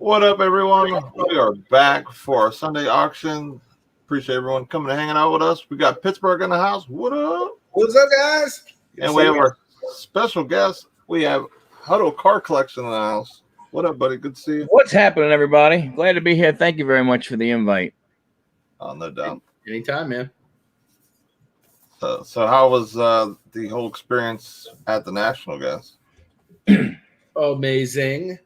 What up, everyone? We are back for our Sunday auction. Appreciate everyone coming and hanging out with us. We got Pittsburgh in the house. What up? What's up, guys? And we have our special guest. We have Huddle Car Collection in the house. What up, buddy? Good to see you. What's happening, everybody? Glad to be here. Thank you very much for the invite. Oh, no doubt. Anytime, man. So how was the whole experience at the National, guys? Amazing.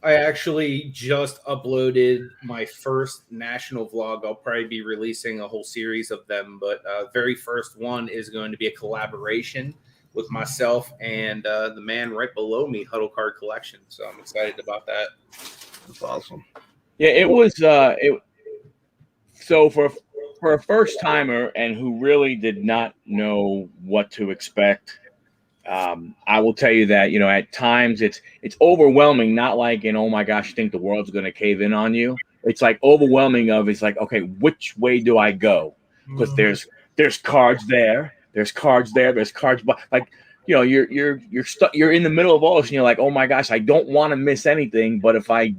I actually just uploaded my first national vlog. I'll probably be releasing a whole series of them, but very first one is going to be a collaboration with myself and the man right below me, Huddle Card Collection. So I'm excited about that. That's awesome. Yeah, it was. So for a first timer and who really did not know what to expect, I will tell you that, at times it's overwhelming, not like oh my gosh, you think the world's going to cave in on you. It's like overwhelming it's like, okay, which way do I go? Because there's cards there, there's cards there, there's cards, but like, you're stuck, you're in the middle of all this and you're like, oh my gosh, I don't want to miss anything, but if I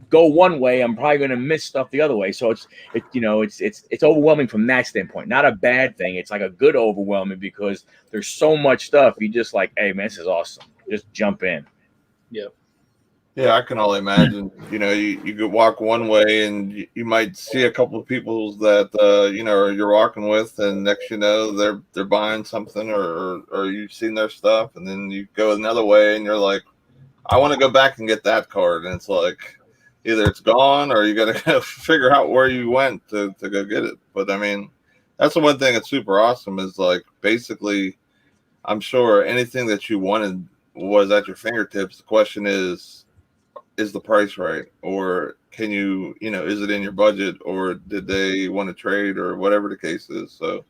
go one way, I'm probably going to miss stuff the other way. So it's overwhelming from that standpoint. Not a bad thing. It's like a good overwhelming because there's so much stuff. You just like, hey man, this is awesome. Just jump in. Yep. Yeah, I can only imagine. You could walk one way and you might see a couple of people that you're walking with, and next they're buying something or you've seen their stuff, and then you go another way and you're like, I want to go back and get that card, and it's like, either it's gone or you got to figure out where you went to go get it. But I mean, that's the one thing that's super awesome is like basically, I'm sure anything that you wanted was at your fingertips. The question is the price right? Or can you, is it in your budget, or did they want to trade, or whatever the case is? So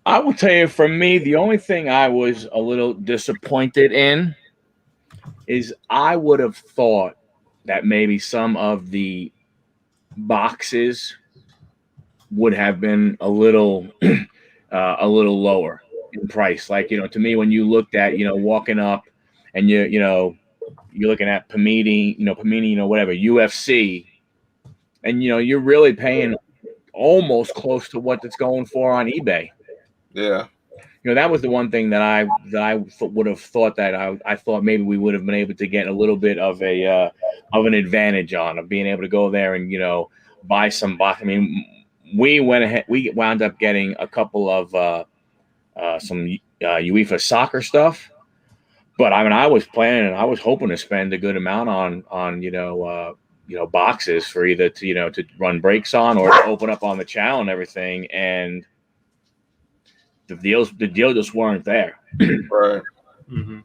I will tell you, for me, the only thing I was a little disappointed in is I would have thought that maybe some of the boxes would have been a little lower in price. Like, to me, when you looked at, walking up and you're looking at Panini, whatever, UFC, and, you're really paying almost close to what it's going for on eBay. Yeah. That was the one thing that I would have thought that I thought maybe we would have been able to get a little bit of an advantage of being able to go there and buy some box. I mean, we wound up getting a couple of some UEFA soccer stuff, but I mean, I was planning and I was hoping to spend a good amount on boxes for either to run breaks on or to open up on the channel and everything, and the deal just weren't there. Right. Mm-hmm.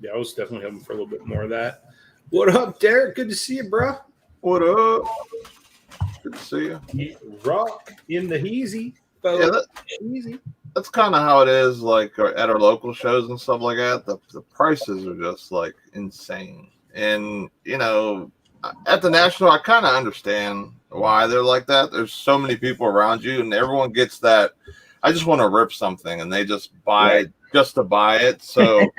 Yeah, I was definitely hoping for a little bit more of that. What up, Derek? Good to see you, bro. What up? Good to see you. Rock in the heezy. Yeah, that's kind of how it is, like at our local shows and stuff like that. The prices are just like insane. And, at the National, I kind of understand why they're like that. There's so many people around you, and everyone gets that. I just want to rip something, and they just buy it just to buy it. So,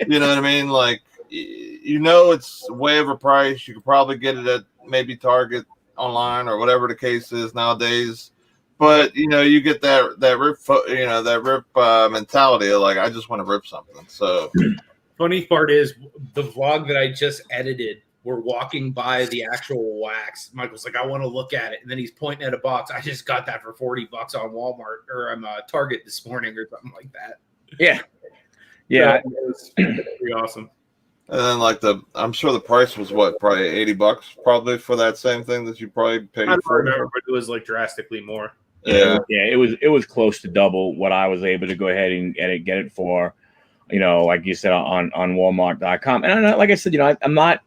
you know what I mean? Like, it's way overpriced. You could probably get it at maybe Target online or whatever the case is nowadays. But, you get that rip mentality of like, I just want to rip something. So, funny part is the vlog that I just edited, we're walking by the actual wax. Michael's like, I want to look at it. And then he's pointing at a box. I just got that for $40 on Walmart or Target this morning or something like that. Yeah. Yeah. So it was pretty awesome. And then I'm sure the price was probably $80 probably for that same thing that you probably paid I don't for. remember, but it was like drastically more. Yeah. It was close to double what I was able to go ahead and get it for, like you said, on Walmart.com. And like I said, I'm not.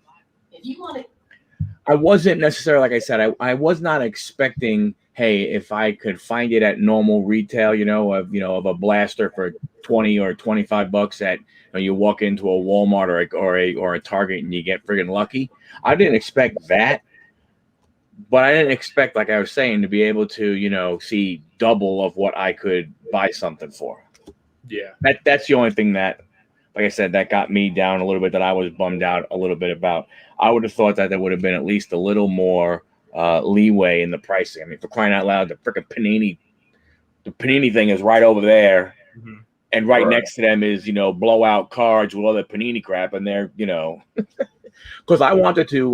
I wasn't necessarily, like I said, I was not expecting, hey, if I could find it at normal retail, of a blaster for $20 or $25 at, you walk into a Walmart or a Target and you get friggin' lucky. I didn't expect that, but I didn't expect, like I was saying, to be able to, see double of what I could buy something for. Yeah. That's the only thing that like I said, that got me down a little bit. That I was bummed out a little bit about. I would have thought that there would have been at least a little more leeway in the pricing. I mean, for crying out loud, the freaking Panini thing is right over there, and right next to them is blowout cards with all the Panini crap, and they're because I wanted to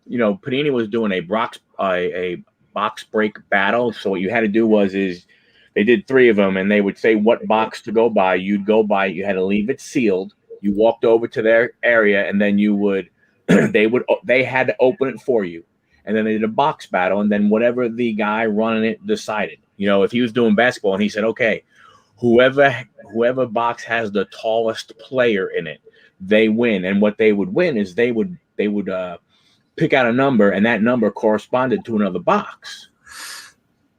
Panini was doing a box break battle. So what you had to do is they did 3 of them, and they would say what box to go buy. You'd go buy it. You had to leave it sealed. You walked over to their area, and then you would they had to open it for you, and then they did a box battle, and then whatever the guy running it decided. If he was doing basketball and he said, okay, whoever box has the tallest player in it, they win. And what they would win is they would pick out a number, and that number corresponded to another box.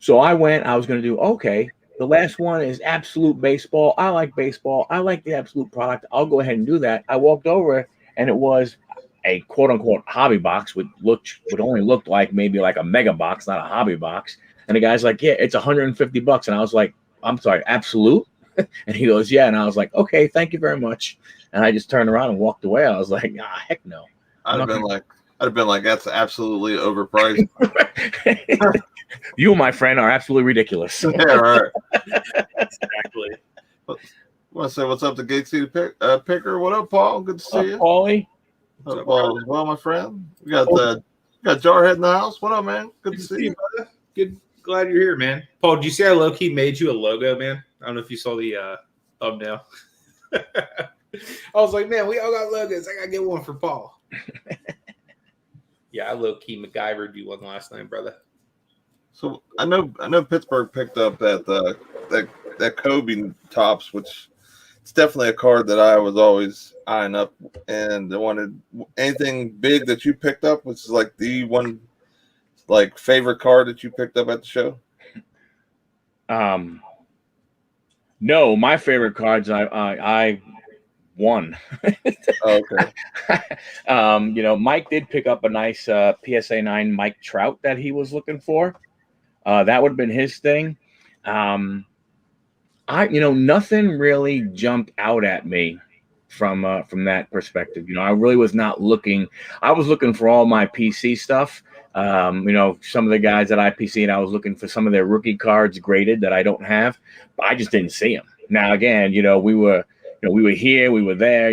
So I was going to do, okay, the last one is absolute baseball. I like baseball. I like the absolute product. I'll go ahead and do that. I walked over, and it was a quote unquote hobby box, would only look like maybe like a mega box, not a hobby box. And the guy's like, yeah, it's $150. And I was like, I'm sorry, absolute? And he goes, yeah. And I was like, okay, thank you very much. And I just turned around and walked away. I was like, heck no. I'd have been like, that's absolutely overpriced. You, my friend, are absolutely ridiculous. Yeah, right. Exactly. Want to say what's up to Gate City Picker? What up, Paul? Good to see you. Paulie. What's up, Paul? Well, my friend, we got Jarhead in the house. What up, man? Good to see you, brother. Good. Glad you're here, man. Paul, did you see I low-key made you a logo, man? I don't know if you saw the thumbnail. I was like, man, we all got logos. I gotta get one for Paul. Yeah, I low-key MacGyvered you one last night, brother. So I know Pittsburgh picked up that Kobe Tops, which it's definitely a card that I was always eyeing up, and I wanted anything big that you picked up, which is like the one favorite card that you picked up at the show. No, my favorite cards I won. Oh, okay. Mike did pick up a nice PSA 9 Mike Trout that he was looking for. That would have been his thing. Nothing really jumped out at me from that perspective. I really was not looking. I was looking for all my PC stuff. Some of the guys that I PC'd, I was looking for some of their rookie cards graded that I don't have, but I just didn't see them. Now, again, we were here, we were there.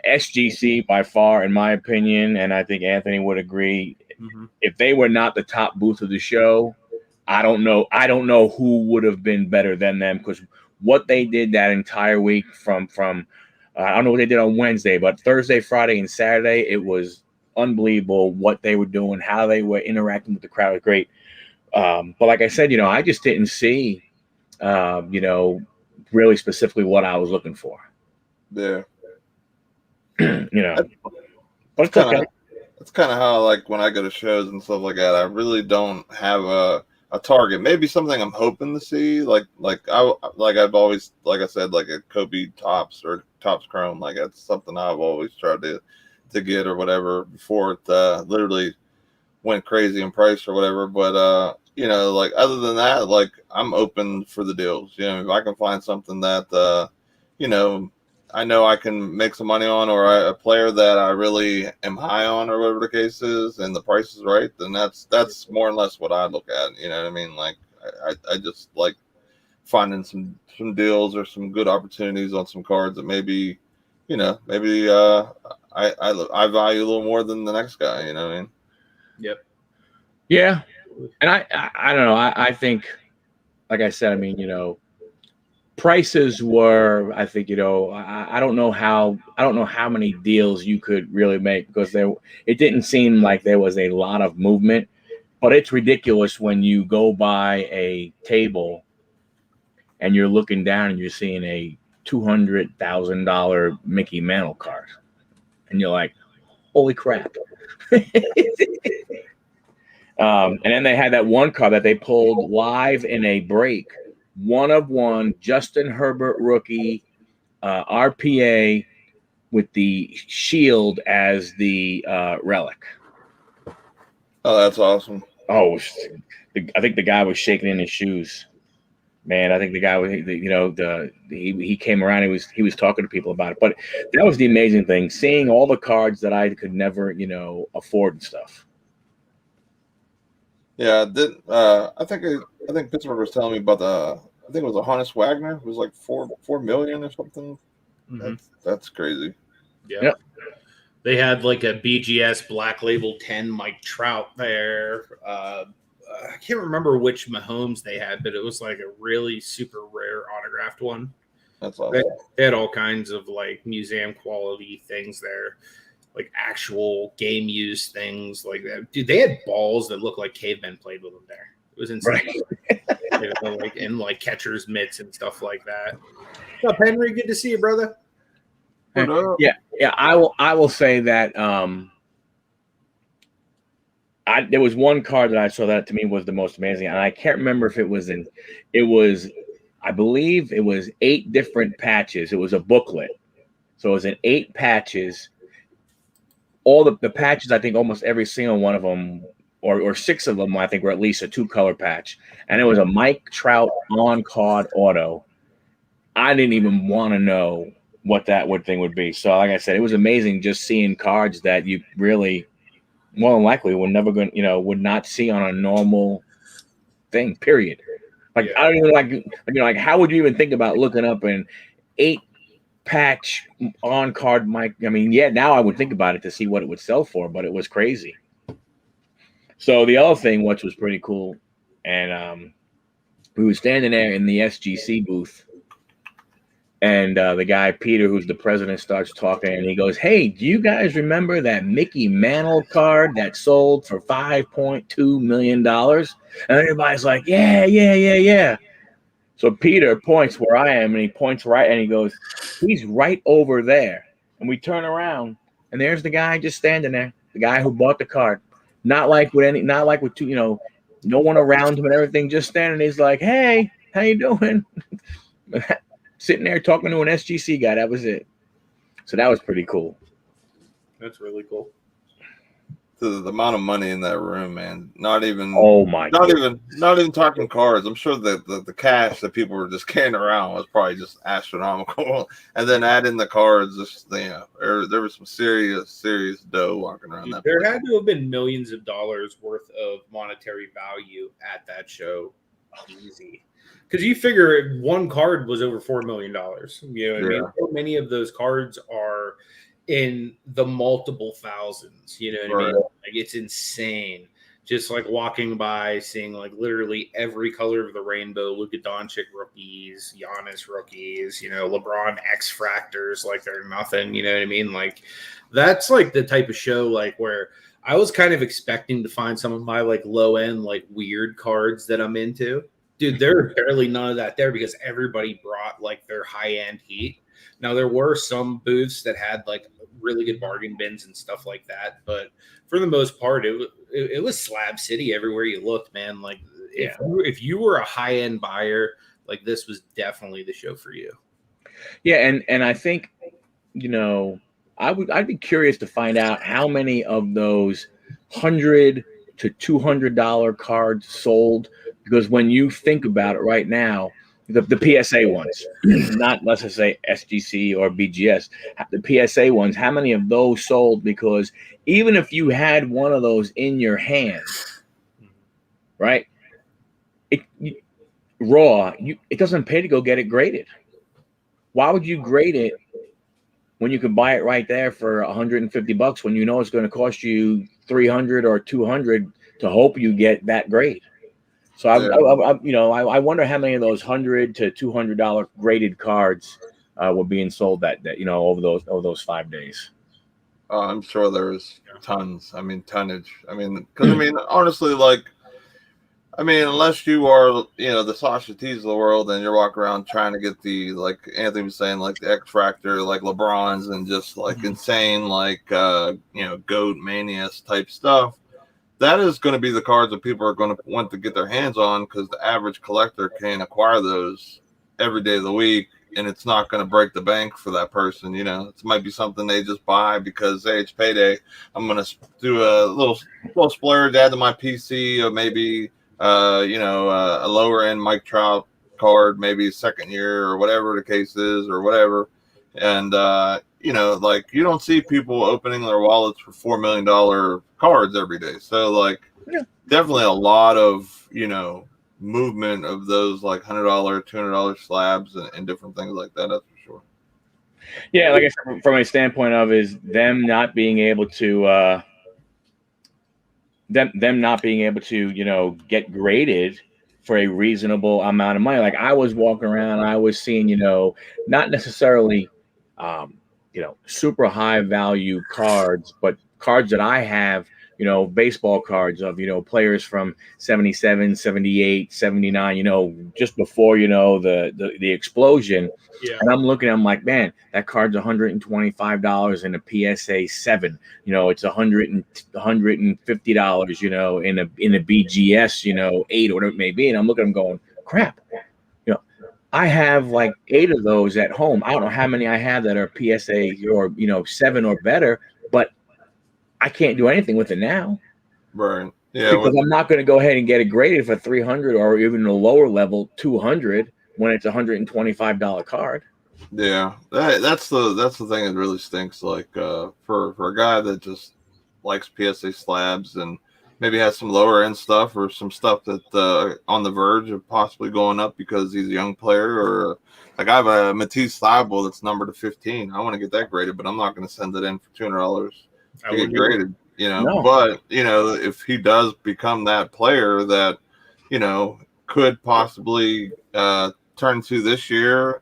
SGC by far, in my opinion, and I think Anthony would agree. Mm-hmm. If they were not the top booth of the show, I don't know who would have been better than them, because what they did that entire week from I don't know what they did on Wednesday, but Thursday, Friday, and Saturday, it was unbelievable what they were doing, how they were interacting with the crowd was great. But like I said, I just didn't see, really specifically what I was looking for. Yeah. But it's okay. That's kind of how, like, when I go to shows and stuff like that, I really don't have a target. Maybe something I'm hoping to see, like I've always, like I said, like a Kobe Tops or Tops Chrome. Like that's something I've always tried to get or whatever before it literally went crazy in price or whatever. But like other than that, like I'm open for the deals. If I can find something that I know I can make some money on, or a player that I really am high on, or whatever the case is, and the price is right, then that's more or less what I look at. You know what I mean? Like I just like finding some deals or some good opportunities on some cards that maybe I value a little more than the next guy. You know what I mean? Yep. Yeah, and I don't know. I think, like I said, I mean, prices were, I think, I don't know how many deals you could really make, because it didn't seem like there was a lot of movement. But it's ridiculous when you go by a table and you're looking down and you're seeing a $200,000 Mickey Mantle card, and you're like, holy crap. And then they had that one card that they pulled live in a break. 1 of 1, Justin Herbert rookie, RPA with the shield as the relic. Oh, that's awesome. Oh, I think the guy was shaking in his shoes. Man, I think the guy, he came around. He was talking to people about it. But that was the amazing thing, seeing all the cards that I could never, afford and stuff. Yeah, I think Pittsburgh was telling me about I think it was a Hannes Wagner. It was like 4 million or something. Mm-hmm. That's crazy. Yeah. Yep. They had like a BGS Black Label 10 Mike Trout there. I can't remember which Mahomes they had, but it was like a really super rare autographed one. That's awesome. They had all kinds of like museum quality things there, like actual game use things like that. Dude, they had balls that looked like cavemen played with them there. It was insane. Right. Like in like catcher's mitts and stuff like that. What's up, Henry? Good to see you, brother. Yeah. I will say that there was one card that I saw that to me was the most amazing, and I can't remember if I believe it was 8 different patches. It was a booklet, so it was in 8 patches. All the patches, I think almost every single one of them, or 6 of them, I think were at least a 2-color patch, and it was a Mike Trout on card auto. I didn't even want to know what that thing would be. So, like I said, it was amazing just seeing cards that you really, more than likely, would not see on a normal thing. Period. Like I don't even like how would you even think about looking up an 8 patch on card Mike? I mean, yeah, now I would think about it to see what it would sell for, but it was crazy. So the other thing, which was pretty cool, and we were standing there in the SGC booth. And the guy, Peter, who's the president, starts talking, and he goes, "Hey, do you guys remember that Mickey Mantle card that sold for $5.2 million?" And everybody's like, yeah. So Peter points where I am, and he points right, and he goes, "He's right over there." And we turn around, and there's the guy just standing there, the guy who bought the card. Not like with two, no one around him and everything, just standing. He's like, "Hey, how you doing?" Sitting there talking to an SGC guy. That was it. So that was pretty cool. That's really cool. The amount of money in that room, man. Not even talking cards. I'm sure that the cash that people were just carrying around was probably just astronomical. And then add in the cards, just there was some serious dough walking around that There place. had to have been millions of dollars worth of monetary value at that show. Easy. Because you figure one card was over $4 million. You know what I mean? So many of those cards are in the multiple thousands. You know what I mean? Like, it's insane. Just like walking by, seeing like literally every color of the rainbow, Luka Doncic rookies, Giannis rookies, LeBron X fractors like they're nothing. You know what I mean? Like that's like the type of show like where I was kind of expecting to find some of my like low end like weird cards that I'm into. Dude, there are barely none of that there because everybody brought like their high-end heat. Now, there were some booths that had like really good bargain bins and stuff like that, but for the most part, it was Slab City everywhere you looked, man. Like, if you were a high-end buyer, like this was definitely the show for you. Yeah, and I think, I'd be curious to find out how many of those $100 to $200 cards sold. Because when you think about it right now, the PSA ones, not let's just say SGC or BGS, the PSA ones, how many of those sold? Because even if you had one of those in your hand, right, it doesn't pay to go get it graded. Why would you grade it when you can buy it right there for $150 when you know it's going to cost you $300 or $200 to hope you get that grade? So I wonder how many of those $100 to $200 graded cards were being sold that over those 5 days. I'm sure there's tons. I mean, tonnage. I mean, because honestly, unless you are the Sasha T's of the world and you're walking around trying to get the, like Anthony was saying, like the X Fractor, like LeBron's and just like insane like GOAT Mania type stuff. That is going to be the cards that people are going to want to get their hands on because the average collector can acquire those every day of the week, and it's not going to break the bank for that person. It might be something they just buy because, hey, it's payday. I'm going to do a little splurge, add to my PC, or maybe a lower end Mike Trout card, maybe second year or whatever the case is or whatever. And, you know, like you don't see people opening their wallets for $4 million cards every day. So like definitely a lot of, you know, movement of those like $100, $200 slabs and different things like that. That's for sure. Yeah, like I said, from a standpoint of is them not being able to them not being able to, you know, get graded for a reasonable amount of money. Like I was walking around, I was seeing, you know, not necessarily you know, super high value cards, but cards that I have, you know, baseball cards of, you know, players from 77, 78, 79, you know, just before, you know, the explosion. Yeah. And I'm looking, I'm like, man, that card's $125 in a PSA 7. You know, it's $150, you know, in a BGS, you know, 8 or whatever it may be. And I'm looking, I'm going, crap. You know, I have like 8 of those at home. I don't know how many I have that are PSA or, you know, 7 or better, but I can't do anything with it now. Right. Yeah. Because I'm not going to go ahead and get it graded for 300 or even a lower level 200 when it's $125 card. Yeah, that's the thing that really stinks. Like for a guy that just likes PSA slabs and maybe has some lower end stuff or some stuff that on the verge of possibly going up because he's a young player, or like I have a Matisse Thybulle that's numbered to 15. I want to get that graded, but I'm not going to send it in for $200 to get graded. You know, No. But you know, if he does become that player that, you know, could possibly turn to this year.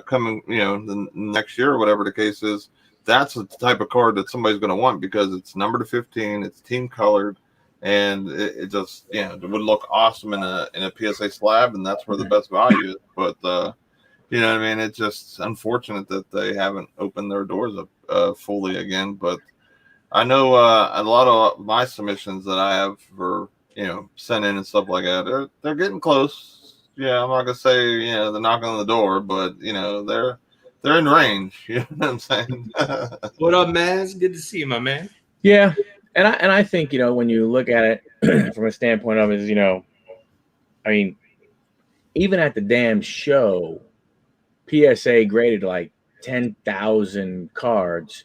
Coming, you know, the next year or whatever the case is, that's the type of card that somebody's going to want because it's numbered to 15, it's team colored, and it just, you know, it would look awesome in a PSA slab, and that's where the best value is. But you know what I mean? It's just unfortunate that they haven't opened their doors up fully again. But I know a lot of my submissions that I have for, you know, sent in and stuff like that, they're getting close. Yeah, I'm not gonna say, you know, they're knocking on the door, but you know, they're in range. You know what I'm saying? What up, man? It's good to see you, my man. Yeah, and I think, you know, when you look at it from a standpoint of is, you know, I mean, even at the damn show, PSA graded like 10,000 cards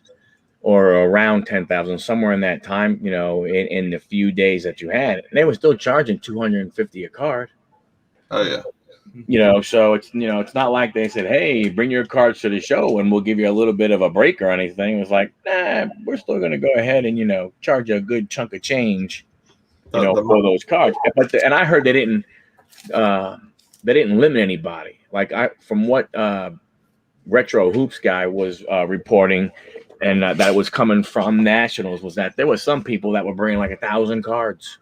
or around 10,000, somewhere in that time, you know, in the few days that you had, and they were still charging $250 a card. Oh yeah. You know, so it's, you know, it's not like they said, hey, bring your cards to the show and we'll give you a little bit of a break or anything. It was like, nah, we're still going to go ahead and, you know, charge you a good chunk of change, you know, for those cards. But and I heard they didn't limit anybody. Like from what Retro Hoops guy was reporting, and that was coming from Nationals, was that there was some people that were bringing like 1,000 cards,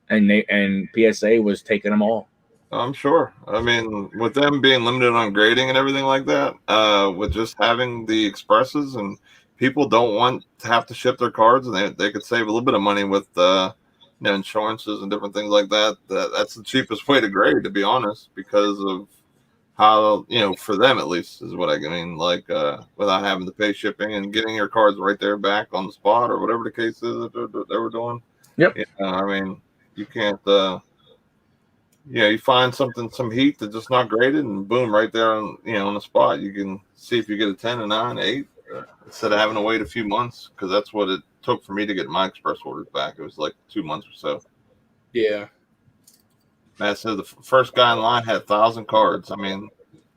and PSA was taking them all. I'm sure. I mean, with them being limited on grading and everything like that, with just having the expresses, and people don't want to have to ship their cards, and they could save a little bit of money with you know, insurances and different things like that. That's the cheapest way to grade, to be honest, because of how, you know, for them at least is what I mean, like without having to pay shipping and getting your cards right there back on the spot or whatever the case is that they were doing. Yep. You know, I mean, you can't. Yeah, you find something, some heat that's just not graded, and boom, right there on, you know, on the spot, you can see if you get a 10, a 9, 8, instead of having to wait a few months, because that's what it took for me to get my express orders back. It was like 2 months or so. Yeah. Matt said the first guy in line had 1,000 cards. I mean,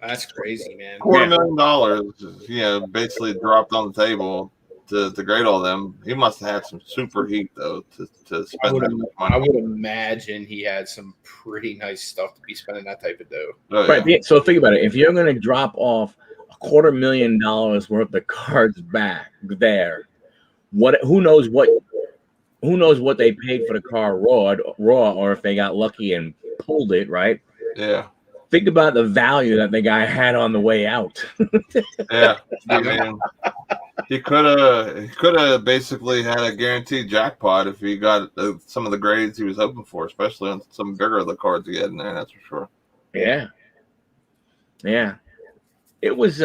that's crazy, man. $250,000, you know, basically dropped on the table to grade all them. He must have had some super heat though to spend that much money. I would imagine he had some pretty nice stuff to be spending that type of dough. Oh, right. Yeah. So think about it. If you're going to drop off $250,000 worth of cards back there, who knows what they paid for the car raw, or if they got lucky and pulled it, right? Yeah. Think about the value that the guy had on the way out. Yeah. I mean, he could have basically had a guaranteed jackpot if he got some of the grades he was hoping for, especially on some bigger of the cards he had in there. That's for sure. Yeah. Yeah. It was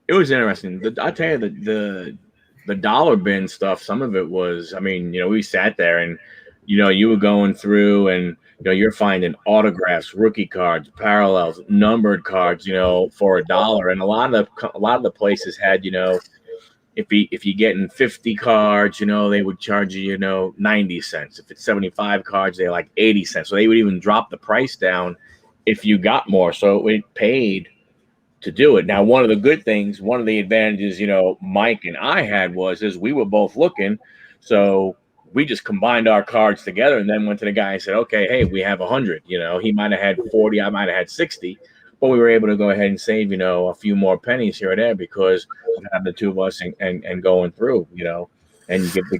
interesting. I tell you, the dollar bin stuff, some of it was, I mean, you know, we sat there and, you know, you were going through and you're finding autographs, rookie cards, parallels, numbered cards, for $1. And a lot of the places had, if you getting 50 cards, they would charge you, 90 cents. If it's 75 cards, they're like 80 cents. So they would even drop the price down if you got more. So it paid to do it. Now, one of the good things, one of the advantages, Mike and I had is we were both looking. So we just combined our cards together and then went to the guy and said, okay, hey, we have 100. He might have had 40, I might have had 60, but we were able to go ahead and save, a few more pennies here or there because of having the two of us and going through, and give the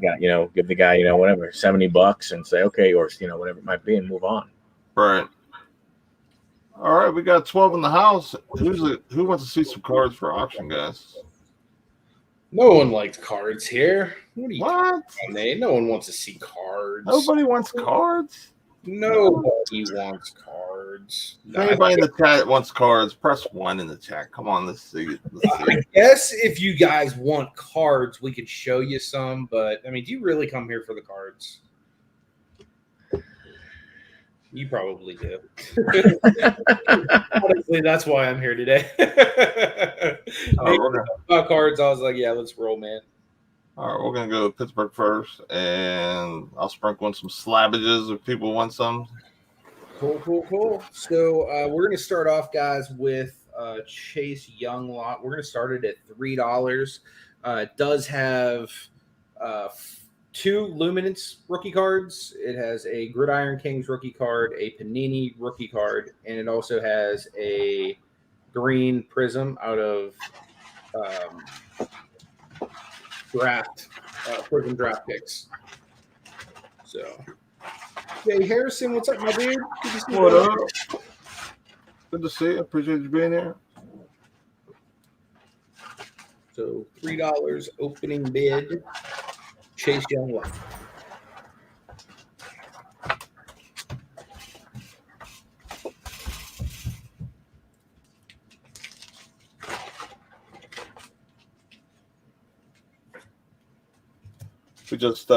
guy, whatever, $70 and say, okay, or, whatever it might be and move on. Right. All right, we got 12 in the house. Who wants to see some cards for auction, guys? No one likes cards here. What are you What? talking about, no one wants to see cards. Nobody wants cards? Nobody wants cards. If anybody in the chat wants cards, press 1 in the chat. Come on, let's see. I guess if you guys want cards, we could show you some, but I mean, do you really come here for the cards? You probably do. Honestly, that's why I'm here today. About cards, I was like, yeah, let's roll, man. All right, we're going to go to Pittsburgh first, and I'll sprinkle in some slabbages if people want some. Cool. So we're going to start off, guys, with Chase Young lot. We're going to start it at $3. It does have 2 Luminance rookie cards. It has a Gridiron Kings rookie card, a Panini rookie card, and it also has a green Prism out of Prism draft picks. So, hey Harrison, what's up, my dude? Good to see you. What up? Good to see you. Appreciate you being here. So $3 opening bid. Chase Young left. We just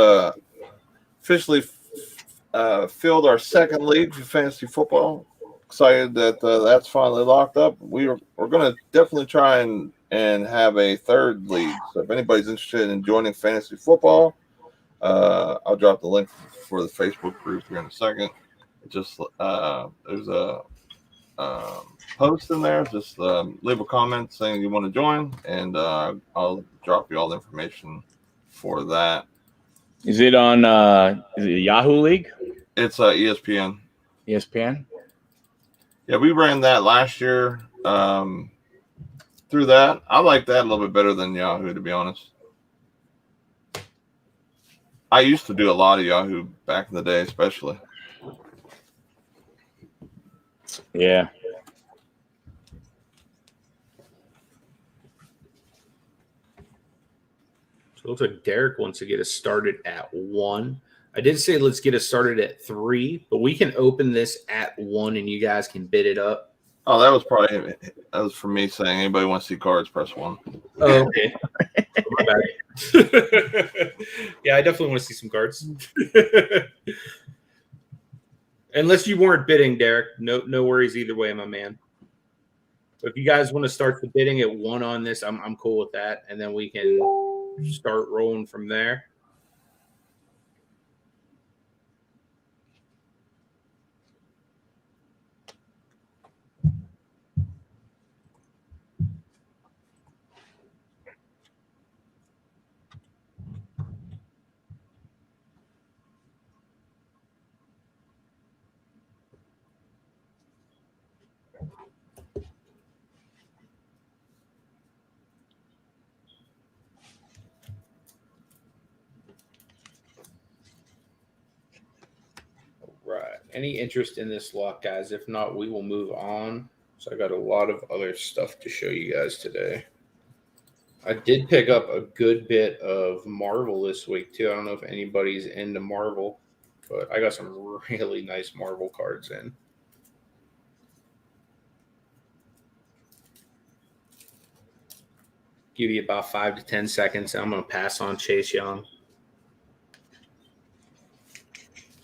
officially filled our second league for fantasy football. Excited that that's finally locked up. We're going to definitely try and have a third league. So if anybody's interested in joining fantasy football, I'll drop the link for the Facebook group here in a second. Just there's a post in there. Just leave a comment saying you want to join, and I'll drop you all the information for that. Is it on is it Yahoo League? It's ESPN. ESPN? Yeah, we ran that last year. Through that, I like that a little bit better than Yahoo, to be honest. I used to do a lot of Yahoo back in the day, especially. Yeah. So it looks like Derek wants to get us started at 1. I did say let's get us started at 3, but we can open this at 1 and you guys can bid it up. Oh, that was for me saying anybody wants to see cards, press 1. Oh, okay. Yeah, I definitely want to see some cards. Unless you weren't bidding, Derek. No worries either way, my man. But if you guys want to start the bidding at 1 on this, I'm cool with that, and then we can start rolling from there. Right. Any interest in this lot, guys? If not, we will move on. So I got a lot of other stuff to show you guys today. I did pick up a good bit of Marvel this week, too. I don't know if anybody's into Marvel, but I got some really nice Marvel cards in. Give you about 5 to 10 seconds. I'm going to pass on Chase Young.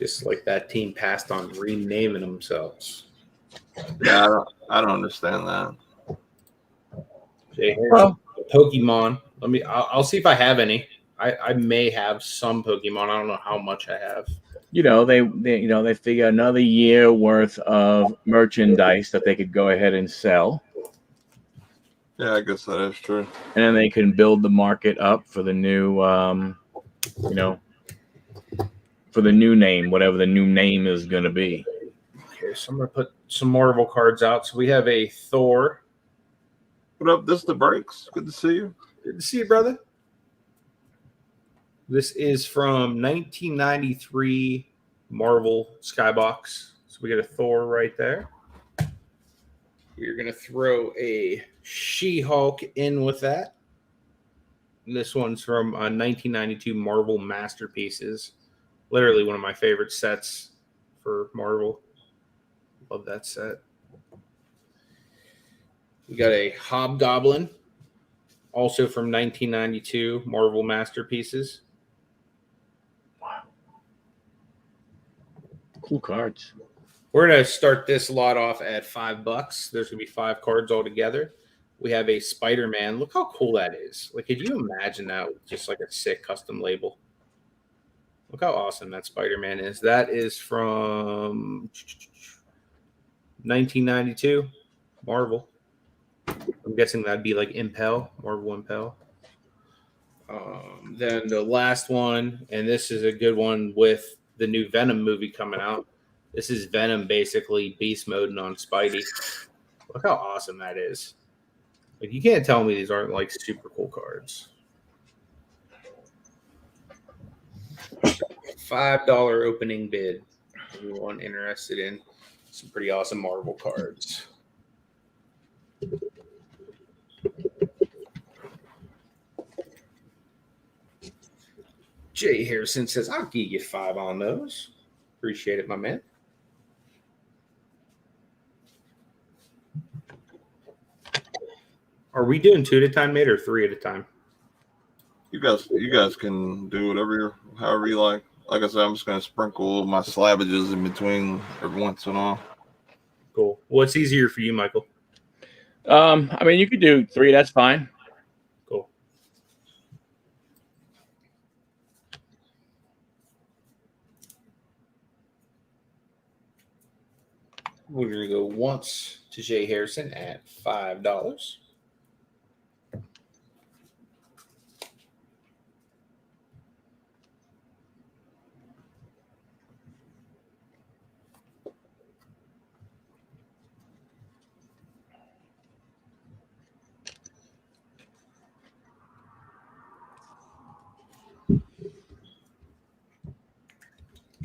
Just like that team passed on renaming themselves. Yeah, I don't understand that. Jay Harrison, Well, Pokemon. I'll see if I have any. I may have some Pokemon. I don't know how much I have. they figure another year worth of merchandise that they could go ahead and sell, Yeah, I guess that is true. and then they can build the market up for the new, for the new name, whatever the new name is going to be. Okay, so I'm gonna put some Marvel cards out. So we have a Thor. What up? This is the breaks. Good to see you. Good to see you, brother. This is from 1993 Marvel Skybox. So we got a Thor right there. You're going to throw a She-Hulk in with that. And this one's from 1992 Marvel Masterpieces. Literally one of my favorite sets for Marvel. Love that set. We got a Hobgoblin, also from 1992 Marvel Masterpieces. Cool cards. We're going to start this lot off at $5. There's going to be 5 cards altogether. We have a Spider-Man. Look how cool that is. Like, could you imagine that with just like a sick custom label? Look how awesome that Spider-Man is. That is from 1992 Marvel. I'm guessing that'd be like Impel, Marvel Impel. Then the last one, and this is a good one with the new Venom movie coming out. This is Venom basically beast moding on Spidey. Look how awesome that is. Like, you can't tell me these aren't like super cool cards. $5 opening bid. Anyone interested in some pretty awesome Marvel cards? Jay Harrison says, I'll give you 5 on those. Appreciate it, my man. Are we doing 2 at a time, mate, or 3 at a time? You guys can do however you like. Like I said, I'm just gonna sprinkle my slabbages in between every once in a while. Cool. What's easier for you, Michael? I mean, you could do 3. That's fine. Cool. We're going to go once to Jay Harrison at $5.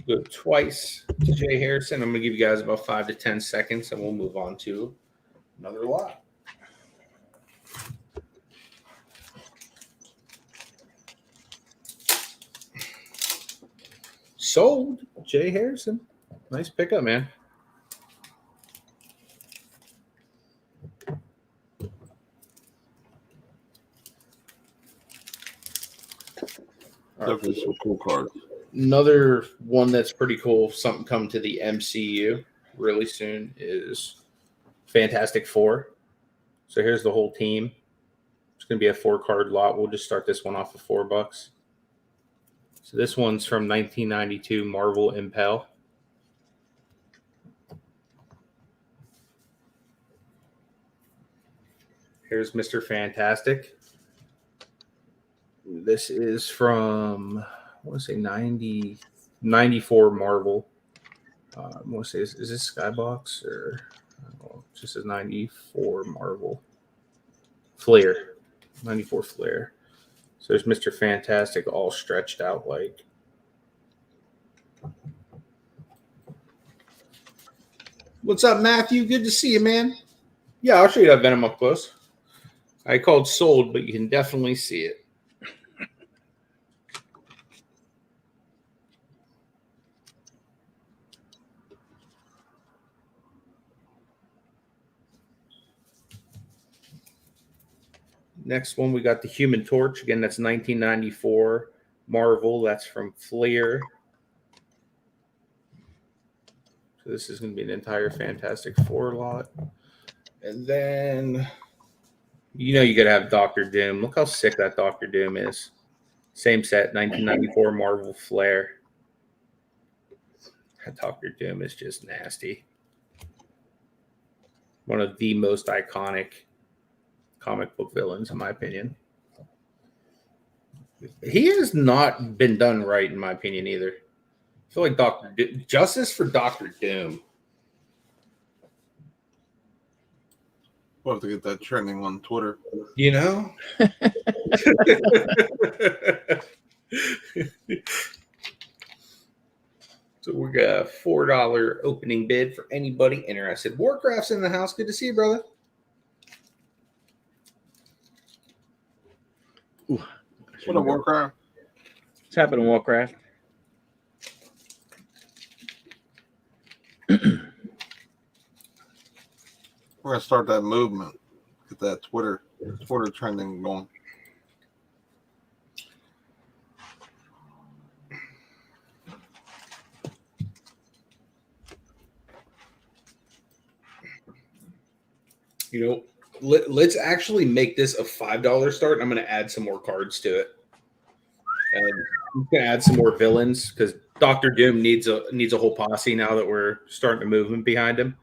Go twice to Jay Harrison. I'm going to give you guys about 5 to 10 seconds, and we'll move on to another lot. Sold, Jay Harrison. Nice pickup, man. Definitely some cool cards. Another one that's pretty cool, something come to the MCU really soon, is Fantastic Four. So here's the whole team. It's going to be a 4-card lot. We'll just start this one off of $4. So this one's from 1992 Marvel Impel. Here's Mr. Fantastic. This is from, I want to say 94 Marvel. I want to say, is this Skybox or it just says 94 Marvel. Flair. 94 Flair. So there's Mr. Fantastic all stretched out like. What's up, Matthew? Good to see you, man. Yeah, I'll show you that Venom up close. I called sold, but you can definitely see it. Next one, we got the Human Torch. Again, that's 1994 Marvel. That's from Fleer. So this is going to be an entire Fantastic Four lot. And then, you got to have Doctor Doom. Look how sick that Doctor Doom is. Same set, 1994 Marvel Flair. That Doctor Doom is just nasty. One of the most iconic comic book villains, in my opinion. He has not been done right, in my opinion, either. I feel like justice for Doctor Doom. We'll have to get that trending on Twitter. So we got a $4 opening bid for anybody interested. Warcraft's in the house. Good to see you, brother. Ooh, What a Warcraft? What's happening, Warcraft? We're gonna start that movement. Get that Twitter trending going. Let's actually make this a $5 start. I'm going to add some more cards to it. And I'm going to add some more villains because Doctor Doom needs a whole posse now that we're starting a movement behind him.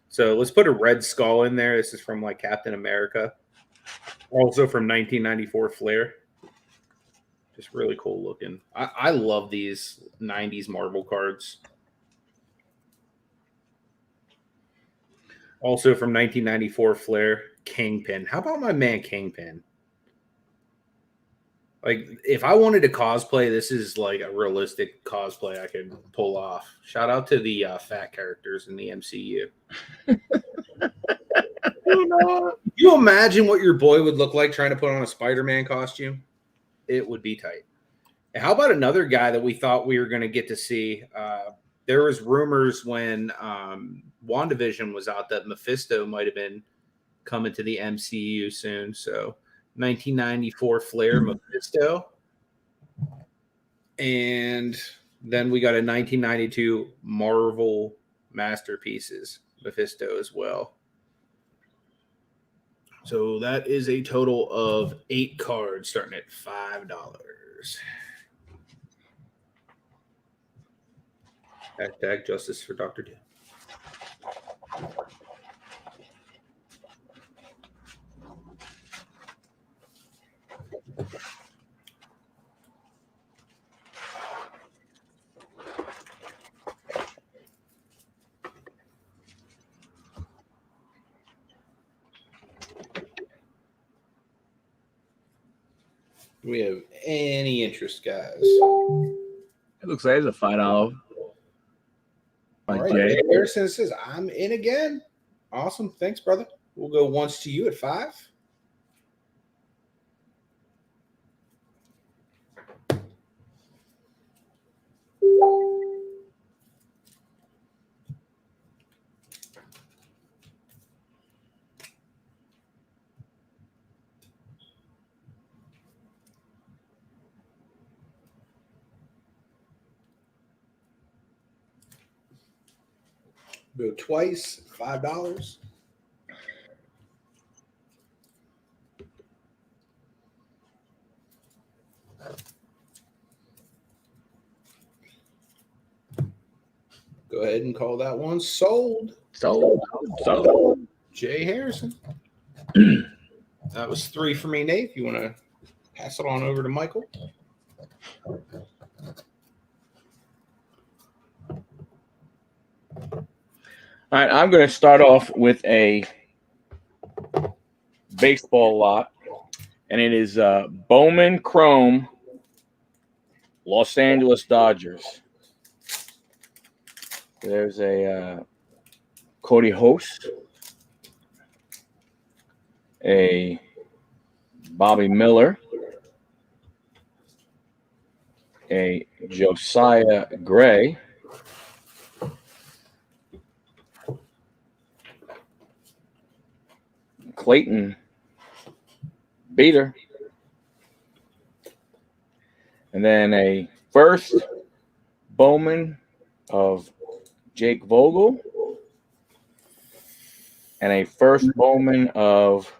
So let's put a Red Skull in there. This is from like Captain America. Also from 1994 Flair. Just really cool looking. I love these 90s Marvel cards. Also from 1994 Flair, Kingpin. How about my man Kingpin? Like, if I wanted to cosplay, this is like a realistic cosplay I could pull off. Shout out to the fat characters in the MCU. You imagine what your boy would look like trying to put on a Spider-Man costume? It would be tight. And how about another guy that we thought we were going to get to see? There was rumors when WandaVision was out that Mephisto might have been coming to the MCU soon. So 1994 Flair Mephisto. And then we got a 1992 Marvel Masterpieces Mephisto as well. So that is a total of 8 cards starting at $5. Hashtag justice for Dr. Doom. Do we have any interest, guys? It looks like it's a $5. All right, Jay Harrison says, I'm in again. Awesome. Thanks, brother. We'll go once to you at 5. Go twice, $5. Go ahead and call that one sold. Sold. Jay Harrison. That was 3 for me, Nate. If you want to pass it on over to Michael. All right, I'm going to start off with a baseball lot, and it is Bowman Chrome, Los Angeles Dodgers. There's a Cody Host, a Bobby Miller, a Josiah Gray, Clayton Beater, and then a first Bowman of Jake Vogel, and a first Bowman of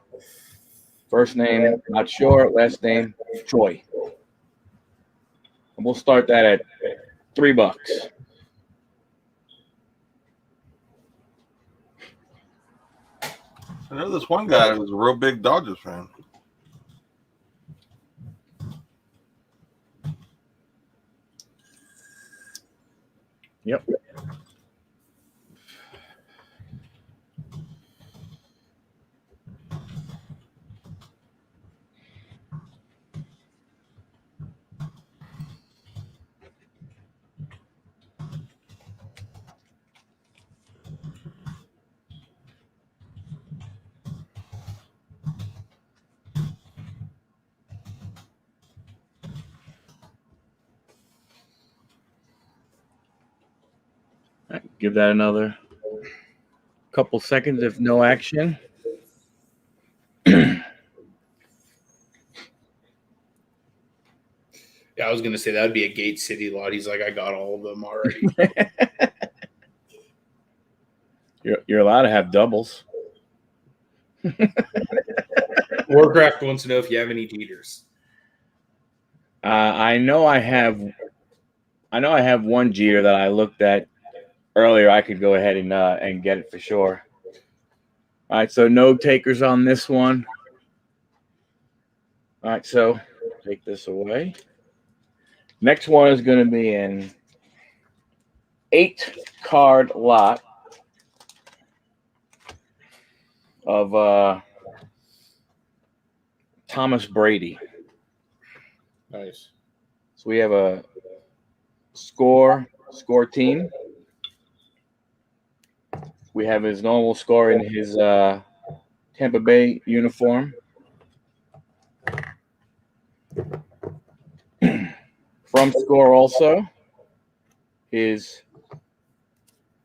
first name, not sure, last name, Choi. And we'll start that at $3. I know this one guy was a real big Dodgers fan. Yep. All right, give that another couple seconds if no action. Yeah, I was gonna say that would be a Gate City lot. He's like, I got all of them already. You're allowed to have doubles. Warcraft wants to know if you have any Jeters. I know I have one Jeter that I looked at earlier. I could go ahead and get it for sure. All right, so no takers on this one. All right, so take this away. Next one is going to be an 8-card lot of Thomas Brady. Nice. So we have a score team. We have his normal score in his Tampa Bay uniform. From score also is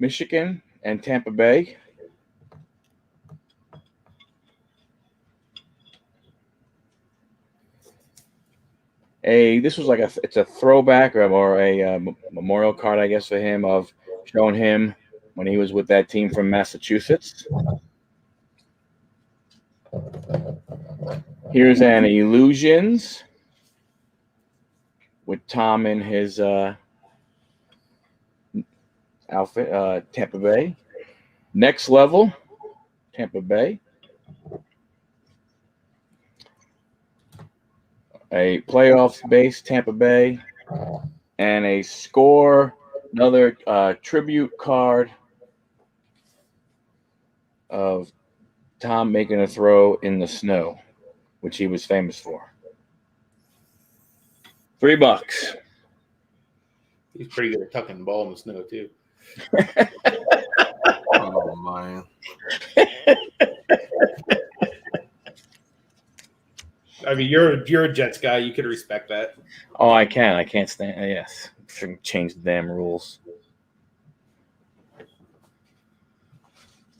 Michigan and Tampa Bay. This was like it's a throwback or a memorial card, I guess, for him of showing him when he was with that team from Massachusetts. Here's an Illusions with Tom in his outfit, Tampa Bay. Next Level, Tampa Bay. A playoffs base, Tampa Bay. And a score, another tribute card of Tom making a throw in the snow, which he was famous for. $3. He's pretty good at tucking the ball in the snow too. Oh man. I mean, you're a Jets guy. You could respect that. Oh, I can. I can't stand. Yes, shouldn't change the damn rules.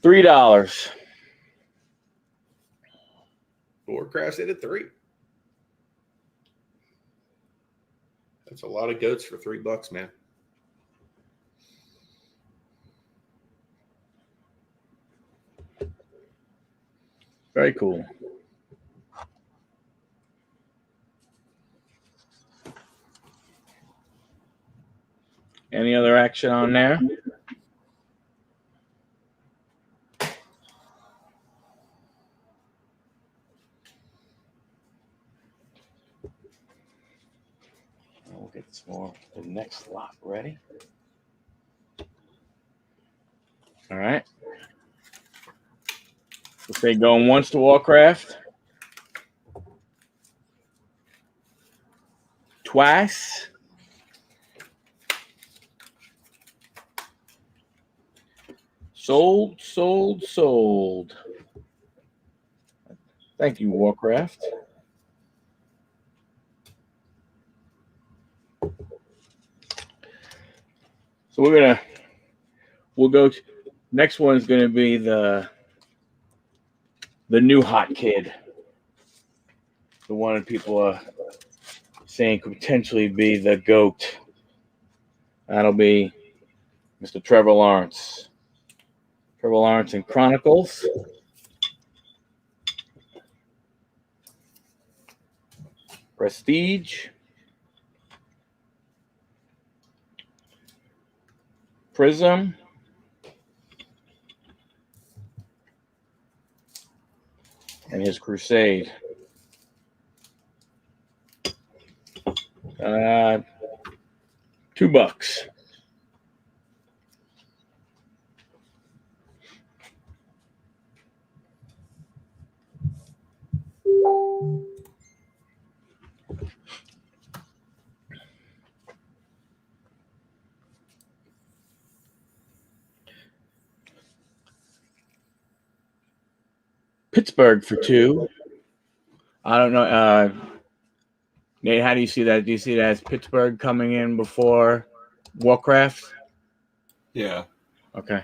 $3. Warcraft's at a 3. That's a lot of goats for $3, man. Very cool. Any other action on there? We'll get this more the next lot ready. All right. Okay, going once to Warcraft. Twice. Sold. Thank you, Warcraft. So we'll go to, next one is going to be the new hot kid. The one that people are saying could potentially be the GOAT. That'll be Mr. Trevor Lawrence. Trevor Lawrence in Chronicles. Prestige. Prism. And his Crusade. $2. Pittsburgh for $2. I don't know. Nate, how do you see that? Do you see that as Pittsburgh coming in before Warcraft? Yeah. Okay.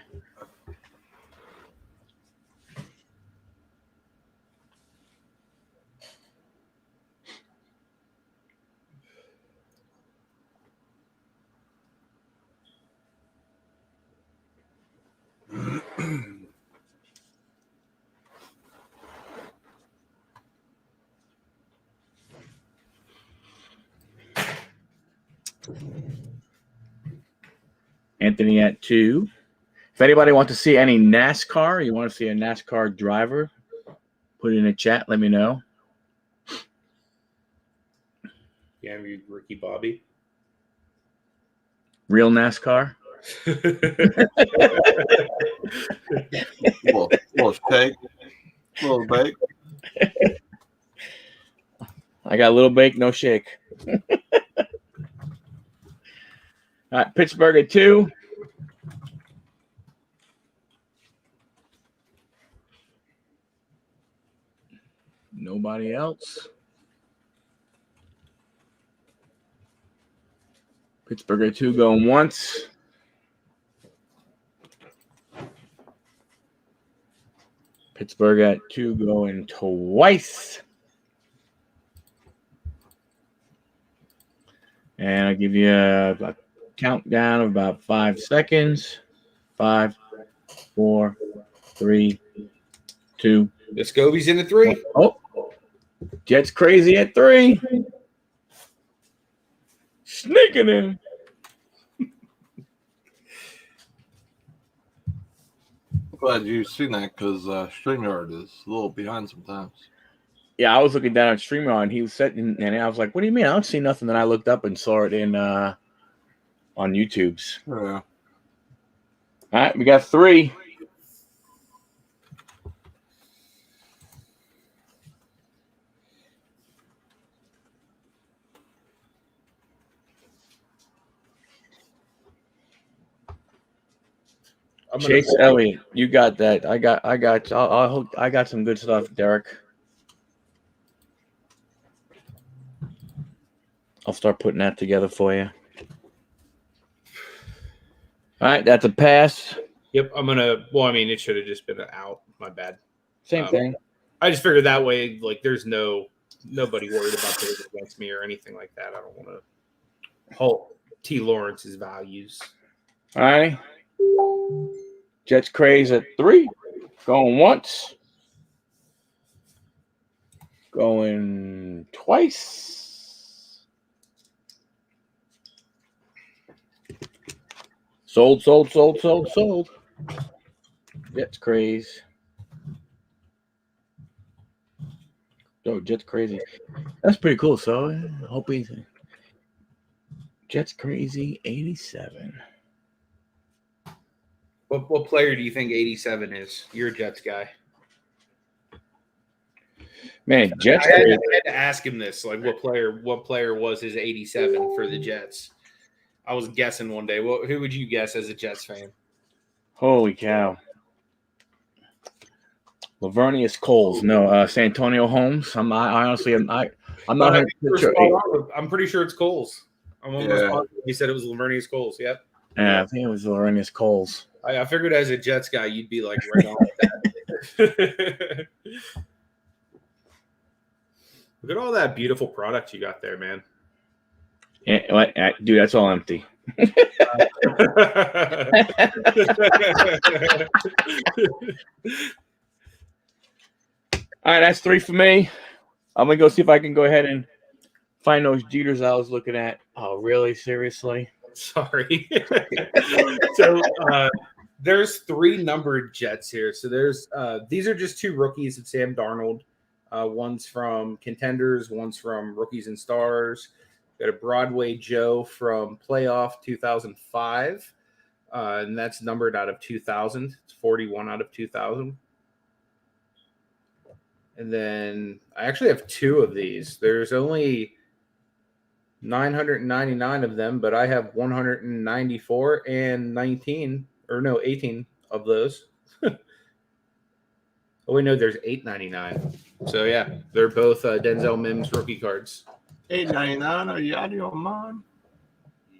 Anthony at 2. If anybody wants to see any NASCAR, you want to see a NASCAR driver, put it in the chat. Let me know. Yeah, Ricky Bobby. Real NASCAR. little shake, little bake. I got a little bake, no shake. All right, Pittsburgh at 2. Nobody else. Pittsburgh at 2 going once. Pittsburgh at 2 going twice. And I'll give you a countdown of about 5 seconds. 5, 4, 3, 2. The Scobies in at 3. Oh, Jets crazy at 3. Sneaking in. I'm glad you've seen that because StreamYard is a little behind sometimes. Yeah, I was looking down at StreamYard and he was sitting, and I was like, "What do you mean? I don't see nothing." Then I looked up and saw it in on YouTube's. Yeah. All right, we got 3. Chase Elliott, you got that. I got some good stuff, Derek. I'll start putting that together for you. All right, that's a pass. Yep, I'm gonna. Well, I mean, it should have just been an out. My bad. Same thing. I just figured that way, like, there's nobody worried about those against me or anything like that. I don't want to halt T. Lawrence's values. All right. Jets craze at 3. Going once. Going twice. Sold. Jets craze. Oh, Jets crazy. That's pretty cool. So I hope he's Jets crazy 87. What player do you think 87 is? You're a Jets guy. Man, Jets. I had to ask him this. Like, what player was his 87 for the Jets? I was guessing one day. Who would you guess as a Jets fan? Holy cow. Lavernius Coles. No, Santonio Holmes. I'm not sure. I'm pretty sure it's Coles. I'm almost positive he said it was Lavernius Coles. Yep. Yeah, I think it was Lavernius Coles. I figured as a Jets guy, you'd be like right on with that. Look at all that beautiful product you got there, man. Yeah, dude, that's all empty. All right, that's 3 for me. I'm gonna go see if I can go ahead and find those Jeters I was looking at. Oh, really? Seriously? Sorry. So there's 3 numbered Jets here. So there's these are just 2 rookies of Sam Darnold. One's from Contenders, one's from Rookies and Stars. Got a Broadway Joe from Playoff 2005, and that's numbered out of 2000. It's 41 out of 2000. And then I actually have 2 of these. There's only 999 of them, but I have 194 and 19 or no 18 of those. Oh, we know there's 899. So yeah, they're both Denzel Mims rookie cards. $8.99. Are you out of your mind?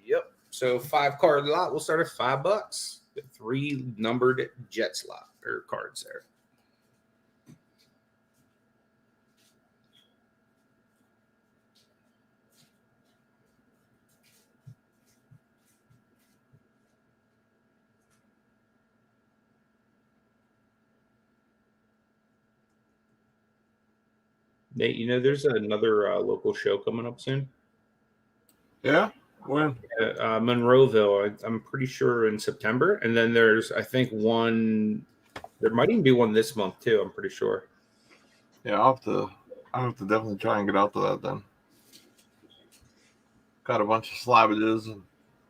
Yep. So 5 card lot. We'll start at $5. 3 numbered jet slot or cards there. Nate, you know there's another local show coming up soon. Yeah. When? Monroeville. I'm pretty sure in September, and then there's I think one. There might even be one this month too. I'm pretty sure. Yeah, I'll have to definitely try and get out to that then. Got a bunch of slabbages and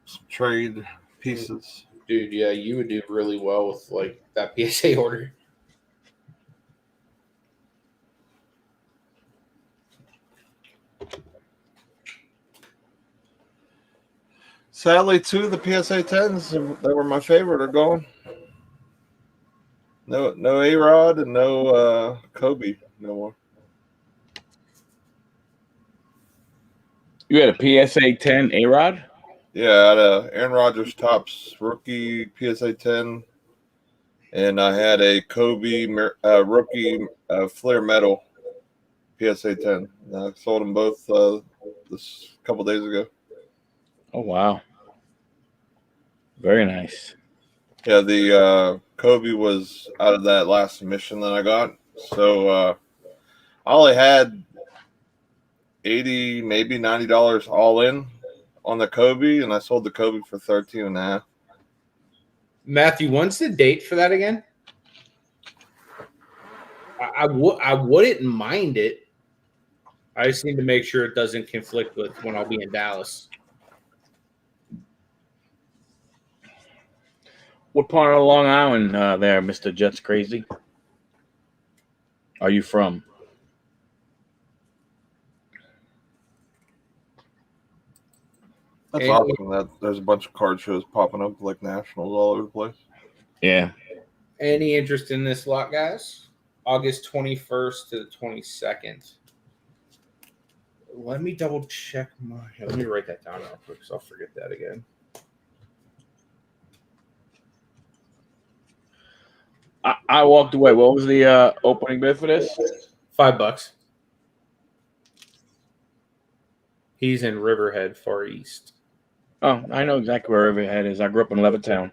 some trade pieces. Dude, yeah, you would do really well with like that PSA order. Sadly, 2 of the PSA 10s that were my favorite are gone. No A-Rod and no Kobe no more. You had a PSA 10 A-Rod? Yeah, I had a Aaron Rodgers Topps rookie PSA 10, and I had a Kobe rookie Flair Metal PSA 10. I sold them both this couple days ago. Oh, wow. Very nice. Yeah, the Kobe was out of that last submission that I got. So I only had $80, maybe $90 all in on the Kobe, and I sold the Kobe for 13.5. Matthew, when's the date for that again? I wouldn't mind it. I just need to make sure it doesn't conflict with when I'll be in Dallas. What part of Long Island there, Mr. Jets Crazy, are you from? That's awesome that there's a bunch of card shows popping up like nationals all over the place. Yeah. Any interest in this lot, guys? August 21st to the 22nd. Let me double check my. Let me write that down real quick because I'll forget that again. I walked away. What was the opening bid for this? $5. He's in Riverhead, Far East. Oh, I know exactly where Riverhead is. I grew up in Levittown.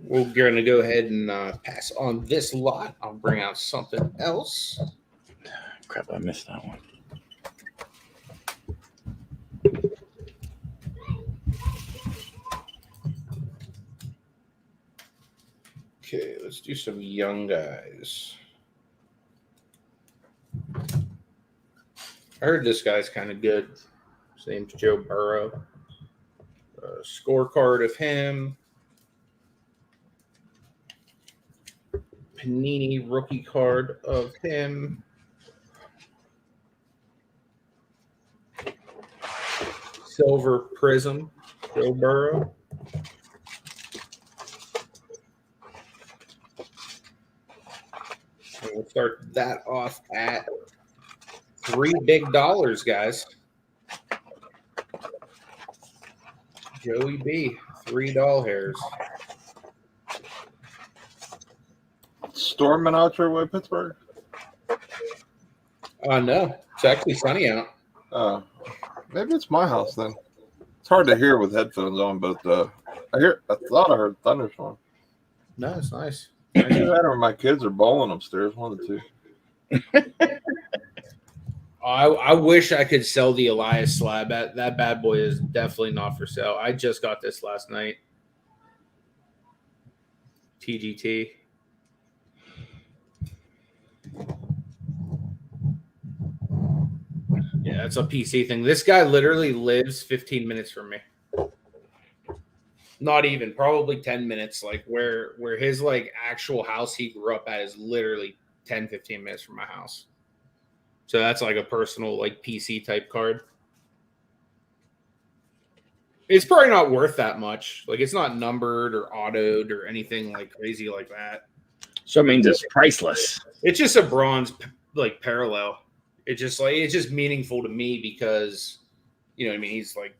We're going to go ahead and pass on this lot. I'll bring out something else. Crap, I missed that one. Okay, let's do some young guys. I heard this guy's kind of good. His name's Joe Burrow. Scorecard of him. Panini rookie card of him. Silver Prism, Joe Burrow. And we'll start that off at $3 big, guys. Joey B, $3 hairs. storming out your way, Pittsburgh? No, it's actually sunny out. Maybe it's my house then. It's hard to hear with headphones on, but I thought I heard thunderstorm. No, it's nice. Either that or my kids are bowling upstairs. One of the two. I wish I could sell the Elias slab. That bad boy is definitely not for sale. I just got this last night. TGT. Yeah, it's a PC thing. This guy literally lives 15 minutes from me. Not even, probably 10 minutes. Like where his like actual house he grew up at is literally 10, 15 minutes from my house. So that's like a personal like PC type card. It's probably not worth that much. Like it's not numbered or autoed or anything like crazy like that. So it means it's priceless. It's just a bronze like parallel. It's just meaningful to me because you know what I mean. He's like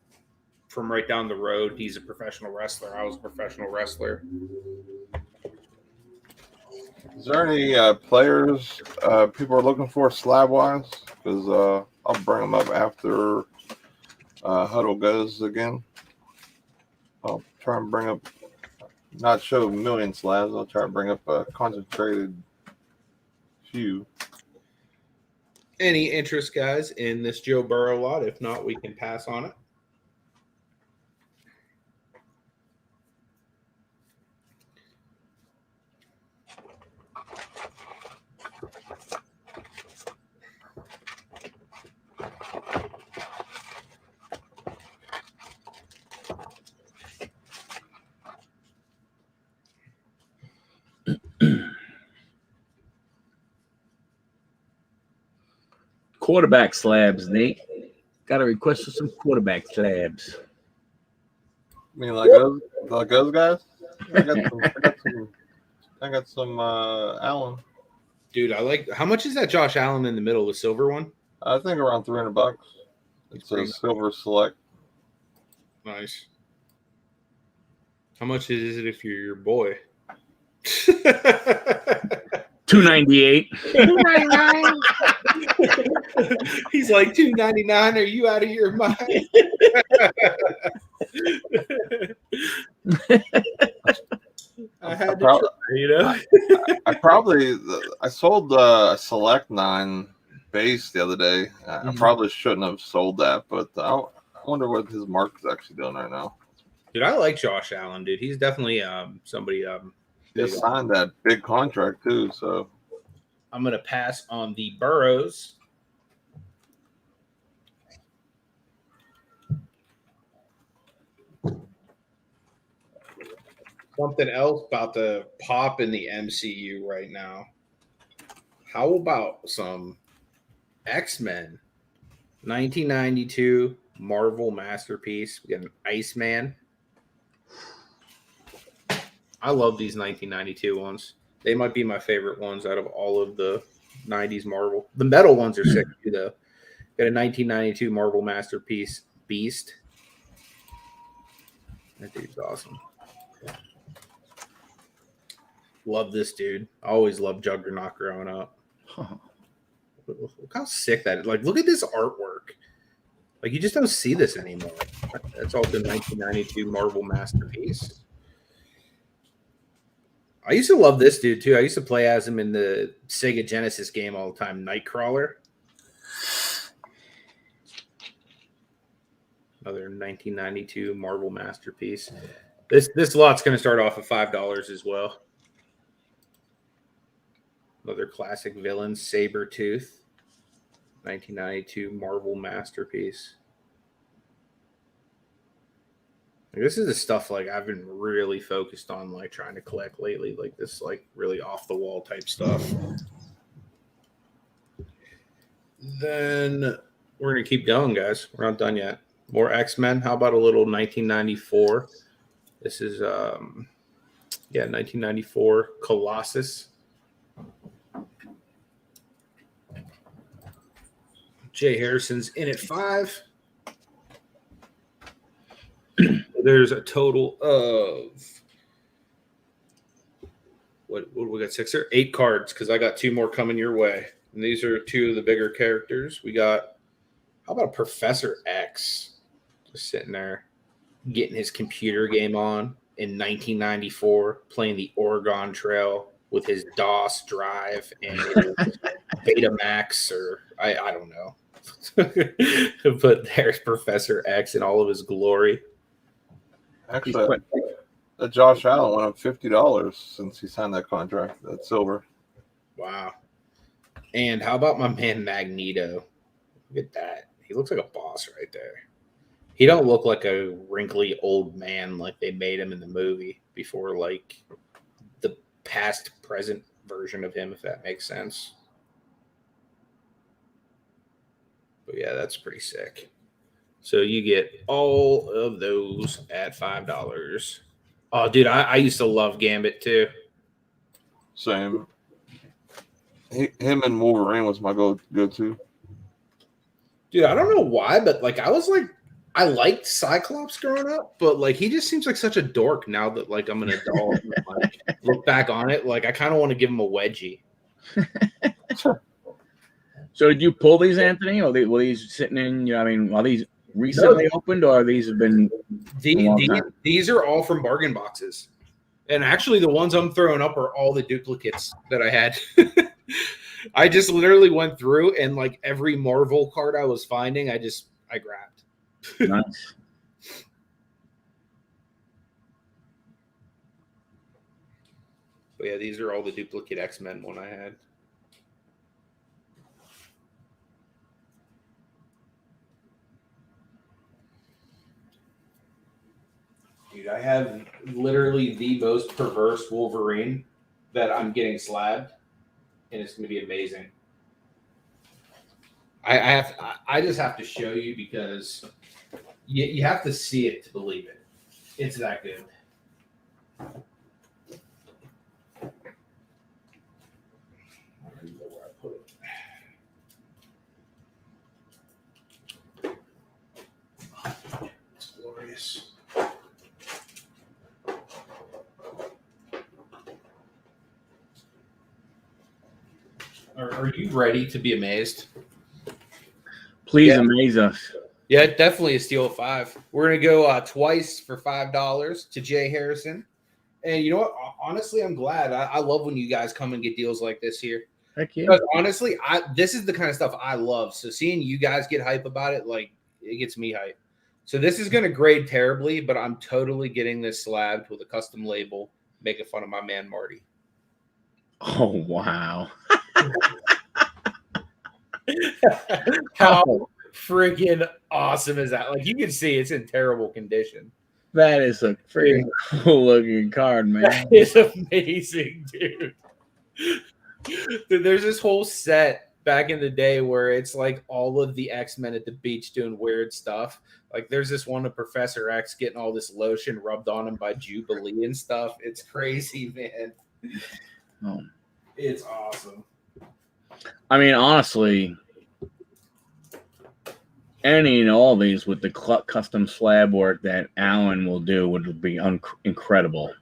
from right down the road. He's a professional wrestler. I was a professional wrestler. Is there any players people are looking for slab wise? Because I'll bring them up after Huddle goes again. I'll try and bring up, not show a million slabs. I'll try and bring up a concentrated few. Any interest, guys, in this Joe Burrow lot? If not, we can pass on it. Quarterback slabs, Nate. Got a request for some quarterback slabs. I mean, like those guys. I got some Allen. Dude, I like. How much is that Josh Allen in the middle, the silver one? I think around $300. It's a silver select. Nice. How much is it if you're your boy? $298. He's like $299. Are you out of your mind? I had to try, you know. I sold a Select 9 base the other day. I probably shouldn't have sold that, but I wonder what his market's actually doing right now. Dude, I like Josh Allen, dude. He's definitely somebody. He just signed that big contract too, so I'm gonna pass on the Burrows. Something else about to pop in the MCU right now. How about some X-Men 1992 Marvel masterpiece? We got an Iceman. I love these 1992 ones. They might be my favorite ones out of all of the 90s Marvel. The metal ones are sick too, though. Got a 1992 Marvel masterpiece, Beast. That dude's awesome. Love this dude. I always loved Juggernaut growing up. Look how sick that is. Like, look at this artwork. Like, you just don't see this anymore. That's also 1992 Marvel masterpiece. I used to love this dude, too. I used to play as him in the Sega Genesis game all the time, Nightcrawler. Another 1992 Marvel masterpiece. This lot's going to start off at $5 as well. Another classic villain, Sabretooth. 1992 Marvel masterpiece. This is the stuff like I've been really focused on, like trying to collect lately, like this, like really off the wall type stuff. Then we're gonna keep going, guys. We're not done yet. More X-Men. How about a little 1994? This is 1994 Colossus. Jay Harrison's in at 5. There's a total of what we got 6 or 8 cards because I got 2 more coming your way. And these are 2 of the bigger characters. We got, how about Professor X just sitting there getting his computer game on in 1994, playing the Oregon Trail with his DOS drive and his Betamax, or I don't know. But there's Professor X in all of his glory. Actually, Josh Allen went up $50 since he signed that contract. That's silver. Wow. And how about my man Magneto? Look at that. He looks like a boss right there. He don't look like a wrinkly old man like they made him in the movie before, like the past present version of him, if that makes sense. But yeah, that's pretty sick. So you get all of those at $5. Oh, dude, I used to love Gambit too. Same. Him and Wolverine was my go-to. Dude, I don't know why, but like I liked Cyclops growing up, but like he just seems like such a dork now that like I'm an adult. And, like, look back on it, like I kind of want to give him a wedgie. So did you pull these, Anthony? Or were these sitting in? I mean, are these recently opened, or these have been? These are all from bargain boxes, and actually the ones I'm throwing up are all the duplicates that I had. I just literally went through and like every Marvel card I was finding, I grabbed. Nice. But yeah, these are all the duplicate X-Men one I had. Dude, I have literally the most perverse Wolverine that I'm getting slabbed, and it's going to be amazing. I just have to show you because you have to see it to believe it. It's that good. I don't know where I put it. It's glorious. Are you ready to be amazed? Please amaze us. Yeah, definitely a steal of 5. We're going to go twice for $5 to Jay Harrison. And you know what? Honestly, I'm glad. I love when you guys come and get deals like this here. Heck yeah. Because honestly, this is the kind of stuff I love. So seeing you guys get hype about it, like, it gets me hype. So this is going to grade terribly, but I'm totally getting this slabbed with a custom label, making fun of my man Marty. Oh, wow. How freaking awesome is that? Like, you can see it's in terrible condition. That is a freaking cool looking card, man. That is amazing, dude. Dude, there's this whole set back in the day where it's like all of the X-Men at the beach doing weird stuff. Like there's this one of Professor X getting all this lotion rubbed on him by Jubilee and stuff. It's crazy, man. Oh. It's awesome. I mean, honestly, any and all these with the custom slab work that Alan will do would be incredible.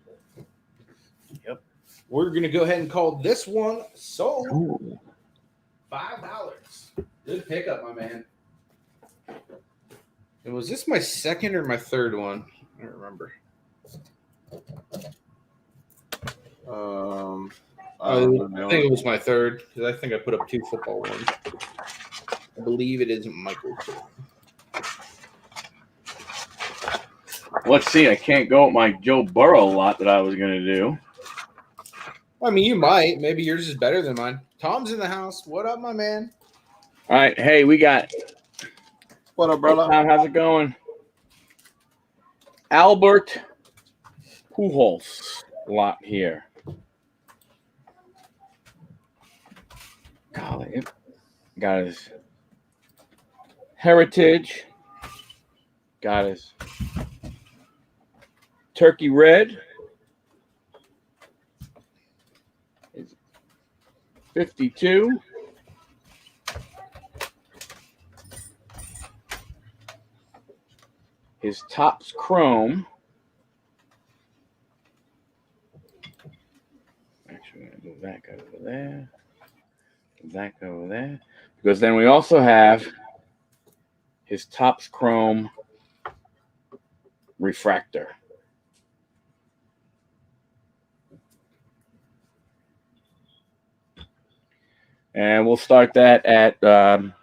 Yep. We're going to go ahead and call this one sold. Ooh. $5. Good pickup, my man. And was this my second or my third one? I don't remember. I think it was my third because I think I put up 2 football ones. I believe it is Michael. Let's see. I can't go with my Joe Burrow lot that I was going to do. I mean, you might. Maybe yours is better than mine. Tom's in the house. What up, my man? All right. Hey, we got. What up, brother? Tom, how's it going? Albert Pujols lot here. Golly, got his heritage. Got his turkey red. His 52. His Topps Chrome. that go over there. That go over there. Because then we also have his Topps Chrome refractor. And we'll start that at $3.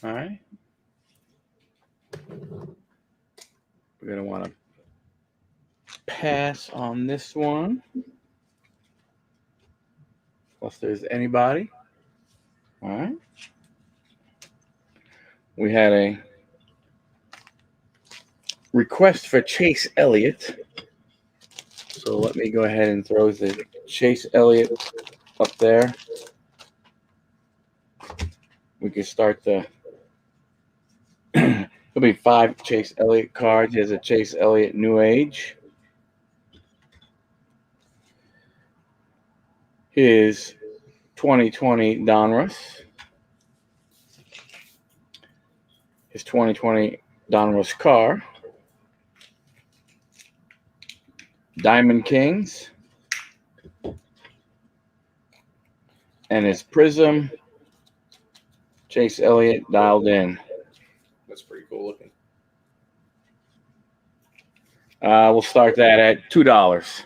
All right. We're going to want to pass on this one. Unless there's anybody. All right. We had a request for Chase Elliott. So let me go ahead and throw the Chase Elliott up there. We can start the there'll be 5 Chase Elliott cards. There's a Chase Elliott New Age. His 2020 Donruss. His 2020 Donruss car. Diamond Kings. And his Prism. Chase Elliott dialed in. That's pretty cool looking. We'll start that at $2.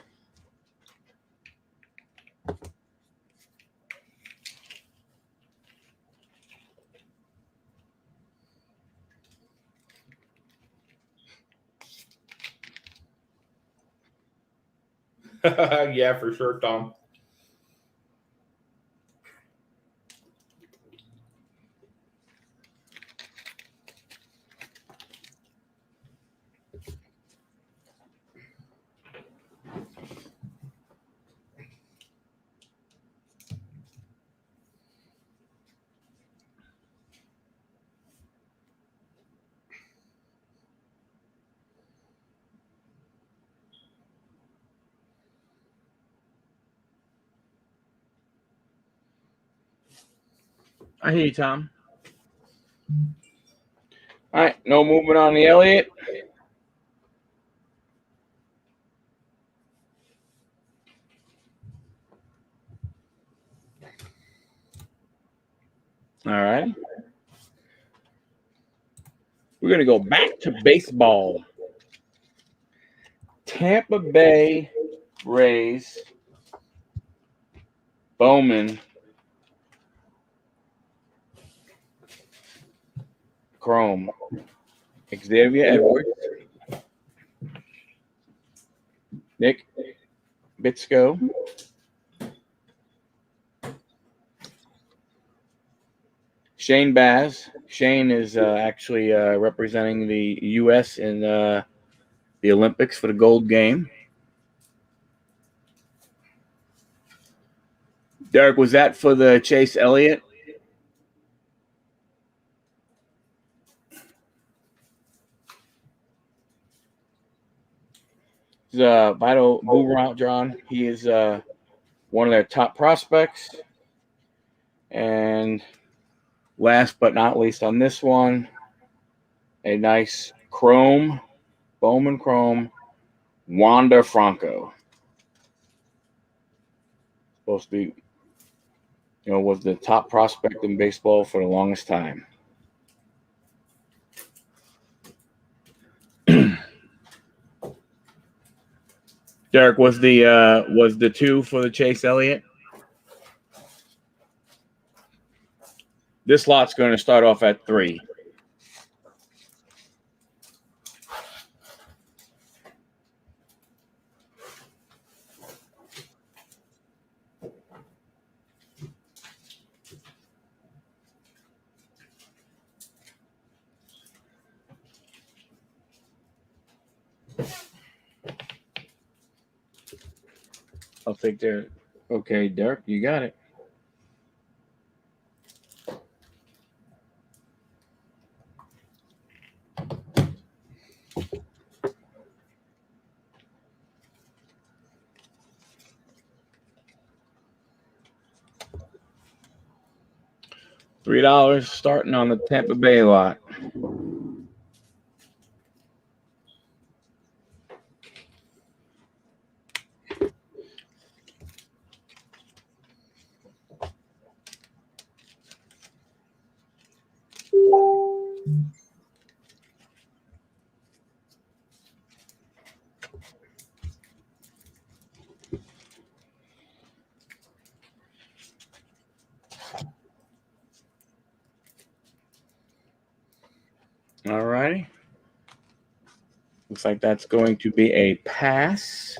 Yeah, for sure, Tom. I hear you, Tom. All right, no movement on the Elliott. All right. We're going to go back to baseball. Tampa Bay Rays. Bowman. Chrome. Xavier Edwards. Nick Bitsko. Shane Baz. Shane is actually representing the U.S. in the Olympics for the gold game. Derek, was that for the Chase Elliott? Vito Booron, he is one of their top prospects. And last but not least on this one, a nice chrome, Bowman Chrome, Wander Franco. Supposed to be, was the top prospect in baseball for the longest time. Derek, was the 2 for the Chase Elliott? This lot's going to start off at 3. I'll take their. Okay, Dirk, you got it. $3 starting on the Tampa Bay lot. All righty. Looks like that's going to be a pass.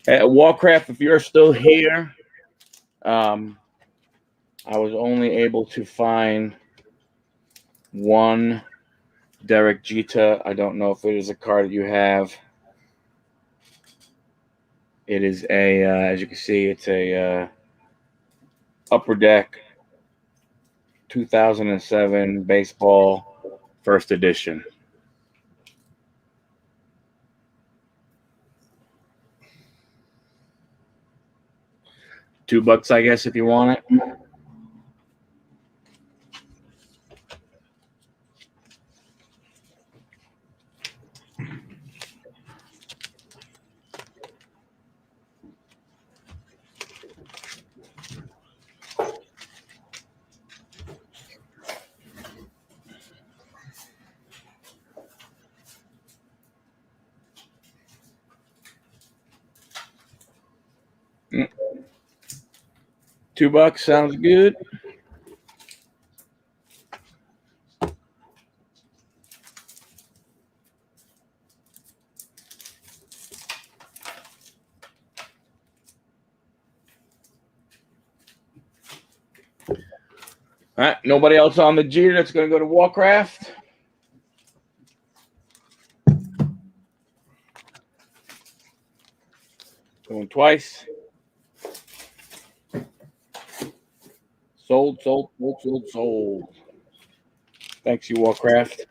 Warcraft, if you're still here, I was only able to find one Derek Jeter. I don't know if it is a card that you have. It is a, as you can see, it's a Upper Deck 2007 baseball first edition. $2, I guess, if you want it. $2 sounds good. All right, nobody else on the Jeter. That's going to go to Warcraft. Going twice. Sold. Thanks, you Warcraft.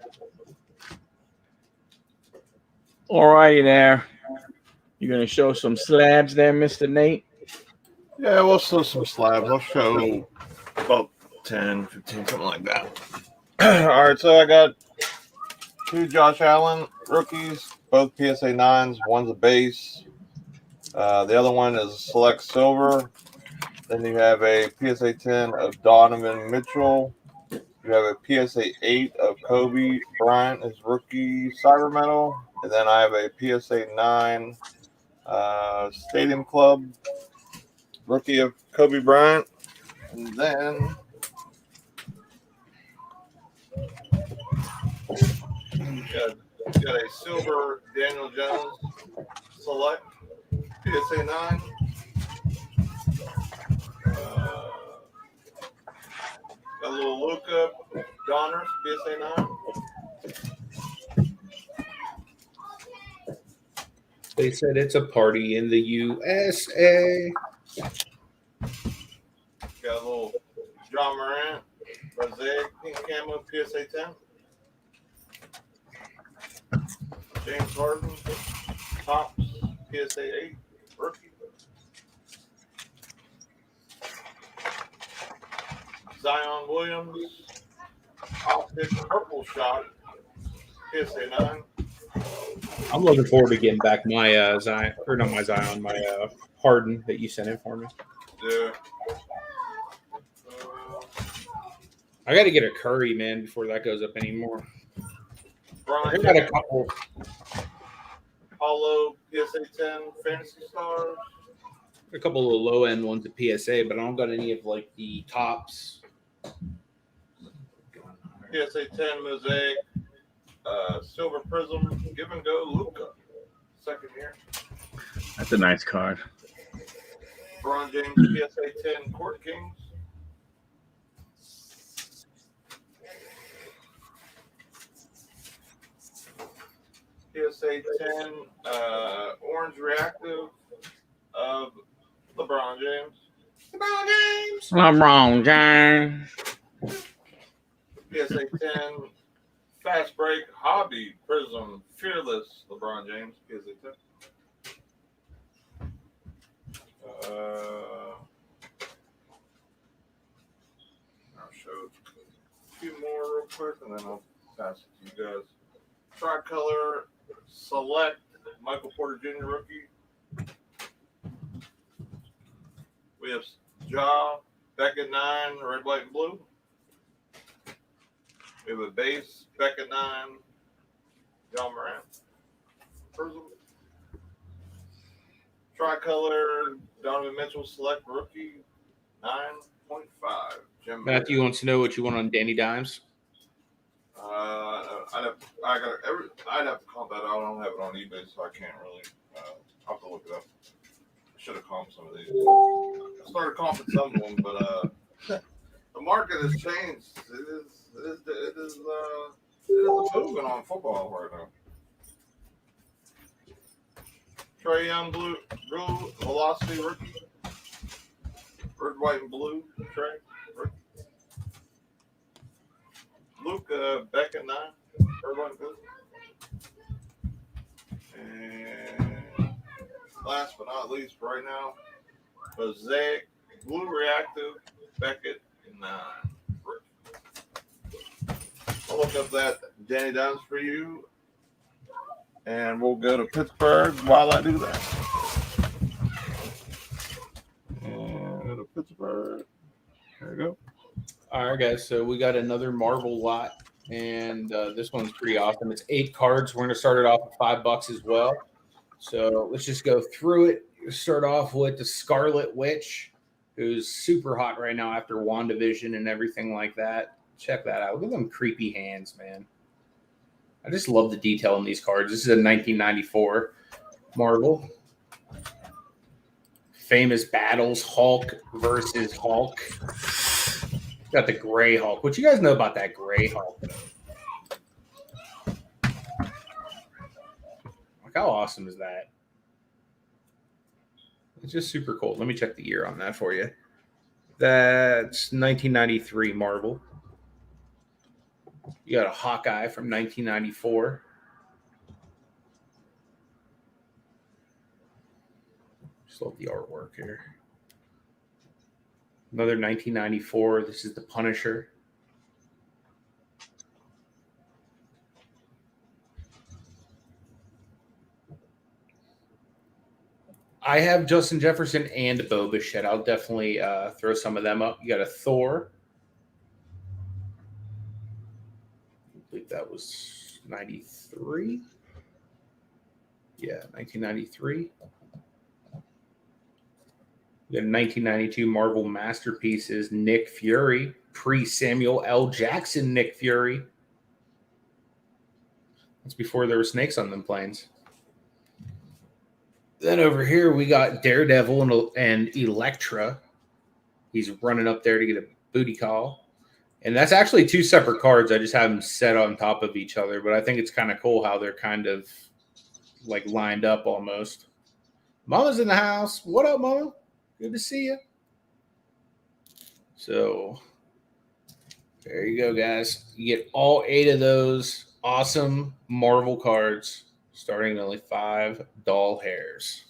All righty there. You're going to show some slabs there, Mr. Nate? Yeah, we'll show some slabs. I'll show about 10, 15, something like that. All right, so I got 2 Josh Allen rookies, both PSA 9s. One's a base. The other one is a select silver. Then you have a PSA 10 of Donovan Mitchell. You have a PSA 8 of Kobe Bryant, his rookie cyber metal. And then I have a PSA 9 Stadium Club rookie of Kobe Bryant. And then got a silver Daniel Jones select PSA 9. Got a little Luka Donners PSA 9. They said it's a party in the USA. Got a little John Morant Mosaic pink camo PSA 10. James Harden Topps PSA 8 rookie. Zion Williams optic purple shot PSA 9. I'm looking forward to getting back my Zion, or not my Zion, my Harden that you sent in for me. Yeah. I got to get a Curry, man, before that goes up anymore. I got a couple. Paulo PSA 10 Fantasy Stars. A couple of low end ones at PSA, but I don't got any of like the tops. PSA 10 Mosaic Silver Prism Give and Go Luka. Second year. That's a nice card. LeBron James PSA 10 Court Kings. PSA 10 Orange Reactive of LeBron James. LeBron James. PSA 10. Fast Break Hobby Prism Fearless LeBron James. PSA 10. I'll show a few more real quick and then I'll pass it to you guys. Tricolor Select Michael Porter Jr. rookie. We have Ja Beckett 9 red, white, and blue. We have a base Beckett 9 John Morant. Prism. Tricolor Donovan Mitchell Select rookie 9.5. Jim Matthew wants to know what you want on Danny Dimes. I'd have to comp that out. I don't have it on eBay, so I can't really. I'll have to look it up. I should have comped some of these. I started comping some of them, but the market has changed. It is moving on football right now. Trae Young blue velocity rookie. Red, white, and blue. Trae rookie. Luka Beckett 9. Red, white, and blue. And last but not least, right now, Mosaic blue reactive Beckett 9. I'll look up that Danny Dimes for you. And we'll go to Pittsburgh while I do that. And go to Pittsburgh. There we go. All right, guys. So we got another Marvel lot, and this one's pretty awesome. It's 8 cards. We're going to start it off at $5 as well. So let's just go through it. Start off with the Scarlet Witch, who's super hot right now after WandaVision and everything like that. Check that out. Look at them creepy hands, man. I just love the detail in these cards. This is a 1994 Marvel. Famous battles, Hulk versus Hulk. Got the Gray Hulk. What you guys know about that Gray Hulk? Like, how awesome is that? It's just super cool. Let me check the year on that for you. That's 1993 Marvel. You got a Hawkeye from 1994. Just love the artwork here. Another 1994. This is the Punisher. I have Justin Jefferson and Boba Fett. I'll definitely throw some of them up. You got a Thor. I believe that was 93. Yeah, 1993. We got 1992 Marvel Masterpieces, Nick Fury, pre-Samuel L. Jackson Nick Fury. That's before there were snakes on them planes. Then over here, we got Daredevil and Elektra. He's running up there to get a booty call. And that's actually 2 separate cards. I just have them set on top of each other. But I think it's kind of cool how they're kind of like lined up almost. Mama's in the house. What up, Mama? Good to see you. So there you go, guys. You get all 8 of those awesome Marvel cards starting at only $5 hairs.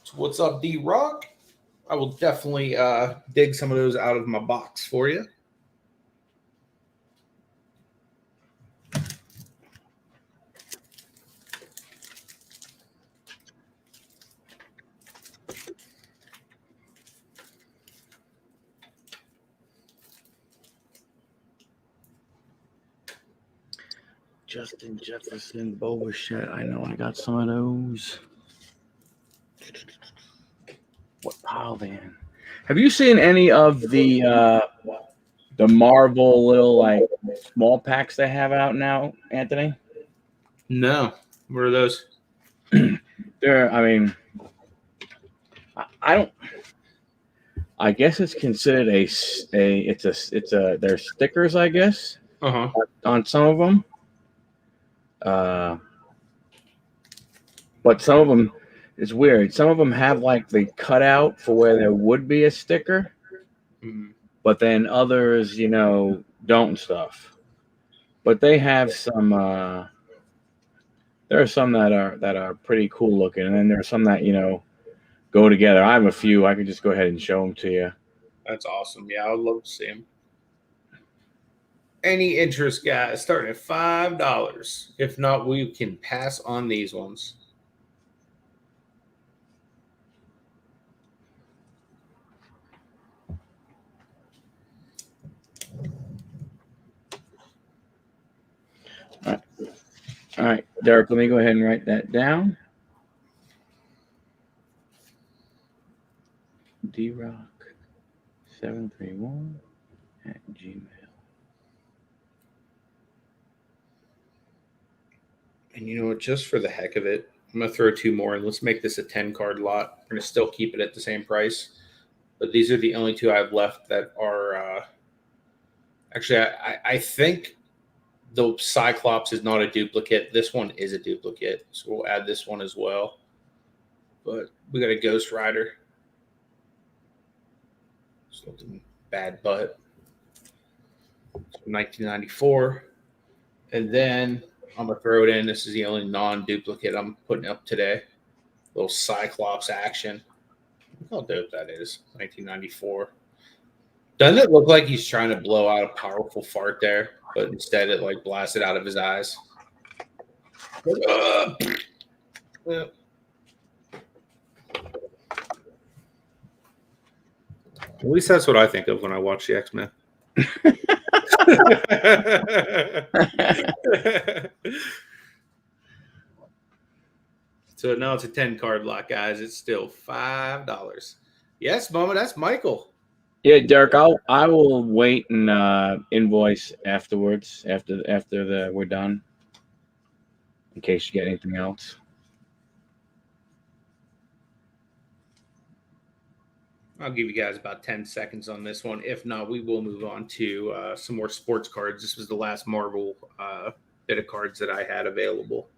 So what's up, D-Rock? I will definitely dig some of those out of my box for you. Justin Jefferson, Boba Fett. I know I got some of those. What pile they in? Have you seen any of the Marvel little like small packs they have out now, Anthony? No. What are those? I guess it's considered they're stickers, I guess. Uh-huh. On some of them. But some of them, it's weird. Some of them have like the cutout for where there would be a sticker, but then others, don't and stuff. But they have some. There are some that are pretty cool looking, and then there are some that go together. I have a few. I could just go ahead and show them to you. That's awesome. Yeah, I would love to see them. Any interest, guys? Starting at $5. If not, we can pass on these ones. All right, Derek, let me go ahead and write that down. drock731@gmail. And you know what? Just for the heck of it, I'm going to throw 2 more, and let's make this a 10-card lot. We're going to still keep it at the same price. But these are the only 2 I have left that are actually, I think the Cyclops is not a duplicate. This one is a duplicate, so we'll add this one as well. But we got a Ghost Rider. It's looking bad butt. 1994. And then I'm going to throw it in. This is the only non-duplicate I'm putting up today. Little Cyclops action. Look how dope that is. 1994. Doesn't it look like he's trying to blow out a powerful fart there, but instead it like blasted out of his eyes? Yeah. At least that's what I think of when I watch the X-Men. So now it's a 10-card lot, guys. It's still $5. Yes, Mama, that's Michael. Yeah, Derek, I will wait and invoice afterwards after we're done, in case you get anything else. I'll give you guys about 10 seconds on this one. If not, we will move on to some more sports cards. This was the last Marvel bit of cards that I had available.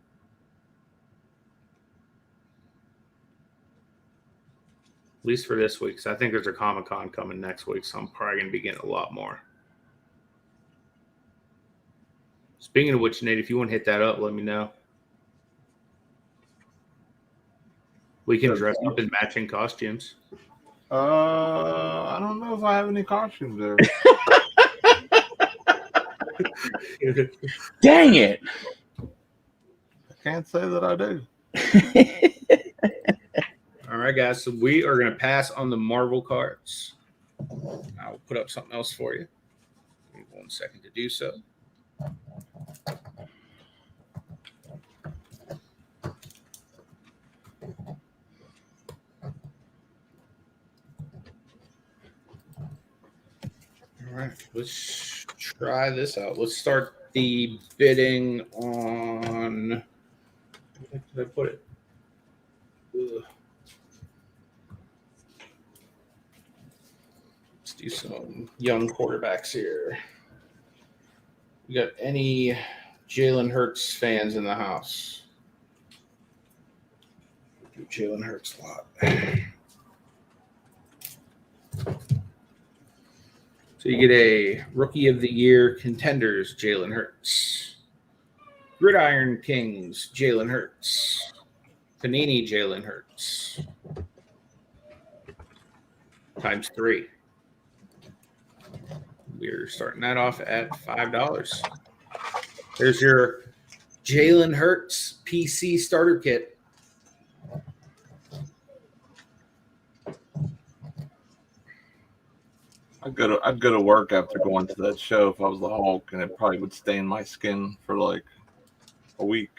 At least for this week, because I think there's a Comic-Con coming next week, so I'm probably going to be getting a lot more. Speaking of which, Nate, if you want to hit that up, let me know. We can dress up in matching costumes. I don't know if I have any costumes there. Dang it! I can't say that I do. All right, guys. So we are going to pass on the Marvel cards. I'll put up something else for you. Give me 1 second to do so. All right, let's try this out. Let's start the bidding on. Where did I put it? Ugh. Let's do some young quarterbacks here. You got any Jalen Hurts fans in the house? Do Jalen Hurts a lot. So you get a Rookie of the Year contenders, Jalen Hurts. Gridiron Kings, Jalen Hurts. Panini, Jalen Hurts. Times 3. We're starting that off at $5. There's your Jalen Hurts PC starter kit. I'd go to work after going to that show if I was the Hulk, and it probably would stain my skin for like a week.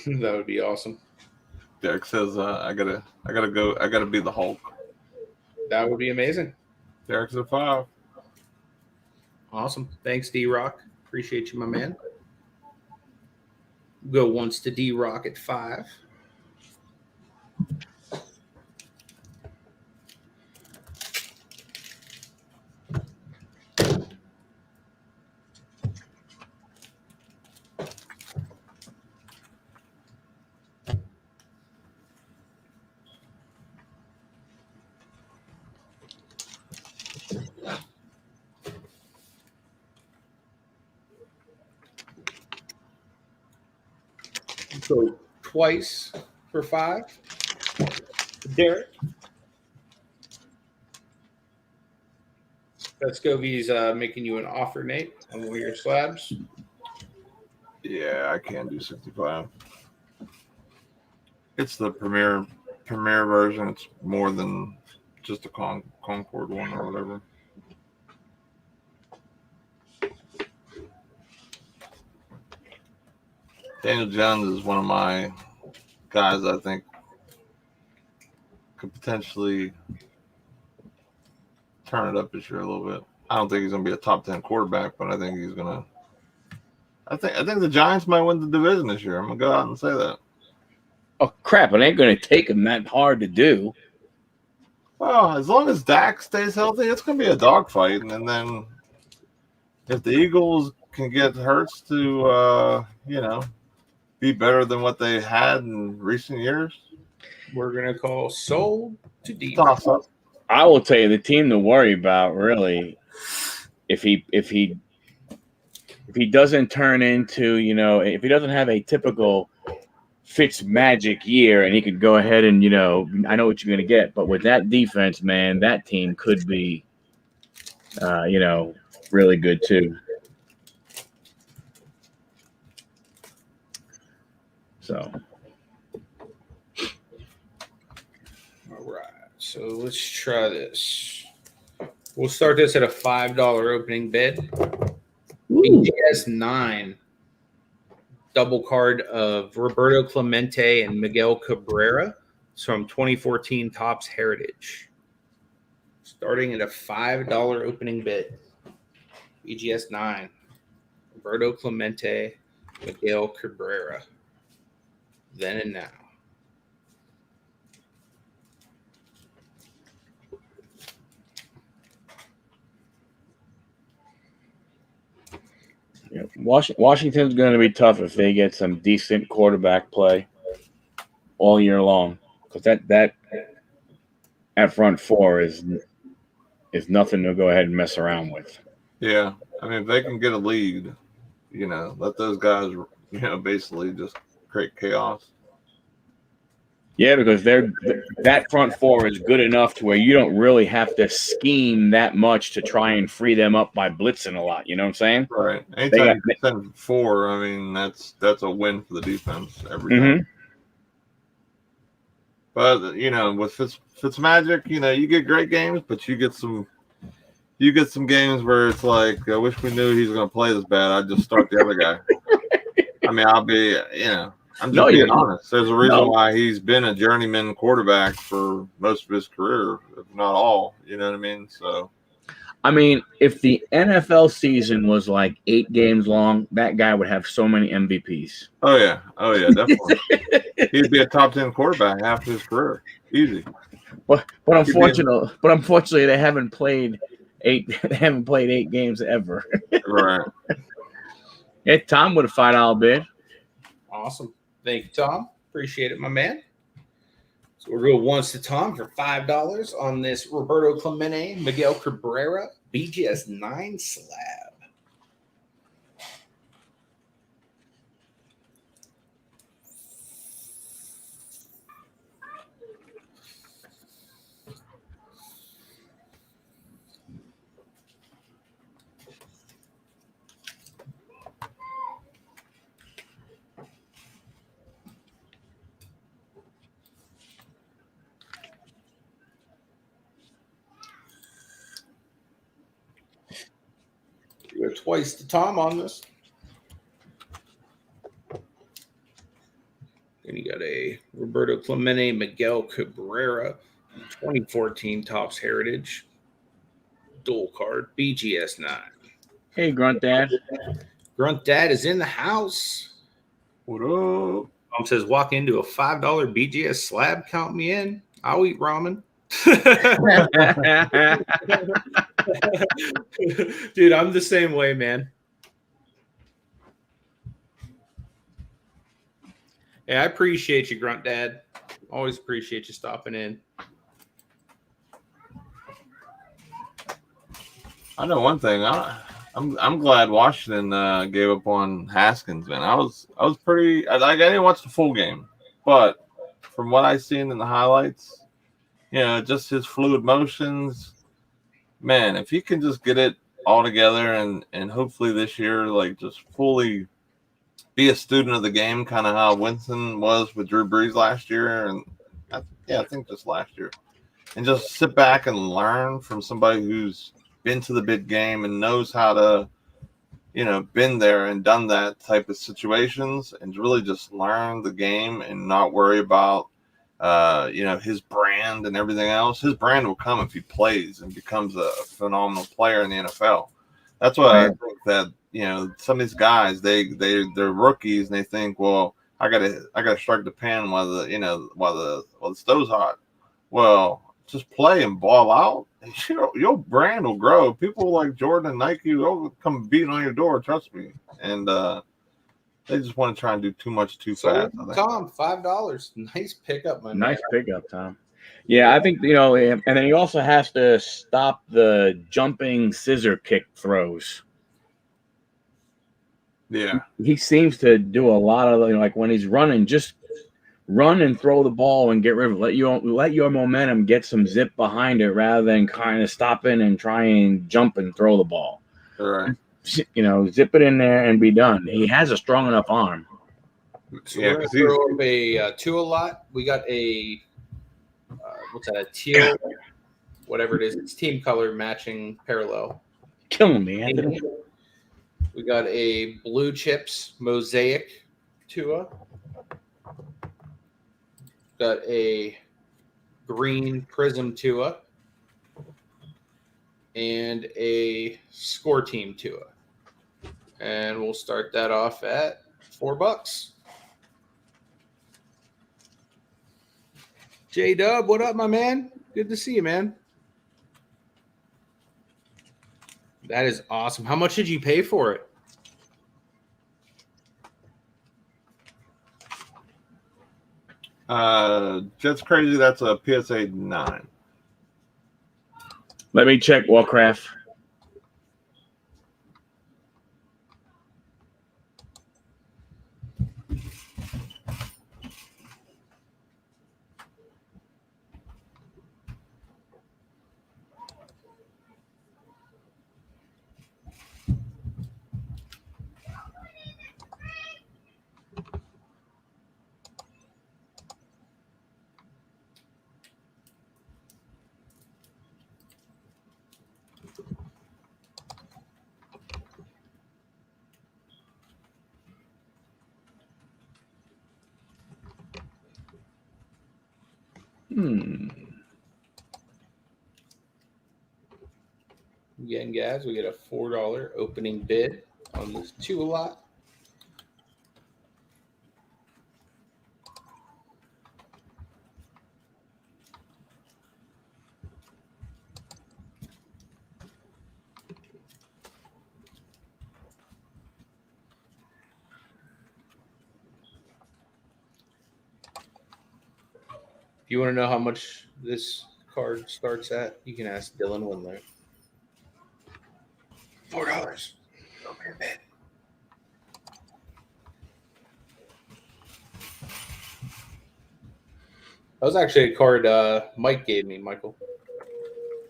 That would be awesome. Derek says I gotta be the Hulk. That would be amazing. Derek's at 5. Awesome. Thanks, D-Rock. Appreciate you, my man. Go once to D-Rock at 5. Go twice for 5. Derek. Vescovi's making you an offer, Nate, on one of your slabs. Yeah, I can do 65. It's the premier version. It's more than just a Concord one or whatever. Daniel Jones is one of my guys I think could potentially turn it up this year a little bit. I don't think he's going to be a top 10 quarterback, but I think he's going to. I think the Giants might win the division this year. I'm going to go out and say that. Oh, crap. It ain't going to take him that hard to do. Well, as long as Dak stays healthy, it's going to be a dogfight. And then if the Eagles can get Hurts to, be better than what they had in recent years, we're going to call sold to deep. toss up. I will tell you the team to worry about, really, if he doesn't turn into, if he doesn't have a typical Fitz magic year and he could go ahead and, I know what you're going to get, but with that defense, man, that team could be, really good too. So. All right. So let's try this. We'll start this at a $5 opening bid. BGS 9. Double card of Roberto Clemente and Miguel Cabrera. It's from 2014 Topps Heritage. Starting at a $5 opening bid. BGS 9. Roberto Clemente, Miguel Cabrera. Then and now. Yeah. Washington's going to be tough if they get some decent quarterback play all year long, because that front four is nothing to go ahead and mess around with. Yeah, I mean, if they can get a lead, let those guys, basically just create chaos. Yeah, because that front four is good enough to where you don't really have to scheme that much to try and free them up by blitzing a lot. You know what I'm saying? Right. Anytime you send 4, I mean, that's a win for the defense every time. But with Fitzmagic, you get great games, but you get some games where it's like, I wish we knew he's going to play this bad. I'd just start the other guy. I mean, I'll be, I'm just being honest. There's a reason why he's been a journeyman quarterback for most of his career, if not all. You know what I mean? So, I mean, if the NFL season was like 8 games long, that guy would have so many MVPs. Oh yeah, definitely. He'd be a top 10 quarterback after his career, easy. But unfortunately, they haven't played 8. They haven't played 8 games ever. Right. Hey, Tom with a $5 bid. Awesome. Thank you, Tom. Appreciate it, my man. So we'll go once to Tom for $5 on this Roberto Clemente, Miguel Cabrera, BGS 9 slab. Go twice to Tom on this. Then you got a Roberto Clemente, Miguel Cabrera, 2014 Topps Heritage. Dual card, BGS 9. Hey, Grunt Dad. Grunt Dad is in the house. What up? Mom says, walk into a $5 BGS slab, count me in. I'll eat ramen. Dude, I'm the same way, man. Yeah, I appreciate you, Grunt Dad. Always appreciate you stopping in. I know one thing. I'm glad Washington gave up on Haskins, man. I was pretty. I didn't watch the full game, but from what I seen in the highlights, just his fluid motions, man. If he can just get it all together and hopefully this year, like just fully be a student of the game, kind of how Winston was with Drew Brees last year, and I think just last year, and just sit back and learn from somebody who's been to the big game and knows how to, been there and done that type of situations, and really just learn the game and not worry about, his brand and everything else. His brand will come if he plays and becomes a phenomenal player in the NFL. That's why I think that some of these guys they're rookies and they think, well, I gotta strike the pan while the stove's hot. Well, just play and ball out. Your brand will grow. People like Jordan and Nike will come beating on your door. Trust me. And they just want to try and do too much too fast. I think. Tom, $5. Nice pickup, my man. Nice pickup, Tom. Yeah, I think and then he also has to stop the jumping scissor kick throws. Yeah, he seems to do a lot of like when he's running, just run and throw the ball and get rid of it. Let your momentum get some zip behind it rather than kind of stopping and try and jump and throw the ball. all right. Zip it in there and be done. He has a strong enough arm. So we're going to throw up a Tua lot. We got a what's that? A teal, whatever it is. It's team color matching parallel. Killing me, Anthony. We got a blue chips mosaic Tua. Got a green prism Tua. And a score team Tua. And we'll start that off at $4. J-Dub, what up, my man? Good to see you, man. That is awesome. How much did you pay for it? Jets Crazy, that's a PSA 9. Let me check Warcraft. Again, guys, we get a $4 opening bid on this Tua lot. If you want to know how much this card starts at, you can ask Dylan Windler. $4. Opening bid. That was actually a card Mike gave me, Michael.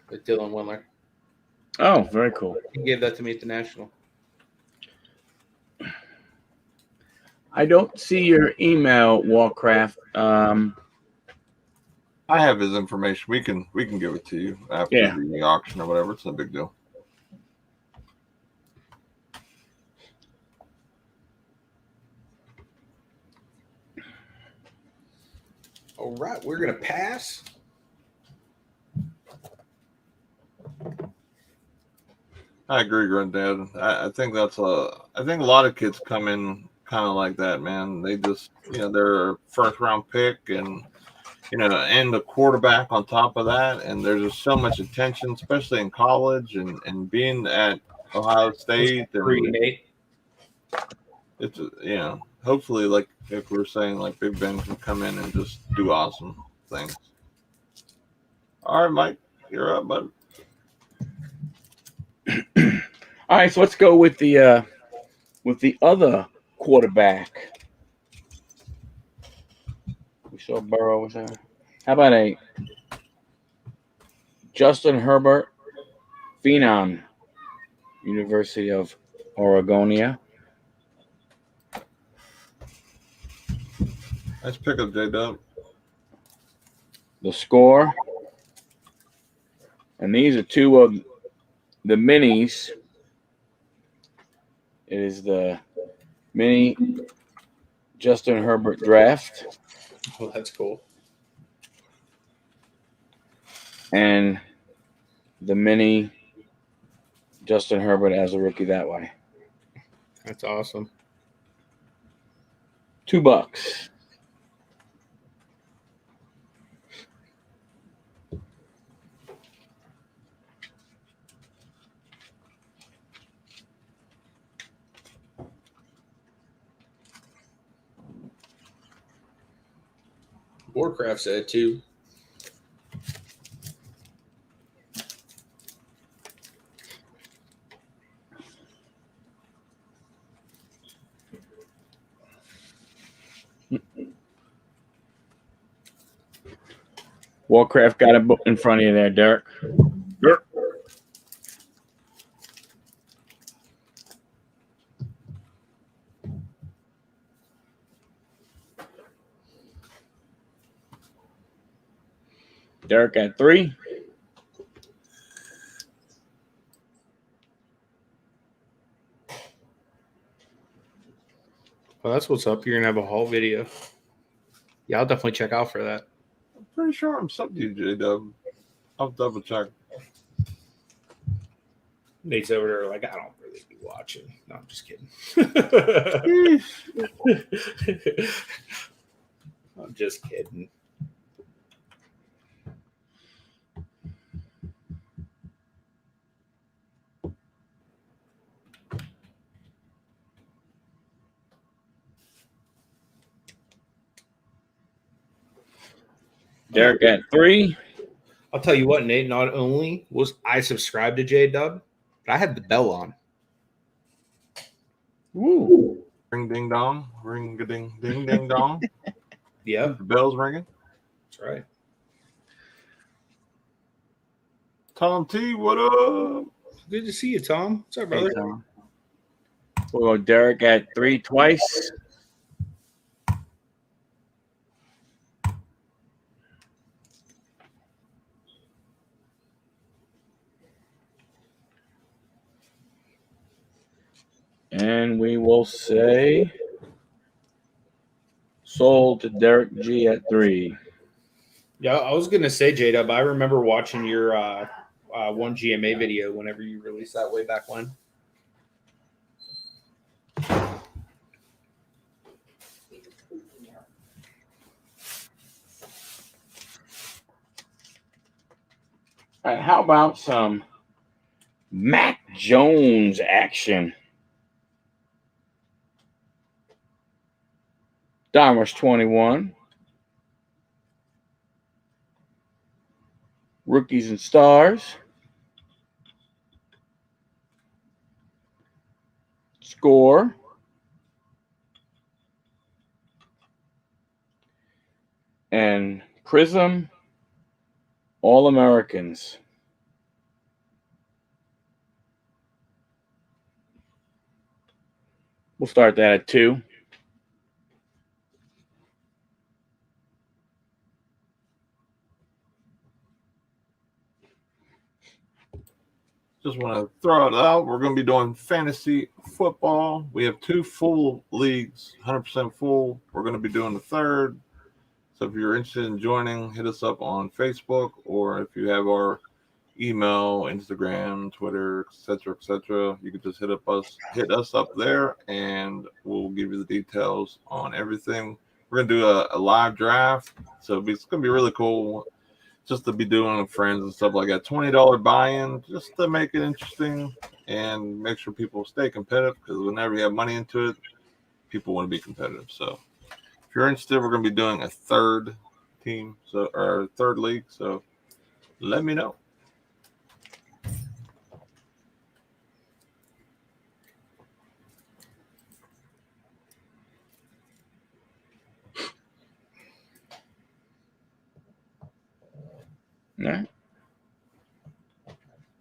With Dylan Windler. Oh, very cool. He gave that to me at the National. I don't see your email, Warcraft. I have his information. We can give it to you after the auction or whatever. It's no big deal. All right, we're gonna pass. I agree, Granddad. I think I think a lot of kids come in kind of like that, man. They just, they're a first round pick and, and the quarterback on top of that. And there's just so much attention, especially in college and being at Ohio State. And it's, hopefully, like if we're saying, like Big Ben can come in and just do awesome things. All right, Mike, you're up, bud. All right, so let's go with the other quarterback. We saw Burrow was there. How about a Justin Herbert, phenom, University of Oregonia. Nice pickup, J-Dub. The score, and these are two of the minis. It is the mini Justin Herbert draft. Oh, that's cool. And the mini Justin Herbert as a rookie that way. That's awesome. $2. Warcraft said too. Warcraft got it in front of you there, Derek. Derek. Derek at 3. Well, that's what's up. You're gonna have a haul video. Yeah, I'll definitely check out for that. I'm pretty sure I'm subbed to you, J-Dub. I'll double check. Nate's over there like, I don't really be watching. No, I'm just kidding. I'm just kidding. Derek at 3. I'll tell you what, Nate, not only was I subscribed to J-Dub, but I had the bell on. Woo. Ring ding dong. Ring a ding ding ding dong. Yeah, The bell's ringing. that's right. Tom T, what up? Good to see you, Tom. What's up, brother? Hey, Tom. We'll go Derek at 3 twice. And we will say sold to Derek G at 3. Yeah, I was gonna say, J-Dub, I remember watching your one GMA video whenever you released that way back when. All right, how about some Mac Jones action? Dimers 21. Rookies and Stars. Score. And Prism All-Americans. We'll start that at 2. Just want to throw it out. We're going to be doing fantasy football. We have 2 full leagues, 100% full. We're going to be doing the third. So if you're interested in joining, hit us up on Facebook, or if you have our email, Instagram, Twitter, etc., you can just hit us up there, and we'll give you the details on everything. We're gonna do a live draft, so it's gonna be really cool, just to be doing with friends and stuff like that. $20 buy-in, just to make it interesting and make sure people stay competitive, because whenever you have money into it, people want to be competitive. So if you're interested, we're going to be doing a third team, or third league. So let me know.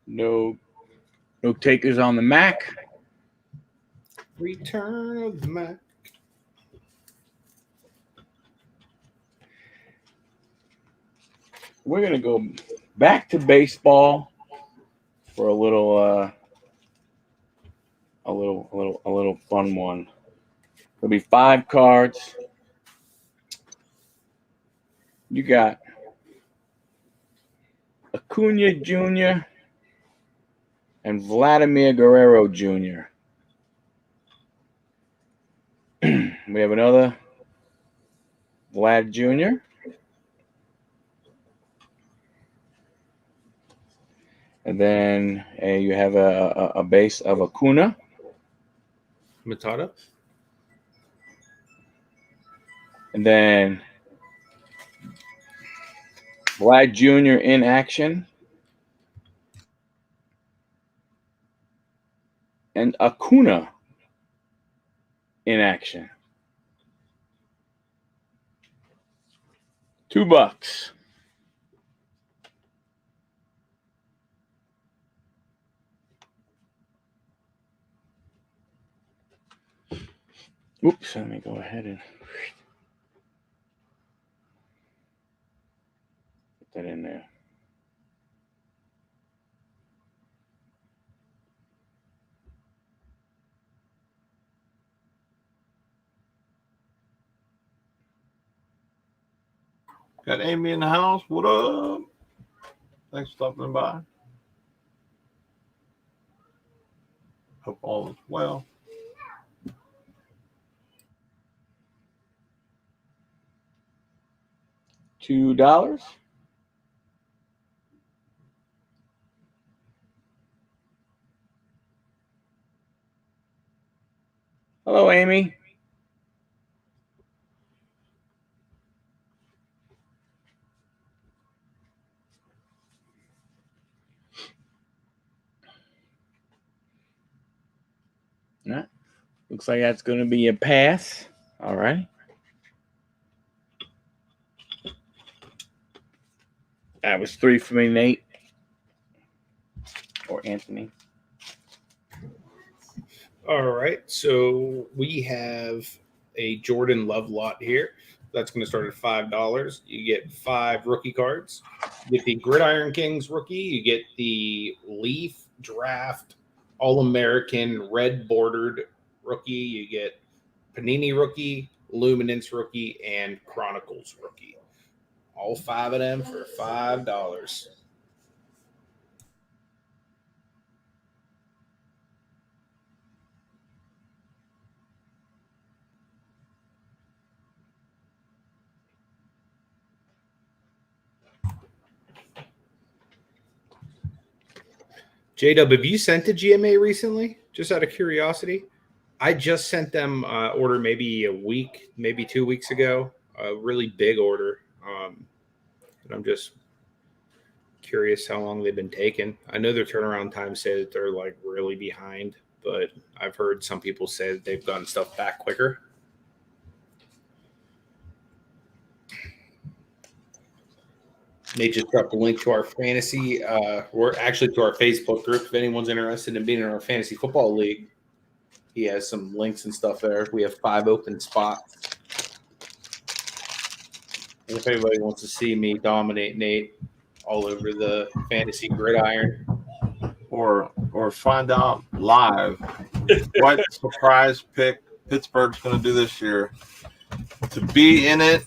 No takers on the Mac. Return of the Mac. We're gonna go back to baseball for a little fun one. There'll be 5 cards. You got Acuna Jr. and Vladimir Guerrero Jr. We have another Vlad Jr. And then you have a base of Acuna. Matata. And then Vlad Jr. in action. And Acuna in action. $2. Oops, let me go ahead and put that in there. Got Amy in the house. What up? Thanks for stopping by. Hope all is well. $2. Hello, Amy. Yeah. Looks like that's going to be a pass. All right. That was 3 for me, Nate. Or Anthony. All right. So we have a Jordan Love lot here. That's going to start at $5. You get 5 rookie cards. You get the Gridiron Kings rookie. You get the Leaf Draft All-American red bordered rookie. You get Panini rookie, Luminance rookie, and Chronicles rookie. All 5 of them for $5. J-Dub, have you sent to GMA recently? Just out of curiosity. I just sent them order maybe a week, maybe 2 weeks ago. A really big order. And I'm just curious how long they've been taking. I know their turnaround time say that they're like really behind, but I've heard some people say that they've gotten stuff back quicker. Nate just dropped a link to our fantasy, or actually to our Facebook group. If anyone's interested in being in our fantasy football league, he has some links and stuff there. We have 5 open spots. And if anybody wants to see me dominate Nate all over the fantasy gridiron, Or find out live what surprise pick Pittsburgh's going to do this year. To be in it,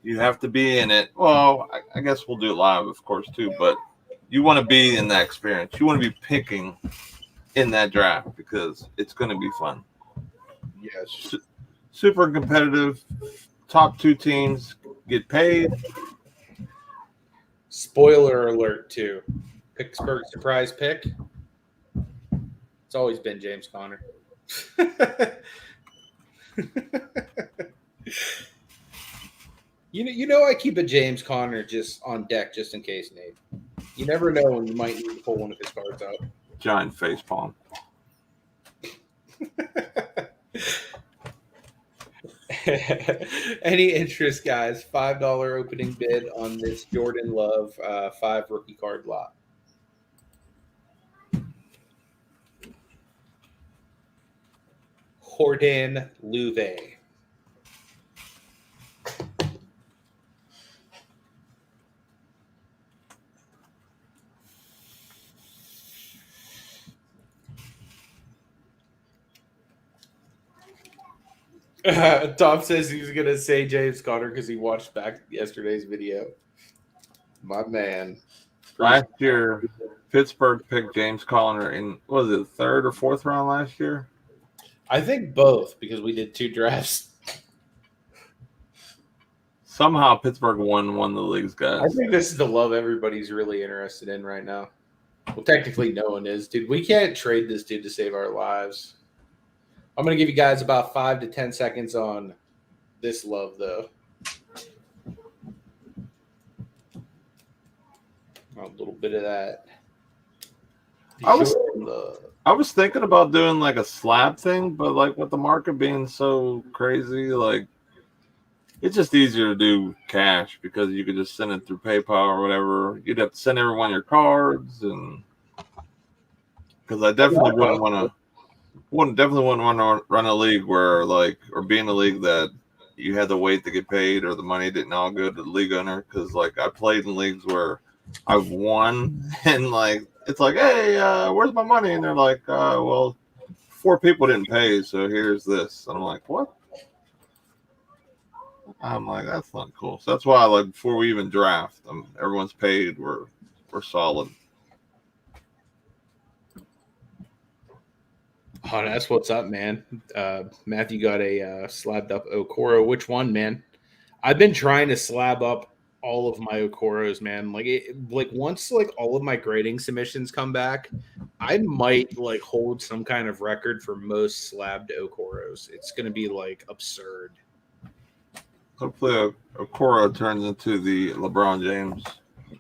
you have to be in it. Well, I guess we'll do it live, of course, too. But you want to be in that experience. You want to be picking in that draft because it's going to be fun. yes, Super competitive. Top 2 teams get paid. spoiler alert too. Picksburgh surprise pick. It's always been James Conner. You know, I keep a James Conner just on deck just in case, Nate. You never know when you might need to pull one of his cards out. Giant face palm. Any interest, guys? $5 opening bid on this Jordan Love 5 rookie card lot. Jordan Louvet. Tom says he was going to say James Conner because he watched back yesterday's video. My man. Last year, Pittsburgh picked James Conner in, what was it, third or fourth round last year? I think both because we did 2 drafts. Somehow Pittsburgh won the leagues, guys. I think this is the love everybody's really interested in right now. Well, technically, no one is, dude. We can't trade this dude to save our lives. I'm going to give you guys about 5 to 10 seconds on this love, though. A little bit of that. I was thinking about doing like a slab thing, but like with the market being so crazy, like it's just easier to do cash because you could just send it through PayPal or whatever. You'd have to send everyone your cards, and because I definitely wouldn't want to run a league where like, or be in a league that you had to wait to get paid or the money didn't all go to the league owner. Because like I played in leagues where I've won and like it's like, hey, where's my money? And they're like, well, 4 people didn't pay, so here's this. And I'm like, what? I'm like, that's not cool. So that's why, like, before we even draft, everyone's paid. We're solid. Oh, that's what's up, man. Matthew got a slabbed up Okoro. Which one, man? I've been trying to slab up all of my Okoros, man. Like once like all of my grading submissions come back, I might like hold some kind of record for most slabbed Okoros. It's gonna be like absurd. Hopefully, Okoro turns into the LeBron James.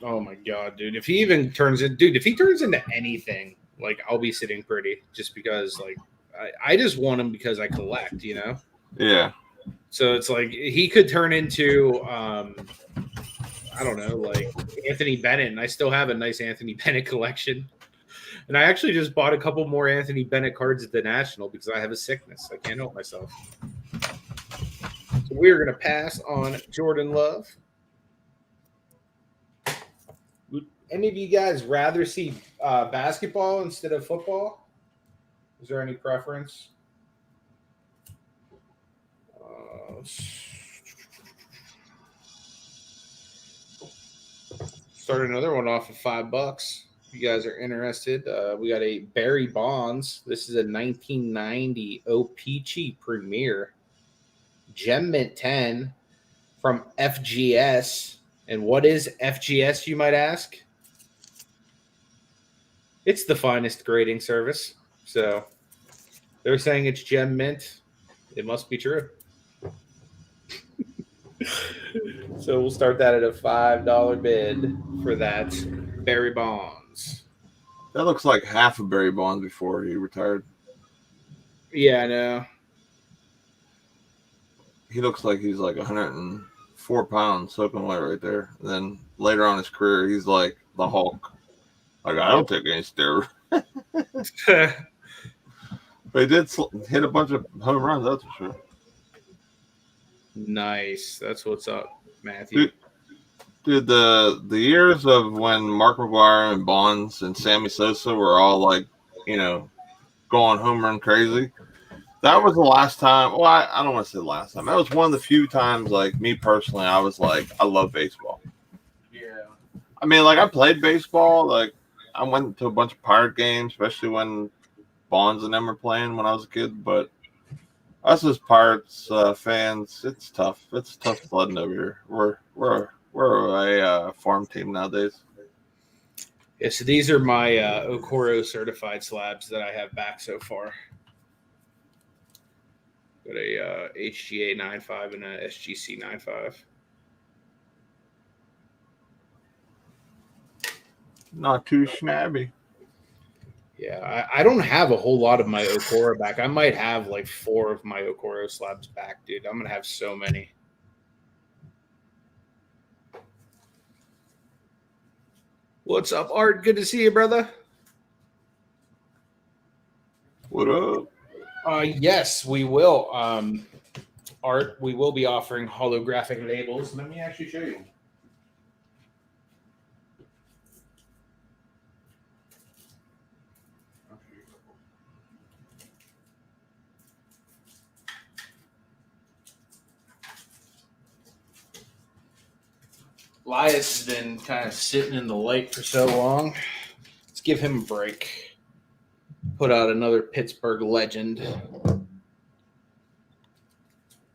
Oh my god, dude! If he turns into anything, like I'll be sitting pretty, just because like I just want him because I collect, you know. Yeah. So it's like he could turn into I don't know, like Anthony Bennett, and I still have a nice Anthony Bennett collection. And I actually just bought a couple more Anthony Bennett cards at the National because I have a sickness. I can't help myself. So we're going to pass on Jordan Love. Would any of you guys rather see basketball instead of football? Is there any preference? Start another one off of $5. If you guys are interested, we got a Barry Bonds. This is a 1990 O-Peachy Premier Gem Mint 10 from FGS. And what is FGS, you might ask? It's the finest grading service. So they're saying it's Gem Mint. It must be true. So we'll start that at a $5 bid for that Barry Bonds. That looks like half of Barry Bonds before he retired. Yeah, I know. He looks like he's like 104 pounds soaking wet right there. And then later on in his career, he's like the Hulk. Like, I don't take any steroids. But he did hit a bunch of home runs, that's for sure. Nice. That's what's up, Matthew. Dude, the years of when Mark McGwire and Bonds and Sammy Sosa were all like, you know, going home run crazy. That was the last time. Well, I don't want to say the last time. That was one of the few times, like me personally, I was like, I love baseball. Yeah. I mean, like I played baseball. Like I went to a bunch of Pirate games, especially when Bonds and them were playing when I was a kid. But us as Pirates fans, it's tough. It's tough sledding over here. We're a farm team nowadays. Yeah, so these are my Okoro certified slabs that I have back so far. Got a HGA 9.5 and a SGC 9.5. Not too shabby. Yeah, I don't have a whole lot of my Okoro back. I might have like 4 of my Okoro slabs back, dude. I'm going to have so many. What's up, Art? Good to see you, brother. What up? Yes, we will. Art, we will be offering holographic labels. Let me actually show you. Elias has been kind of sitting in the light for so long. Let's give him a break. Put out another Pittsburgh legend.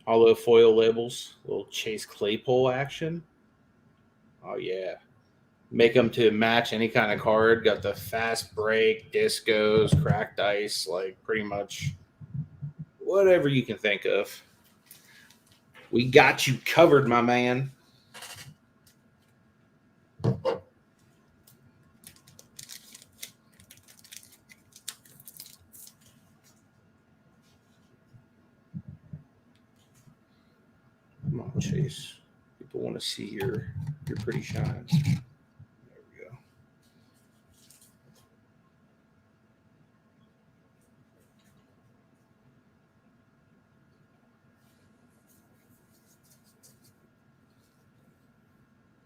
Hollow foil labels, little Chase Claypool action. Oh yeah, make them to match any kind of card. Got the fast break, discos, cracked ice, like pretty much whatever you can think of. We got you covered, my man. Come on, Chase. People want to see your pretty shines. There we go.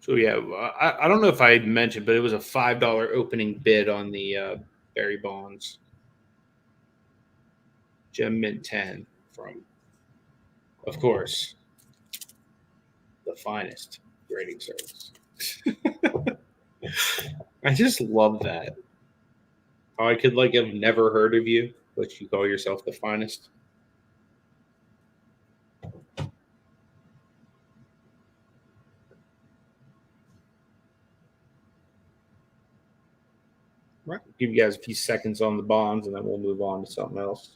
So yeah, I don't know if I mentioned, but it was a $5 opening bid on the Barry Bonds Gem Mint 10 from, of course, the finest grading service. I just love that. How I could have never heard of you, but you call yourself the finest. Right. Give you guys a few seconds on the bonds, and then we'll move on to something else.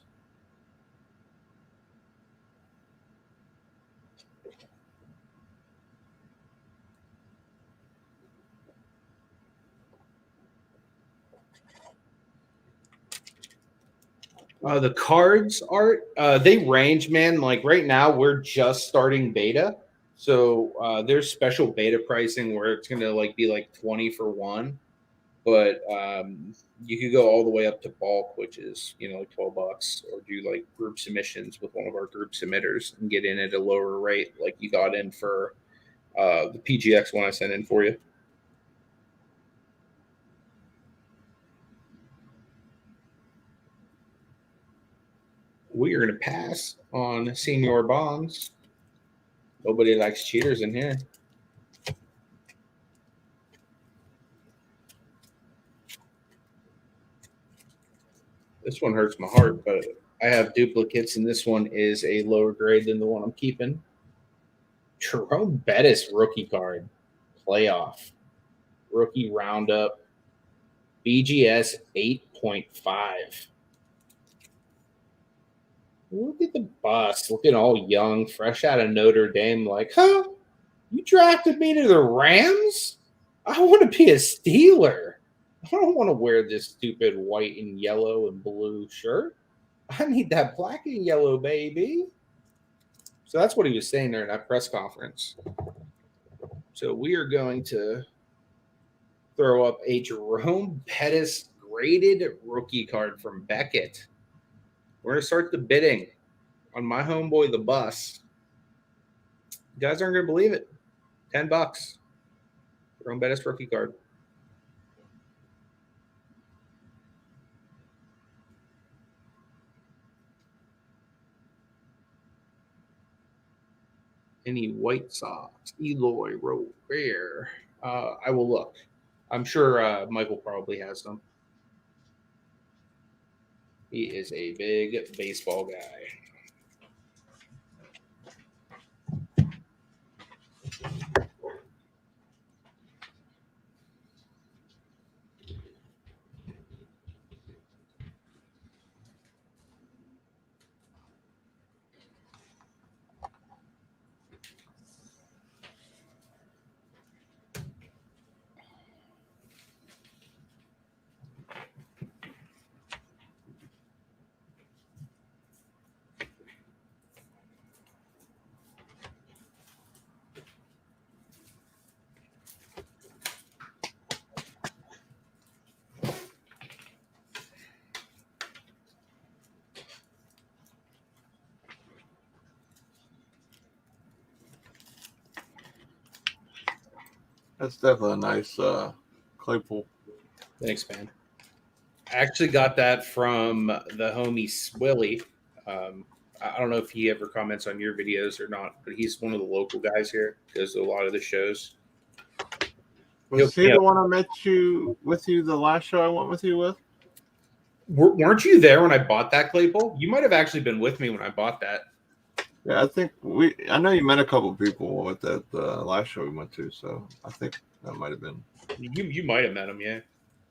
The cards art, they range, man. Like right now, we're just starting beta, so there's special beta pricing where it's gonna be 20 for one, but you could go all the way up to bulk, which is like $12, or do group submissions with one of our group submitters and get in at a lower rate, like you got in for the PGX one I sent in for you. We are going to pass on senior bonds. Nobody likes cheaters in here. This one hurts my heart, but I have duplicates, and this one is a lower grade than the one I'm keeping. Jerome Bettis rookie card. Playoff. Rookie roundup. BGS 8.5. Look at the bust. Looking all young, fresh out of Notre Dame. Like, huh? You drafted me to the Rams? I want to be a Steeler. I don't want to wear this stupid white and yellow and blue shirt. I need that black and yellow, baby. So that's what he was saying there in that press conference. So we are going to throw up a Jerome Bettis graded rookie card from Beckett. We're going to start the bidding on my homeboy, the bus. You guys aren't going to believe it. $10. Jerome Bettis rookie card. Any White Sox? Eloy Rare. I will look. I'm sure Michael probably has them. He is a big baseball guy. That's definitely a nice Claypool. Thanks, man. I actually got that from the homie Swilly. I don't know if he ever comments on your videos or not, but he's one of the local guys here. Goes to a lot of the shows. Was he the one I met you the last show I went with you with? Weren't you there when I bought that Claypool? You might have actually been with me when I bought that. Yeah, I think I know you met a couple of people at that last show we went to, so I think that might have been. You might have met him, yeah.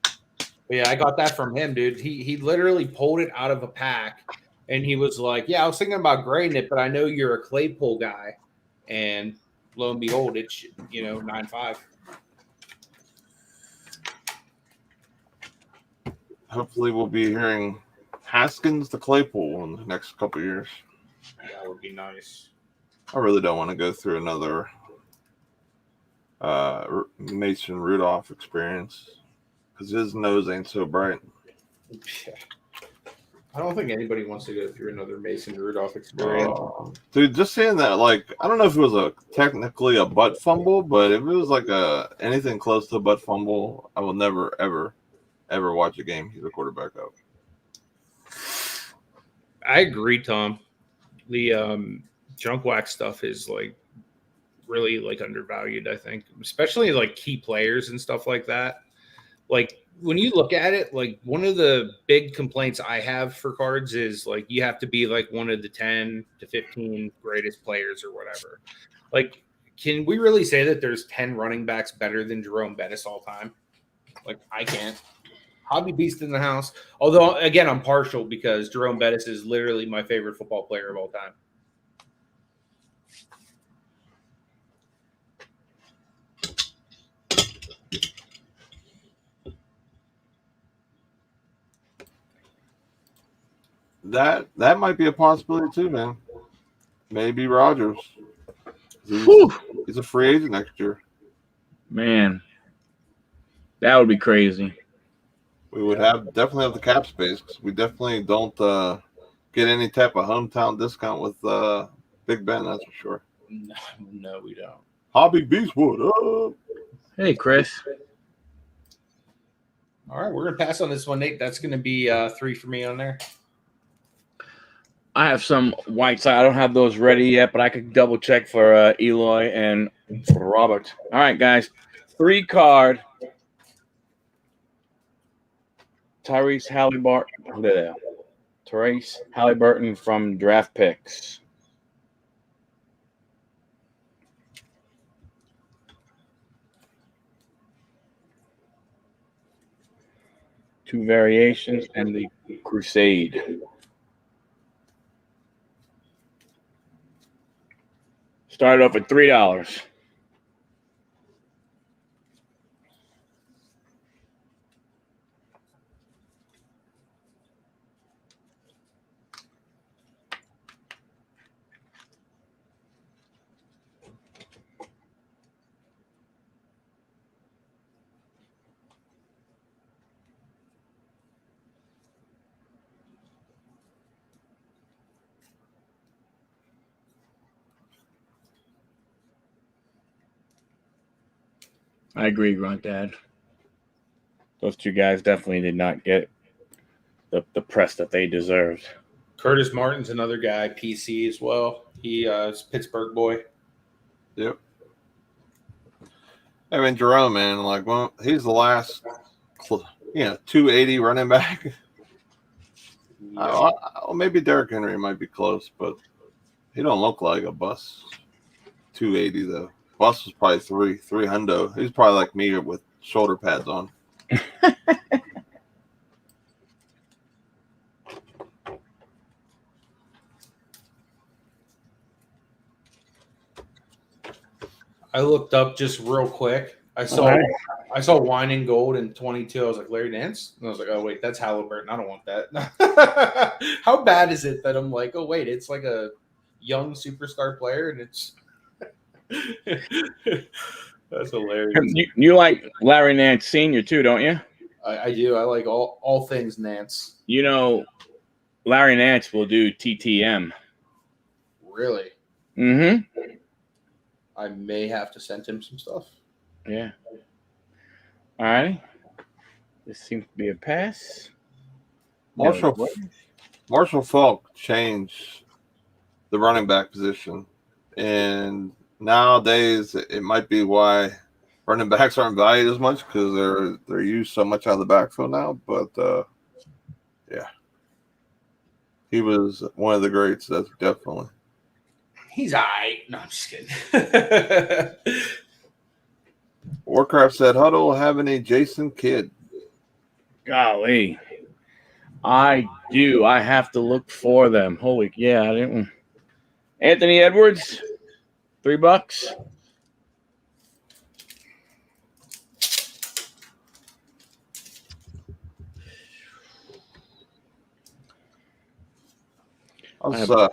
But yeah, I got that from him, dude. He literally pulled it out of a pack, and he was like, "Yeah, I was thinking about grading it, but I know you're a Claypool guy." And lo and behold, it's 9.5. Hopefully, we'll be hearing Haskins to Claypool in the next couple of years. That would be nice. I really don't want to go through another Mason Rudolph experience because his nose ain't so bright. Yeah. I don't think anybody wants to go through another Mason Rudolph experience. Dude, just saying that, like, I don't know if it was technically a butt fumble, but if it was like anything close to a butt fumble, I will never, ever watch a game he's a quarterback of. I agree, Tom. The junk wax stuff is like really like undervalued, I think, especially like key players and stuff like that. Like when you look at it, like one of the big complaints I have for cards is like you have to be like one of the 10 to 15 greatest players or whatever. Like, can we really say that there's 10 running backs better than Jerome Bettis all time? Like, I can't. Hobby Beast in the house. Although, again, I'm partial because Jerome Bettis is literally my favorite football player of all time. That might be a possibility too, man. Maybe Rodgers. He's a free agent next year. Man, that would be crazy. We would definitely have the cap space because we definitely don't get any type of hometown discount with Big Ben. That's for sure. No, we don't. Hobby Beast, what up? Hey, Chris. All right, we're gonna pass on this one, Nate. That's gonna be 3 for me on there. I have some white side. I don't have those ready yet, but I could double check for Eloy and Robert. All right, guys. 3-card. Tyrese Halliburton from Draft Picks. Two variations and the Crusade. Started off at $3. I agree, Grunt Dad. Those two guys definitely did not get the press that they deserved. Curtis Martin's another guy, PC as well. He is Pittsburgh boy. Yep. I mean, Jerome, man, like, well, he's the last, 280 running back. Yeah. Maybe Derrick Henry might be close, but he don't look like a bus. 280 though. Bus was probably three hundo. He's probably like me with shoulder pads on. I looked up just real quick. I saw Wine and Gold in 22. I was like, Larry Nance? And I was like, oh, wait, that's Halliburton. I don't want that. How bad is it that I'm like, oh, wait, it's like a young superstar player and it's that's hilarious. You like Larry Nance Sr. too, don't you? I do. I like all things Nance. You know, Larry Nance will do TTM. Really? Mm-hmm. I may have to send him some stuff. Yeah. All right. This seems to be a pass. No. Marshall Marshall Falk changed the running back position, and nowadays it might be why running backs aren't valued as much because they're used so much out of the backfield now. But yeah, he was one of the greats. That's definitely. He's all right. No, I'm just kidding. Warcraft said, "Huddle have any Jason Kidd?" Golly. I do. I have to look for them. Holy, yeah, I didn't. Anthony Edwards, $3. I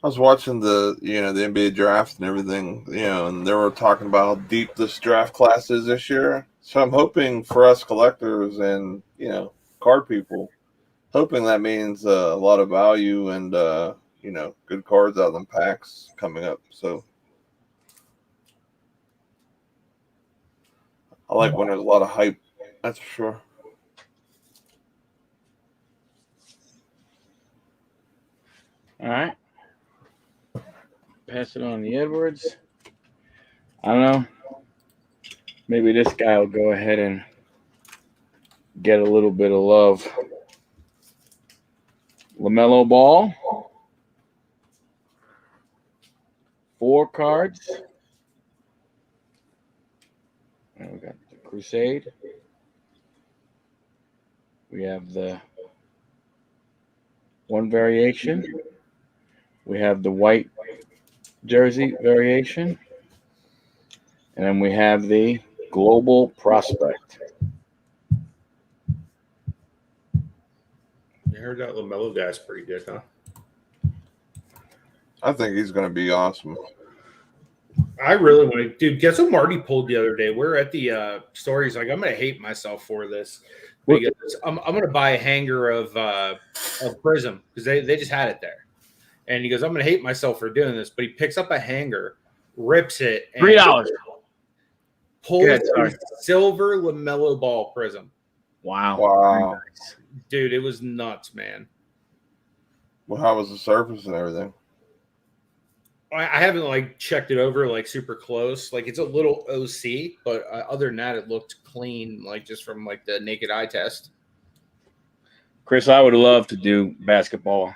was watching the the NBA draft and everything, and they were talking about how deep this draft class is this year. So I'm hoping for us collectors and card people, hoping that means a lot of value and good cards out of them packs coming up. So I like when there's a lot of hype. That's for sure. All right. Pass it on to Edwards. I don't know. Maybe this guy will go ahead and get a little bit of love. LaMelo Ball. 4 cards. And we got the Crusade. We have the one variation. We have the white jersey variation. And then we have the global prospect. I heard that LaMelo guy's pretty good, huh? I think he's going to be awesome. I really want to, dude. Guess what Marty pulled the other day? We're at the store. He's like, I'm gonna hate myself for this because I'm gonna buy a hanger of Prism because they just had it there, and he goes, I'm gonna hate myself for doing this, but he picks up a hanger, rips it, and $3. pulls a silver LaMelo Ball Prism. Wow, dude, it was nuts, man. Well, how was the surface and everything? I haven't checked it over super close. It's a little OC, but other than that, it looked clean, just from the naked eye test. Chris, I would love to do basketball.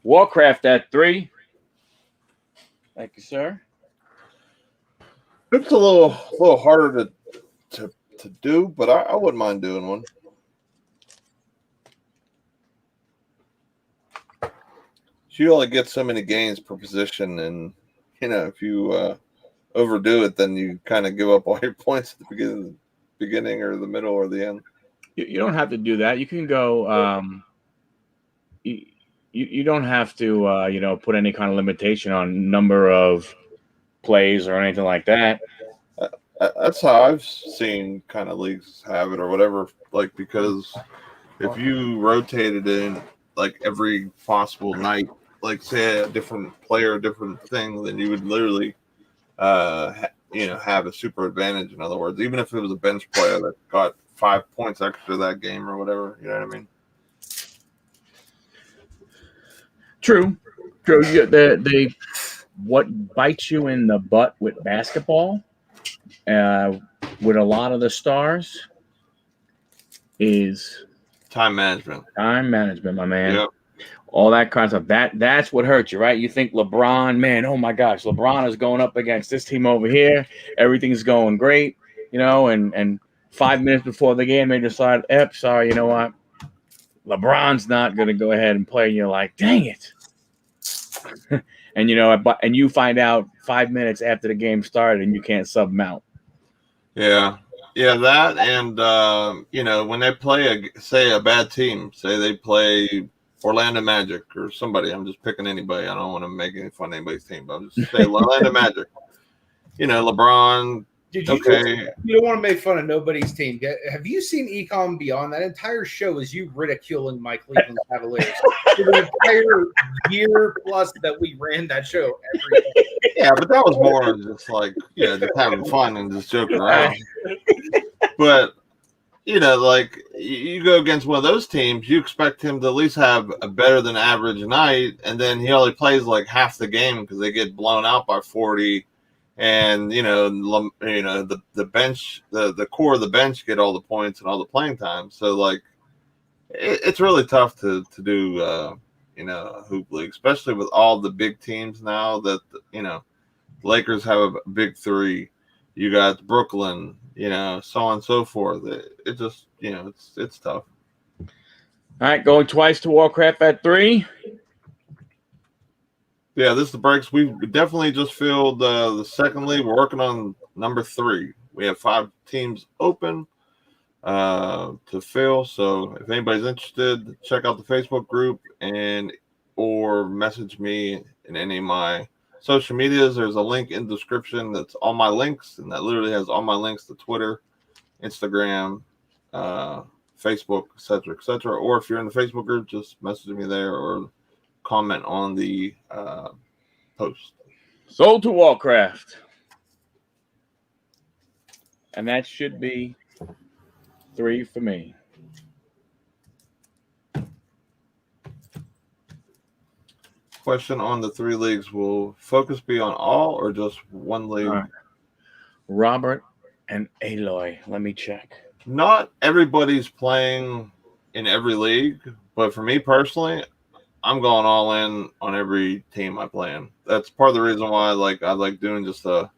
Warcraft at 3. Thank you, sir. It's a little harder to do, but I wouldn't mind doing one. You only get so many games per position, and if you overdo it, then you kind of give up all your points at the beginning or the middle or the end. You don't have to do that. You can go. You don't have to put any kind of limitation on number of plays or anything like that. That's how I've seen kind of leagues have it or whatever. Because if you rotated in every possible night, say a different player, a different thing, then you would literally, have a super advantage. In other words, even if it was a bench player that got 5 points extra that game or whatever, you know what I mean? True. They what bites you in the butt with basketball, with a lot of the stars, is time management. Time management, my man. Yep. All that kind of stuff. That's what hurts you, right? You think LeBron, man, oh my gosh, LeBron is going up against this team over here. Everything's going great, and 5 minutes before the game, they decide, sorry, you know what? LeBron's not going to go ahead and play. And you're like, dang it. And, and you find out 5 minutes after the game started and you can't sub him out. Yeah. Yeah, that and, when they play, a bad team, say they play Orlando Magic or somebody. I'm just picking anybody. I don't want to make any fun of anybody's team, but I'll just say Orlando Magic. LeBron Did you Okay. you don't want to make fun of nobody's team. Have you seen Ecom Beyond? That entire show is you ridiculing my Cleveland Cavaliers for the entire year plus that we ran that show every day. Yeah, but that was more just like, just having fun and just joking around. But, like you go against one of those teams, you expect him to at least have a better than average night, and then he only plays like half the game because they get blown out by 40. And the bench, the core of the bench get all the points and all the playing time. So like, it's really tough to do a hoop league, especially with all the big teams now. That Lakers have a big three. You got Brooklyn, so on and so forth. It just it's tough. All right, going twice to Warcraft at 3. Yeah, this is the breaks. We definitely just filled the second league. We're working on number 3. We have 5 teams open to fill. So if anybody's interested, check out the Facebook group or message me in any of my social medias. There's a link in the description that's all my links, and that literally has all my links to Twitter, Instagram, Facebook, etc. Or if you're in the Facebook group, just message me there or comment on the post. Sold to Warcraft. And that should be 3 for me. Question on the 3 leagues: will focus be on all or just one league? Right. Robert and Aloy. Let me check. Not everybody's playing in every league, but for me personally, I'm going all in on every team I play in. That's part of the reason why I like doing just a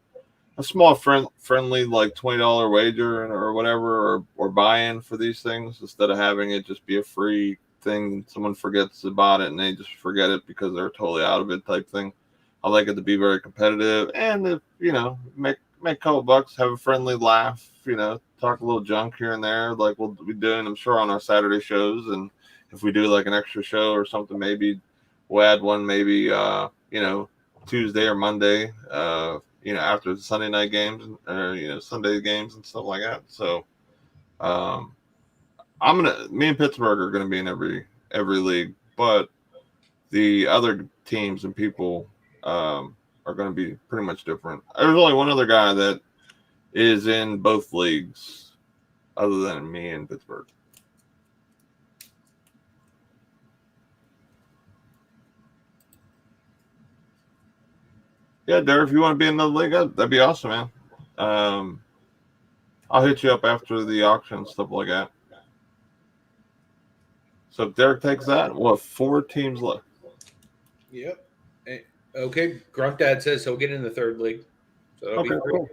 small friendly like $20 wager or whatever or buy-in for these things instead of having it just be a free thing. Someone forgets about it and they just forget it because they're totally out of it type thing. I like it to be very competitive and if make a couple bucks, have a friendly laugh, talk a little junk here and there like we'll be doing, I'm sure, on our Saturday shows. And if we do like an extra show or something, maybe we'll add one maybe Tuesday or Monday, after the Sunday night games or Sunday games and stuff like that. So me and Pittsburgh are gonna be in every league, but the other teams and people are gonna be pretty much different. There's only one other guy that is in both leagues other than me and Pittsburgh. Yeah, Derek, if you want to be in another league, that'd be awesome, man. I'll hit you up after the auction and stuff like that. So if Derek takes that, we'll have 4 teams left. Yep. Okay. Grunt Dad says he'll get in the 3rd league. So that'll be great. Cool.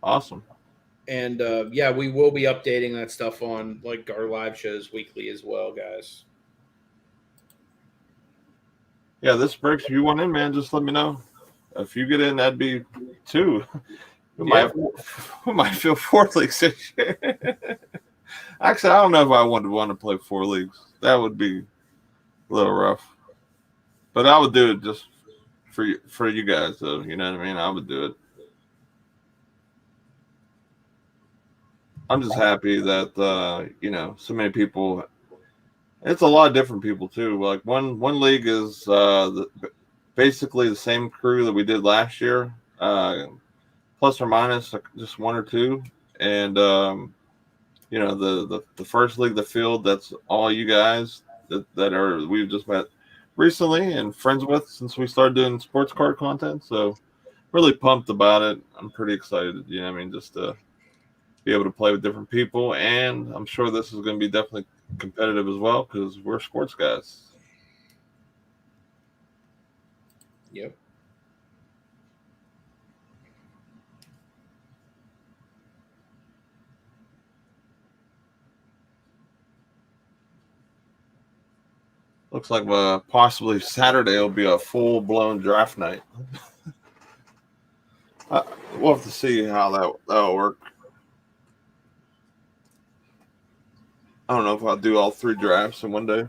Awesome. And we will be updating that stuff on like our live shows weekly as well, guys. Yeah, this breaks. If you want in, man, just let me know. If you get in, that'd be 2. We might feel 4 leagues this year. Actually, I don't know if I would want to play 4 leagues. That would be a little rough. But I would do it just for you guys, though. You know what I mean? I would do it. I'm just happy that so many people. It's a lot of different people too. Like one league is basically the same crew that we did last year, plus or minus just 1 or 2. And the first league, the field, that's all you guys that we've just met recently and friends with since we started doing sports card content. So really pumped about it. I'm pretty excited. Just to be able to play with different people, and I'm sure this is going to be definitely competitive as well because we're sports guys. Yep. Looks like possibly Saturday will be a full-blown draft night. We'll have to see how that'll work. I don't know if I'll do all 3 drafts in one day.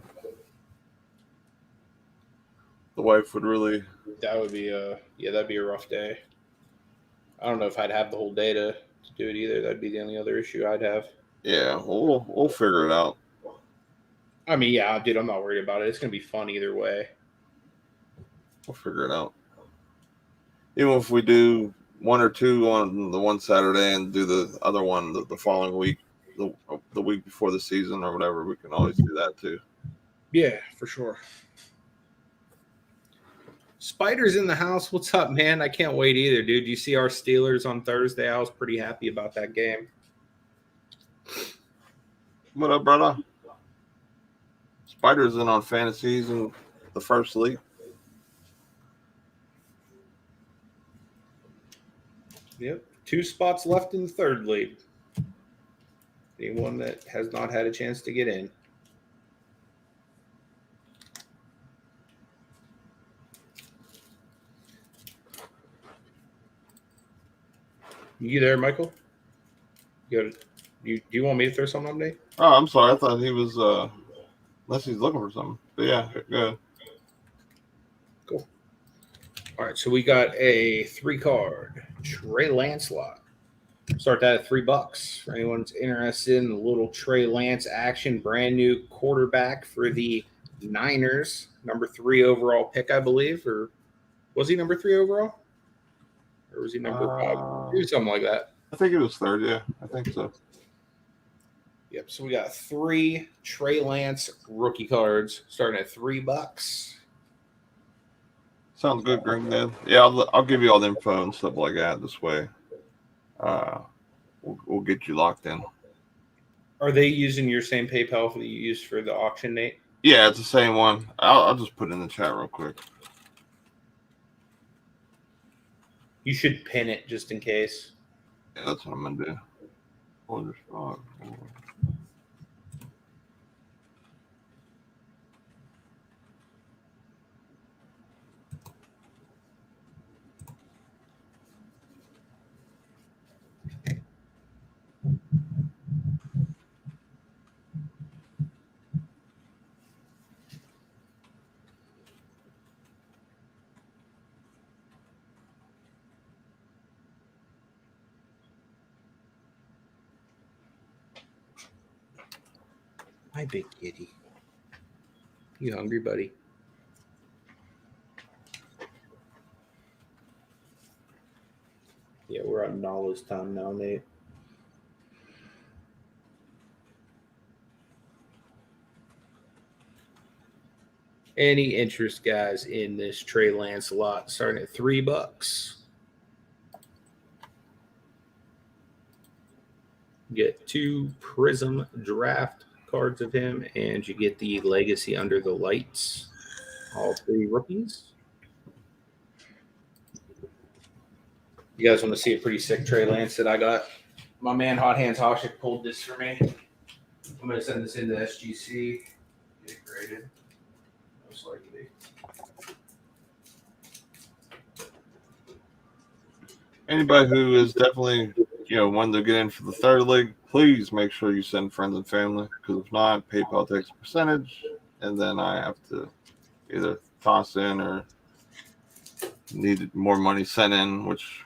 The wife would really. That would be that'd be a rough day. I don't know if I'd have the whole day to do it either. That'd be the only other issue I'd have. Yeah, we'll figure it out. I mean, yeah, dude, I'm not worried about it. It's gonna be fun either way. We'll figure it out. Even if we do one or two on the one Saturday and do the other one the following week, the week before the season or whatever, we can always do that too. Yeah, for sure. Spider's in the house. What's up, man? I can't wait either, dude. You see our Steelers on Thursday? I was pretty happy about that game. What up, brother? Spider's in on fantasies in the first league. Yep. 2 spots left in the third league. Anyone that has not had a chance to get in. You there, Michael? Do you want me to throw something up, Nate? Oh, I'm sorry. I thought he was unless he's looking for something. But yeah, good. Cool. All right, so we got a 3-card Trey Lancelot. Start that at $3. For anyone's interested in the little Trey Lance action, brand new quarterback for the Niners, number 3 overall pick, I believe, or was he number 3 overall, or was he number 5? He was something like that. I think it was third. Yeah, I think so. Yep. So we got 3 Trey Lance rookie cards starting at $3. Sounds good, Granddad. Yeah, I'll give you all the info and stuff like that. This way, we'll get you locked in. Are they using your same PayPal that you used for the auction, Nate? Yeah, it's the same one. I'll just put it in the chat real quick. You should pin it just in case. Yeah, that's what I'm gonna do. My big kitty. You hungry, buddy? Yeah, we're on Nala's time now, Nate. Any interest, guys, in this Trey Lancelot starting at $3? Get 2 Prism draft cards of him, and you get the Legacy Under the Lights. All 3 rookies. You guys want to see a pretty sick Trey Lance that I got? My man Hot Hands Hoshik pulled this for me. I'm going to send this into SGC. Get it graded. Most likely. Anybody who is definitely, wanting to get in for the third league, please make sure you send friends and family, because if not, PayPal takes a percentage, and then I have to either toss in or need more money sent in, which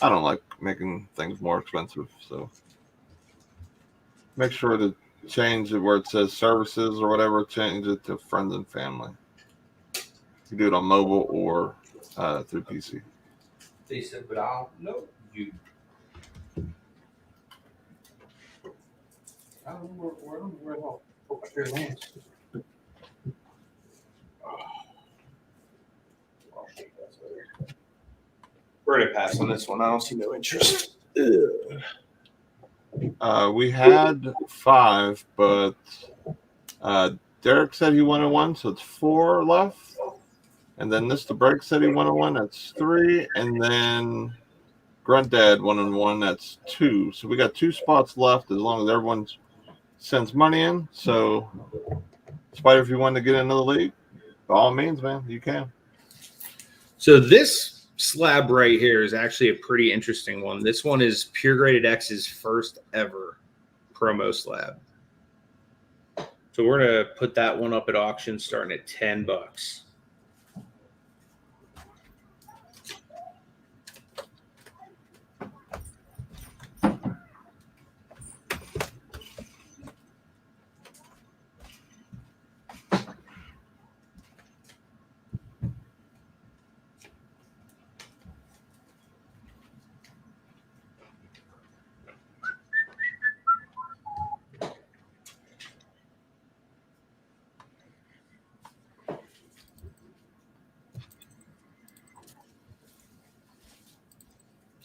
I don't like making things more expensive. So make sure to change it where it says services or whatever, change it to friends and family. You do it on mobile or through PC. They said, but I don't know you. I don't know where all Trey Lance. We're going to pass on this one. I don't see no interest. We had 5, but Derek said he wanted 1, so it's 4 left. And then Mr. Break said he wanted 1, that's 3. And then Grunt Dad wanted 1, that's 2. So we got 2 spots left as long as everyone sends money in. So, Spider, if you want to get in another league, by all means, man, you can. So this slab right here is actually a pretty interesting one. This one is Pure Graded X's first ever promo slab. So we're going to put that one up at auction starting at $10.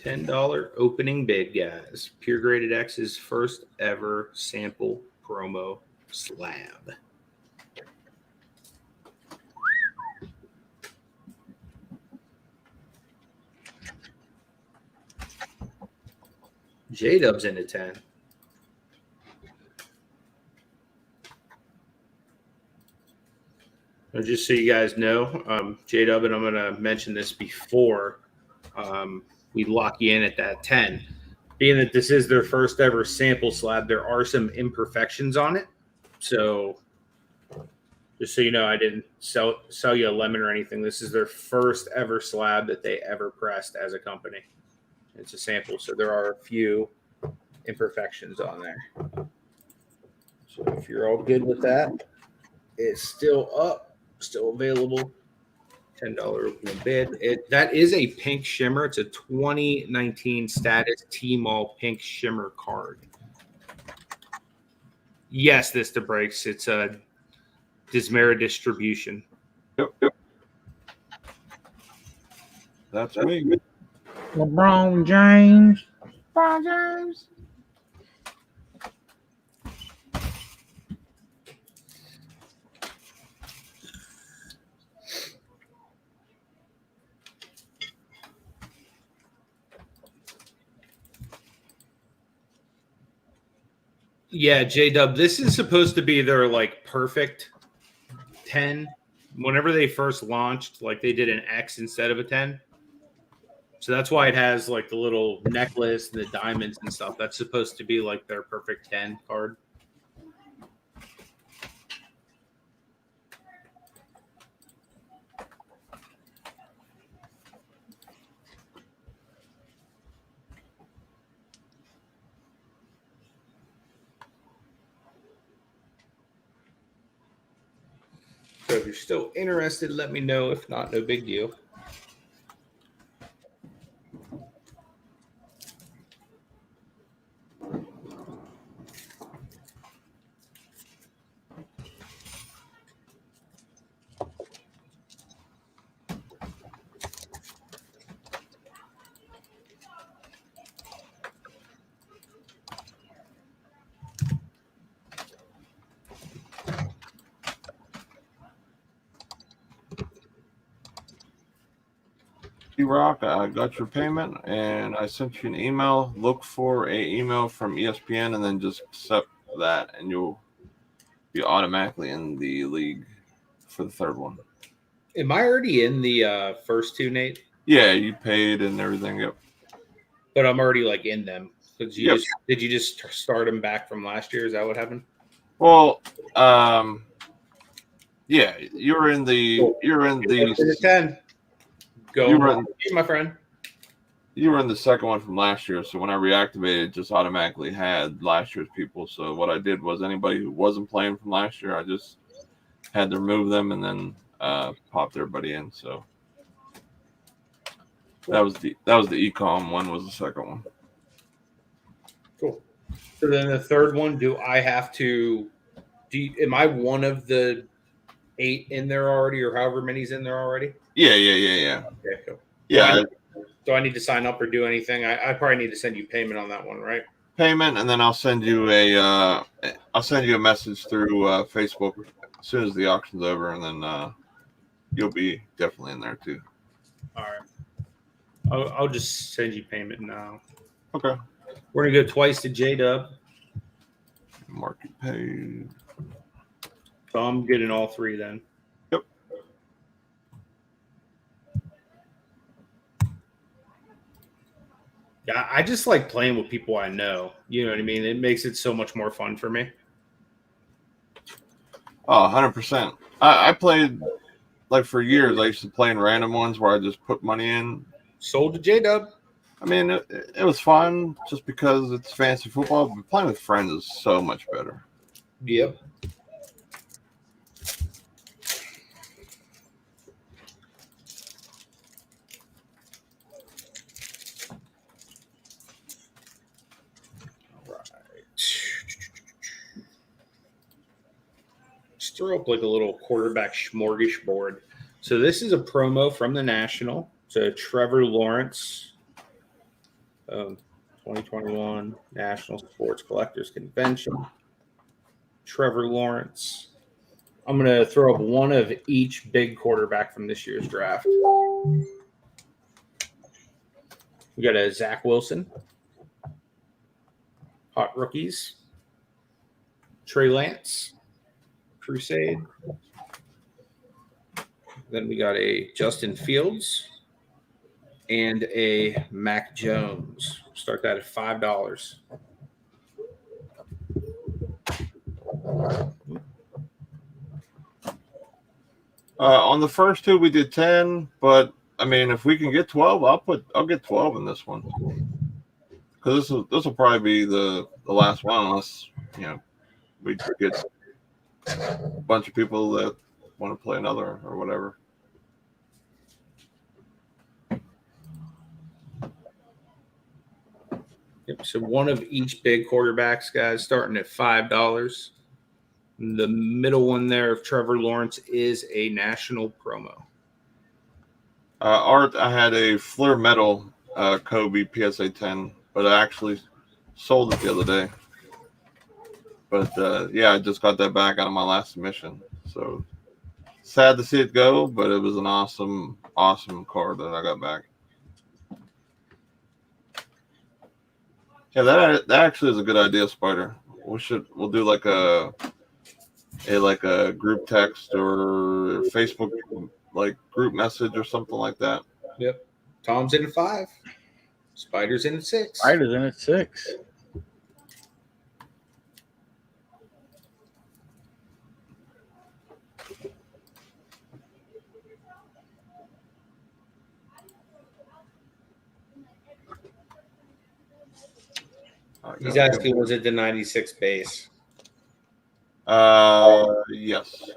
$10 opening bid, guys. Pure Graded X's first ever sample promo slab. J-Dub's into 10. Just so you guys know, J-Dub, and I'm going to mention this before we lock you in at that 10. Being that this is their first ever sample slab, there are some imperfections on it. So just so you know, I didn't sell you a lemon or anything. This is their first ever slab that they ever pressed as a company. It's a sample, so there are a few imperfections on there. So if you're all good with that, it's still up, still available. $10 opening bid. That is a pink shimmer. It's a 2019 status T-Mall pink shimmer card. Yes, this the breaks. It's a Dismera distribution. Yep. That's me. LeBron James. LeBron James. Yeah, J-Dub, this is supposed to be their like perfect 10. Whenever they first launched, like they did an X instead of a 10. So that's why it has like the little necklace and the diamonds and stuff. That's supposed to be like their perfect 10 card. So if you're still interested, let me know. If not, no big deal. Rock, I got your payment and I sent you an email. Look for a email from ESPN and then just accept that and you'll be automatically in the league for the third one. Am I already in the first two, Nate? Yeah, you paid and everything. Yep. But I'm already like in them. Did you just start them back from last year? Is that what happened? Well, yeah, you're in the 10. Go, my friend. You were in the second one from last year, so when I reactivated, it just automatically had last year's people. So what I did was anybody who wasn't playing from last year, I just had to remove them and then popped everybody in. So that was the ecom one. Was the second one. Cool. So then the third one, do I have to? Am I one of the 8 in there already, or however many's in there already? Yeah. Okay, cool. Yeah. Do I need to sign up or do anything? I probably need to send you payment on that one, right? Payment, and then I'll send you a message through Facebook as soon as the auction's over, and then you'll be definitely in there too. All right. I'll just send you payment now. Okay. We're gonna go twice to J-Dub. Market pay. So I'm getting all 3 then. Yep. Yeah, I just like playing with people I know. You know what I mean? It makes it so much more fun for me. Oh, 100%. I played like for years. I used to play in random ones where I just put money in. Sold to J-Dub. I mean, it was fun just because it's fantasy football, but playing with friends is so much better. Yep. Just throw up like a little quarterback smorgasbord. So this is a promo from the National. So Trevor Lawrence. 2021 National Sports Collectors Convention. Trevor Lawrence. I'm going to throw up one of each big quarterback from this year's draft. We got a Zach Wilson. Hot rookies. Trey Lance. Crusade. Then we got a Justin Fields and a Mac Jones. Start that at $5. On the first two, we did 10, but I mean, if we can get 12, I'll get 12 in this one, because this will probably be the last one, unless we get a bunch of people that want to play another or whatever. Yep. So one of each big quarterbacks, guys, starting at $5. The middle one there of Trevor Lawrence is a national promo. Art, I had a Flair Metal Kobe PSA 10, but I actually sold it the other day. But I just got that back out of my last submission. So sad to see it go, but it was an awesome card that I got back. Yeah, that actually is a good idea, Spider. We'll do like a group text or Facebook group message or something like that. Yep. Tom's in at 5. Spider's in at 6. Spider's in at 6. He's asking, was it the 96 base? Yes.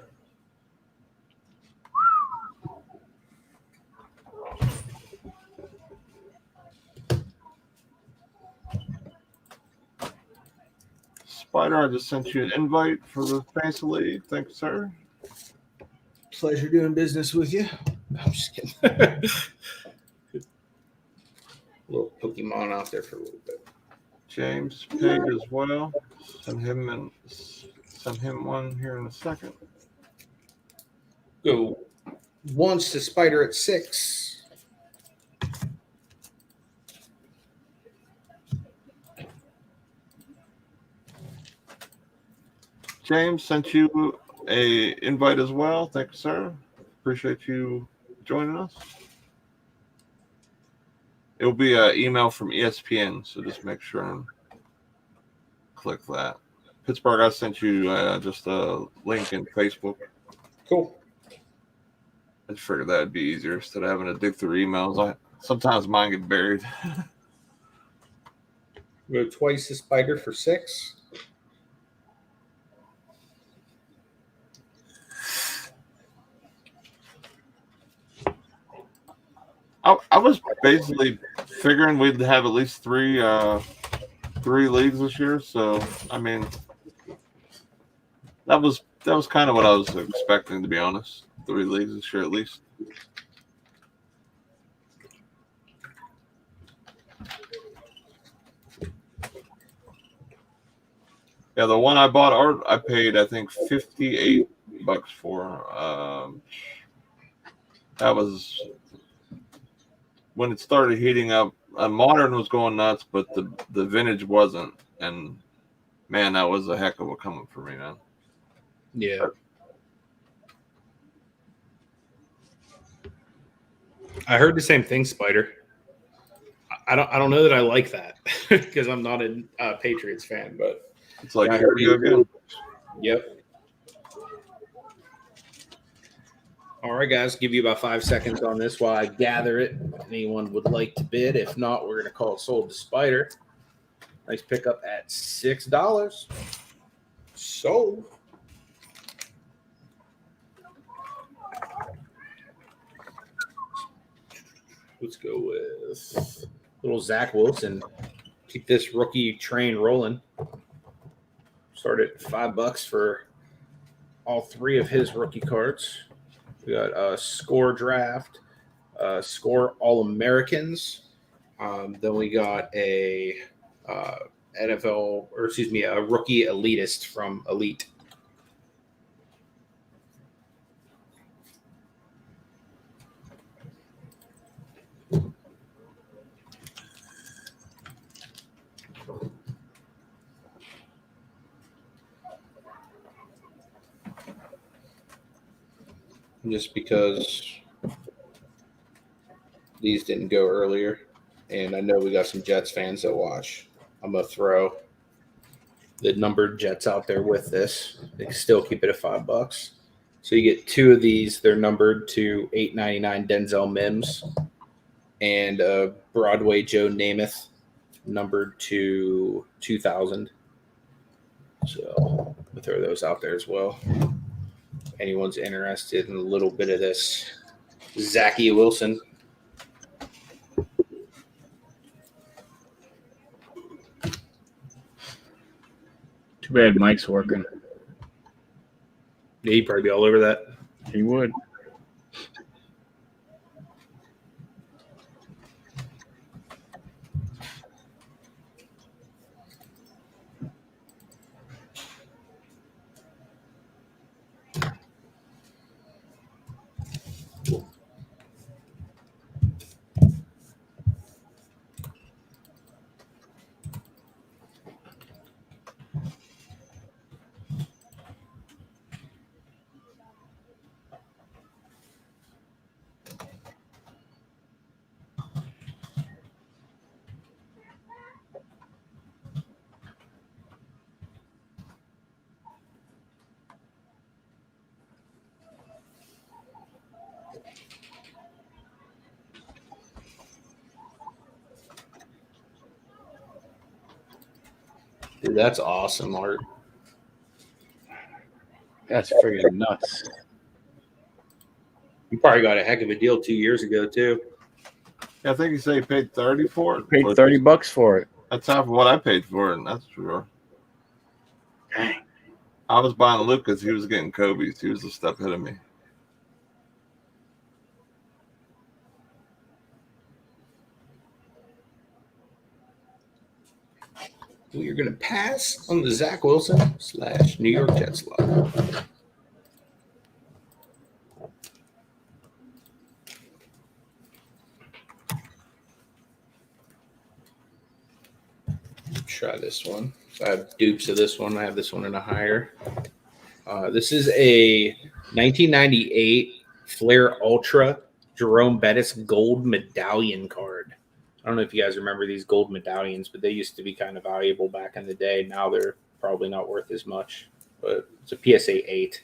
Spider, I just sent you an invite for the Fantasy League. Thanks, sir. Pleasure doing business with you. I'm just kidding. A little Pokemon out there for a little bit. James Pig as well. Send him one here in a second. Go once to Spider at 6. James sent you a invite as well. Thank you, sir. Appreciate you joining us. It will be an email from ESPN, so just make sure and click that. Pittsburgh, I sent you just a link in Facebook. Cool. I just figured that'd be easier instead of having to dig through emails. Sometimes mine get buried. Go twice to Spider for 6. I was basically figuring we'd have at least three leagues this year. So I mean, that was kind of what I was expecting, to be honest. 3 leagues this year at least. Yeah, the one I bought, Art, I paid I think $58 for. That was when it started heating up. Modern was going nuts, but the vintage wasn't. And man, that was a heck of a come up for me, man. Yeah. I heard the same thing, Spider. I don't know that I like that because I'm not a Patriots fan, but it's like, here we go again. Yep. All right, guys, give you about 5 seconds on this while I gather it. Anyone would like to bid? If not, we're going to call it sold to Spider. Nice pickup at $6. Sold. Let's go with little Zach Wilson. Keep this rookie train rolling. Start at $5 for all 3 of his rookie cards. We got a score draft, score All-Americans, Then we got a NFL, or excuse me, a rookie elitist from Elite. Just because these didn't go earlier, and I know we got some Jets fans that watch, I'm going to throw the numbered Jets out there with this. They can still keep it at $5. So you get two of these. They're numbered to $8.99 Denzel Mims and Broadway Joe Namath, numbered to 2000. So we'll throw those out there as well. Anyone's interested in a little bit of this Zachy Wilson. Too bad Mike's working. Yeah, he'd probably be all over that. He would. Dude, that's awesome art. That's freaking nuts. You probably got a heck of a deal 2 years ago, too. Yeah, I think you say he paid 30 for it. Paid $30 for it. That's half of what I paid for it, and that's sure. Dang. I was buying Lucas. He was getting Kobe's. He was a step ahead of me. You're going to pass on the Zach Wilson / New York Jets logo. Try this one. So I have dupes of this one. I have this one in a higher. This is a 1998 Flair Ultra Jerome Bettis gold medallion card. I don't know if you guys remember these gold medallions, but they used to be kind of valuable back in the day. Now they're probably not worth as much, but it's a PSA 8.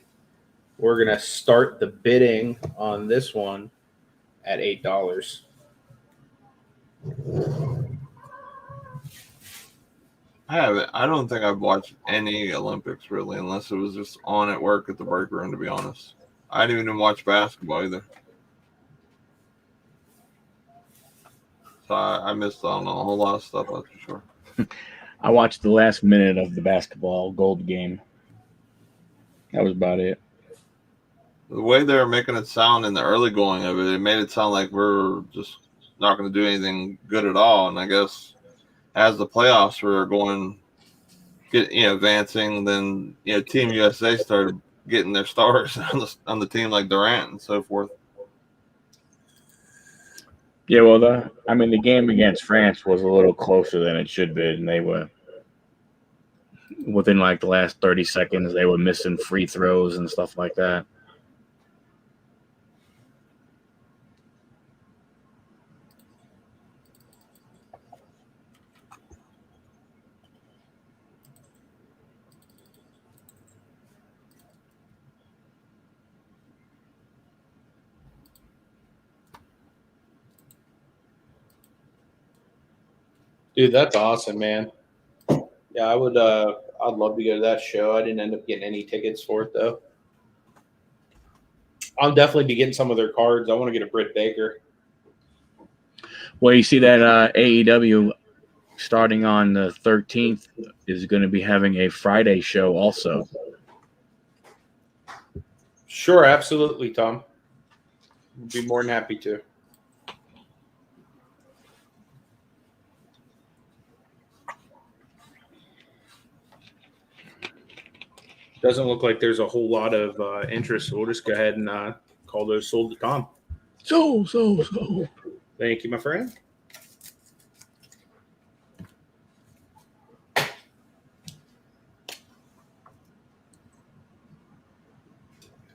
We're going to start the bidding on this one at $8. I don't think I've watched any Olympics really, unless it was just on at work at the break room, to be honest. I didn't even watch basketball either. So I missed out on a whole lot of stuff, that's for sure. I watched the last minute of the basketball gold game. That was about it. The way they were making it sound in the early going of it, it made it sound like we're just not going to do anything good at all. And I guess as the playoffs were going, advancing, then Team USA started getting their stars on the team, like Durant and so forth. Yeah, well, the game against France was a little closer than it should be, and they were within like the last 30 seconds. They were missing free throws and stuff like that. Dude, that's awesome, man. Yeah, I'd love to go to that show. I didn't end up getting any tickets for it, though. I'll definitely be getting some of their cards. I want to get a Britt Baker. Well, you see that AEW starting on the 13th is going to be having a Friday show also. Sure, absolutely, Tom. I'd be more than happy to. Doesn't look like there's a whole lot of interest, so we'll just go ahead and call those sold to Tom. So. Thank you, my friend.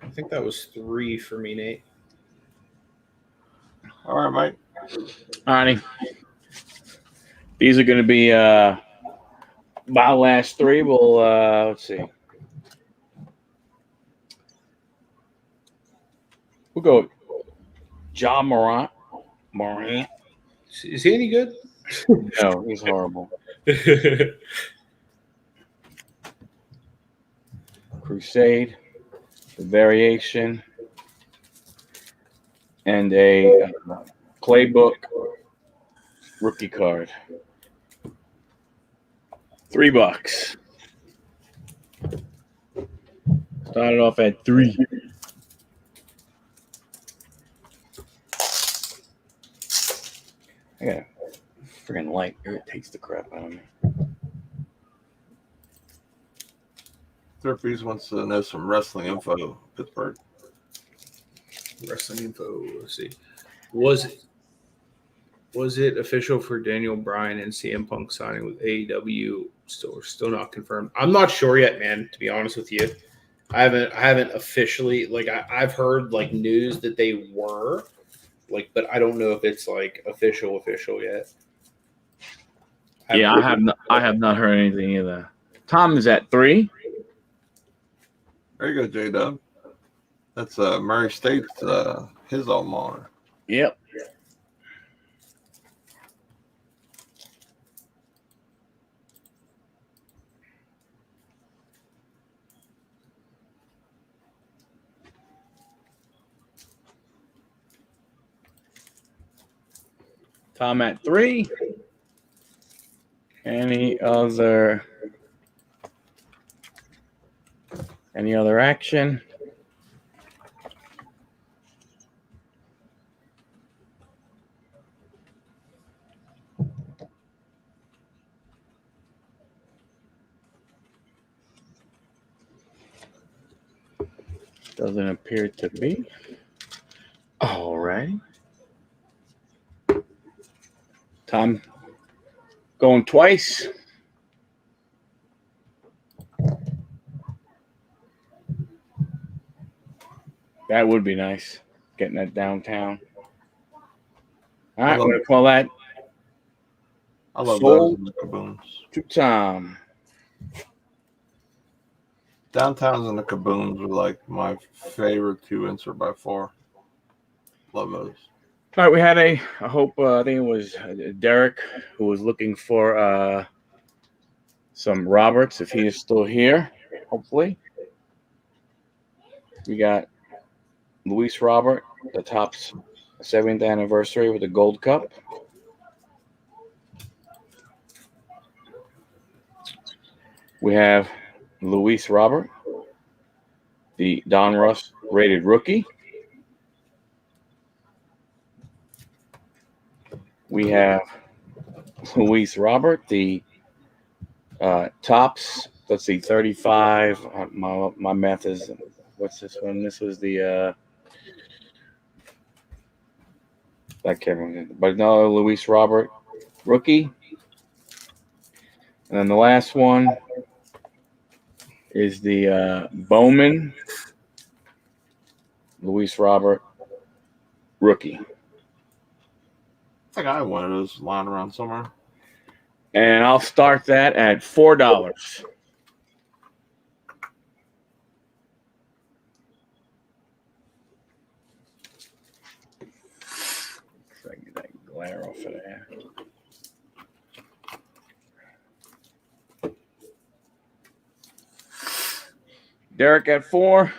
I think that was 3 for me, Nate. All right, Mike. Alrighty. These are going to be my last 3. We'll let's see. We'll go John Morant. Is he any good? No, he's horrible. Crusade, the variation, and a playbook rookie card. $3. Started off at 3. I got a freaking light. It takes the crap out of me. Therapist wants to know some wrestling info. Pittsburgh. Wrestling info. Let's see. Was it official for Daniel Bryan and CM Punk signing with AEW? Still not confirmed. I'm not sure yet, man. To be honest with you, I haven't officially I've heard news that they were but I don't know if it's official yet. Yeah, I have not heard anything either. Tom is at 3. There you go, J-Dub. That's Murray State's his alma mater. Yep. Tom at 3. Any other action? Doesn't appear to be. All right. Tom going twice. That would be nice. Getting that downtown. All right, we're going to call that. I love those in the Kaboons. To Tom. Downtowns and the Kaboons are my favorite 2 insert by far. Love those. All right, we had I think it was Derek who was looking for some Roberts, if he is still here, hopefully. We got Luis Robert, the Topps 7th anniversary with the Gold Cup. We have Luis Robert, the Don Russ rated rookie. We have Luis Robert, the Topps. Let's see, 35. My math is, what's this one? This was the I can't remember, but no, Luis Robert rookie. And then the last one is the Bowman Luis Robert rookie. I think I have one of those lying around somewhere. And I'll start that at $4. So I can get that glare off of there. Derek at 4.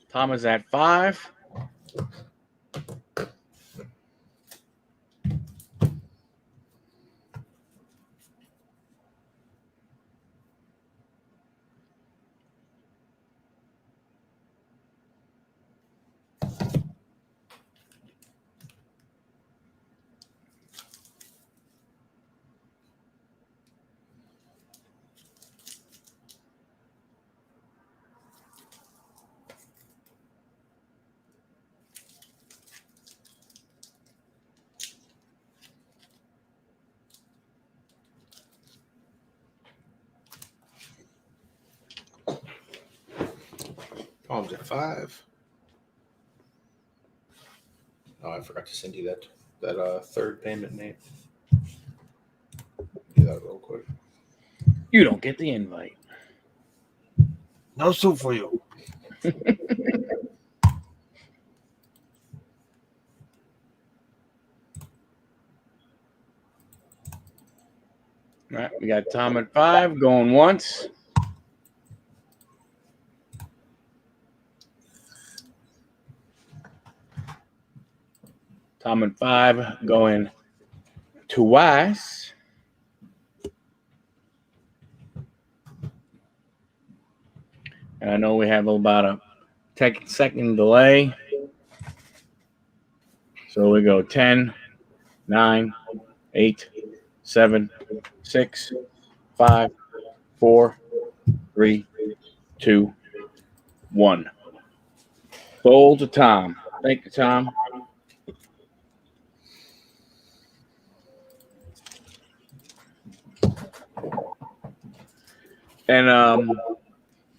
Tom is at 5. Palms at 5. Oh, I forgot to send you that third payment name. Do that real quick. You don't get the invite. No soup for you. All right, we got Tom at 5 going once. Tom at 5 going twice. And I know we have about a 10-second delay. So we go 10, 9, 8, 7, 6, 5, 4, 3, 2, 1. Sold to Tom. Thank you, Tom. And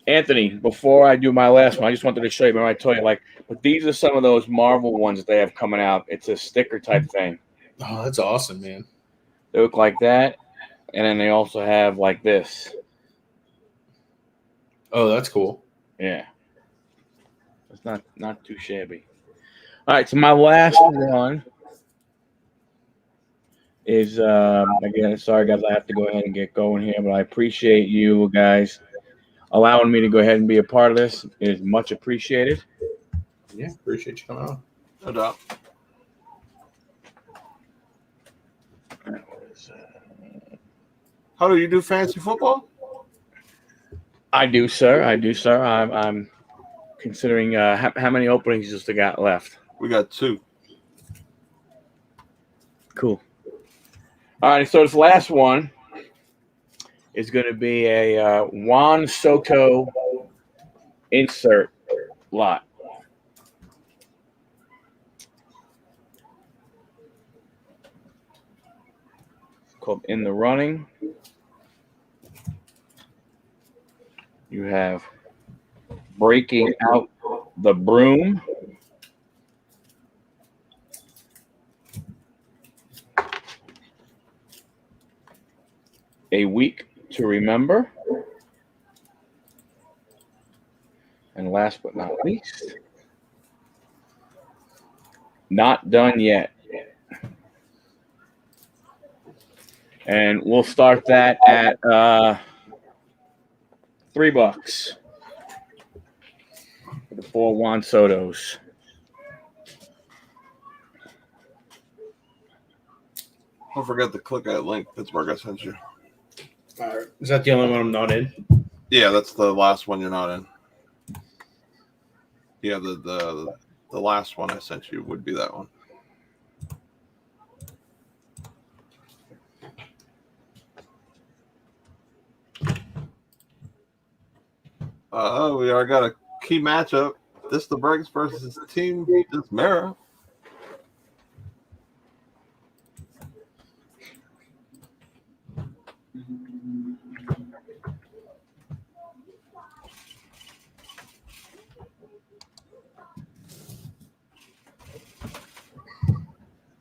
Anthony, before I do my last one, I just wanted to show you. Remember I told you, but these are some of those Marvel ones that they have coming out. It's a sticker type thing. Oh, that's awesome, man. They look like that, and then they also have like this. Oh, that's cool. Yeah, it's not too shabby. All right, so my last one is again. Sorry, guys, I have to go ahead and get going here, but I appreciate you guys allowing me to go ahead and be a part of this. It is much appreciated. Yeah, appreciate you coming on. No doubt. How do you do fantasy football? I do, sir. I'm considering how many openings just got left. We got 2. Cool. All right, so this last one is going to be a Juan Soto insert lot. It's called In the Running. You have Breaking Out the Broom. A Week to Remember. And last but not least, Not Done Yet. And we'll start that at $3 for the 4 Juan Sotos. Don't forget to click that link, Pittsburgh, I sent you. All right. Is that the only one I'm not in? Yeah, that's the last one you're not in. Yeah, the last one I sent you would be that one. We already got a key matchup. This the Breaks versus Team Dismera.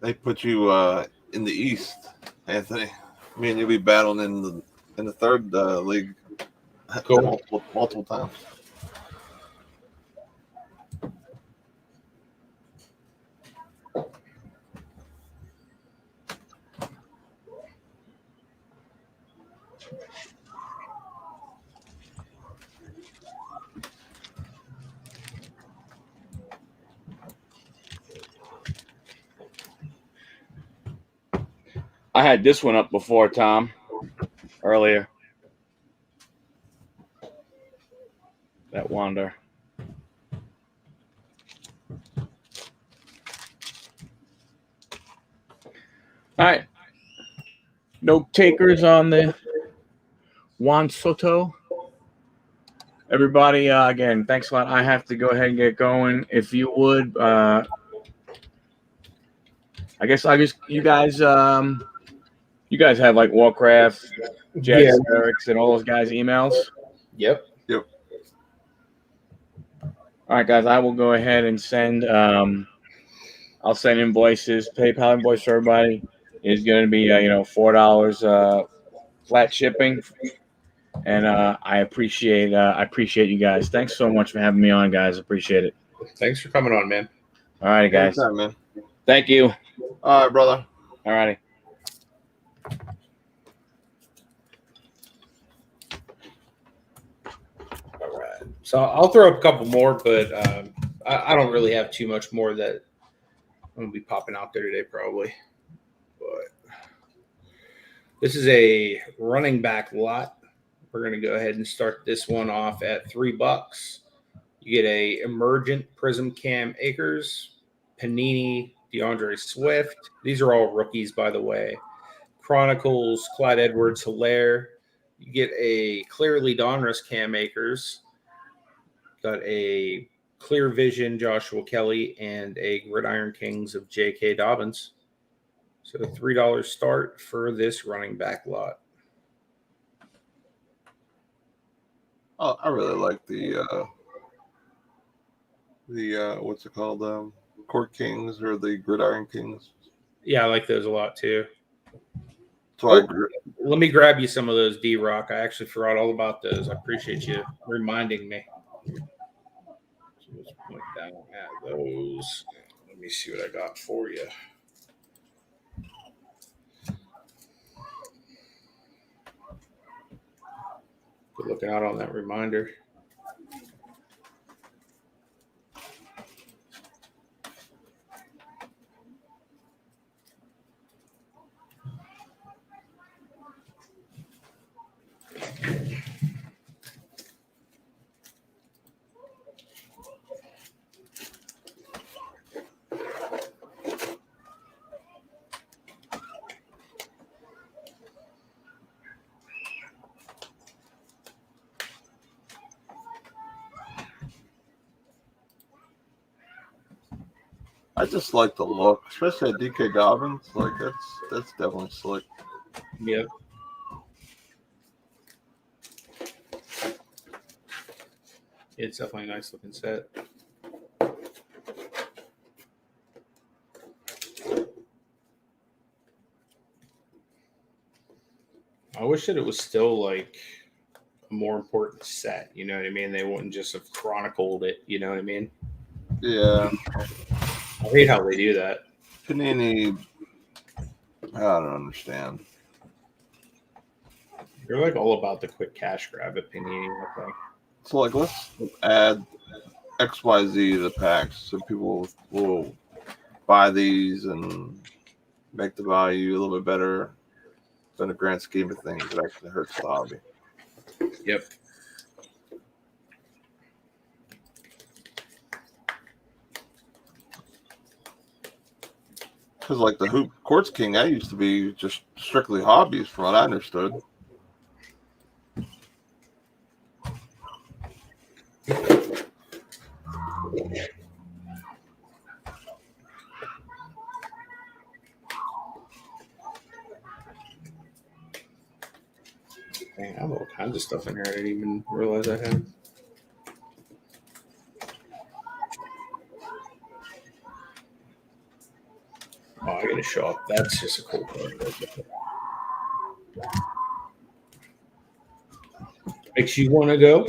They put you in the East, Anthony. Me and you'll be battling in the third league. Cool. multiple times. I had this one up before, Tom, earlier. That Wander. All right. No takers on the Juan Soto. Everybody, again, thanks a lot. I have to go ahead and get going. If you would, I guess you guys have like Warcraft, Jets, Eric's, and all those guys' emails. Yep. Yep. All right, guys, I will go ahead and send. I'll send invoices. PayPal invoice for everybody is going to be $4 flat shipping, and I appreciate you guys. Thanks so much for having me on, guys. Appreciate it. Thanks for coming on, man. All right, guys. Anytime, man. Thank you. All right, brother. All righty. All right. So I'll throw up a couple more, but I don't really have too much more that I'm going to be popping out there today, probably. But this is a running back lot. We're going to go ahead and start this one off at $3. You get a Emergent Prism Cam Akers, Panini DeAndre Swift. These are all rookies, by the way. Chronicles Clyde Edwards-Helaire. You get a Clearly Donruss Cam Akers. Got a Clear Vision Joshua Kelly and a Gridiron Kings of J.K. Dobbins. So $3 start for this running back lot. Oh, I really like the what's it called? Court Kings or the Gridiron Kings. Yeah, I like those a lot too. So Let me grab you some of those, D-Rock. I actually forgot all about those. I appreciate you reminding me. So let's point down at those. Let me see what I got for you. Good looking out on that reminder. I just like the look, especially at DK Dobbins. Like that's definitely slick. Yep. It's definitely a nice looking set. I wish that it was still like a more important set. You know what I mean? They wouldn't just have chronicled it. You know what I mean? Yeah. I hate how they do that. Panini, I don't understand. You're like all about the quick cash grab at Panini, I think. So like, let's add XYZ to the packs so people will buy these and make the value a little bit better. But in the grand scheme of things, it actually hurts the hobby. Yep. Because like the Hoop Courts King, that used to be just strictly hobbies, from what I understood. Dang, I have all kinds of stuff in here I didn't even realize I had. Oh, I gotta show up. That's just a cool card. Makes you want to go.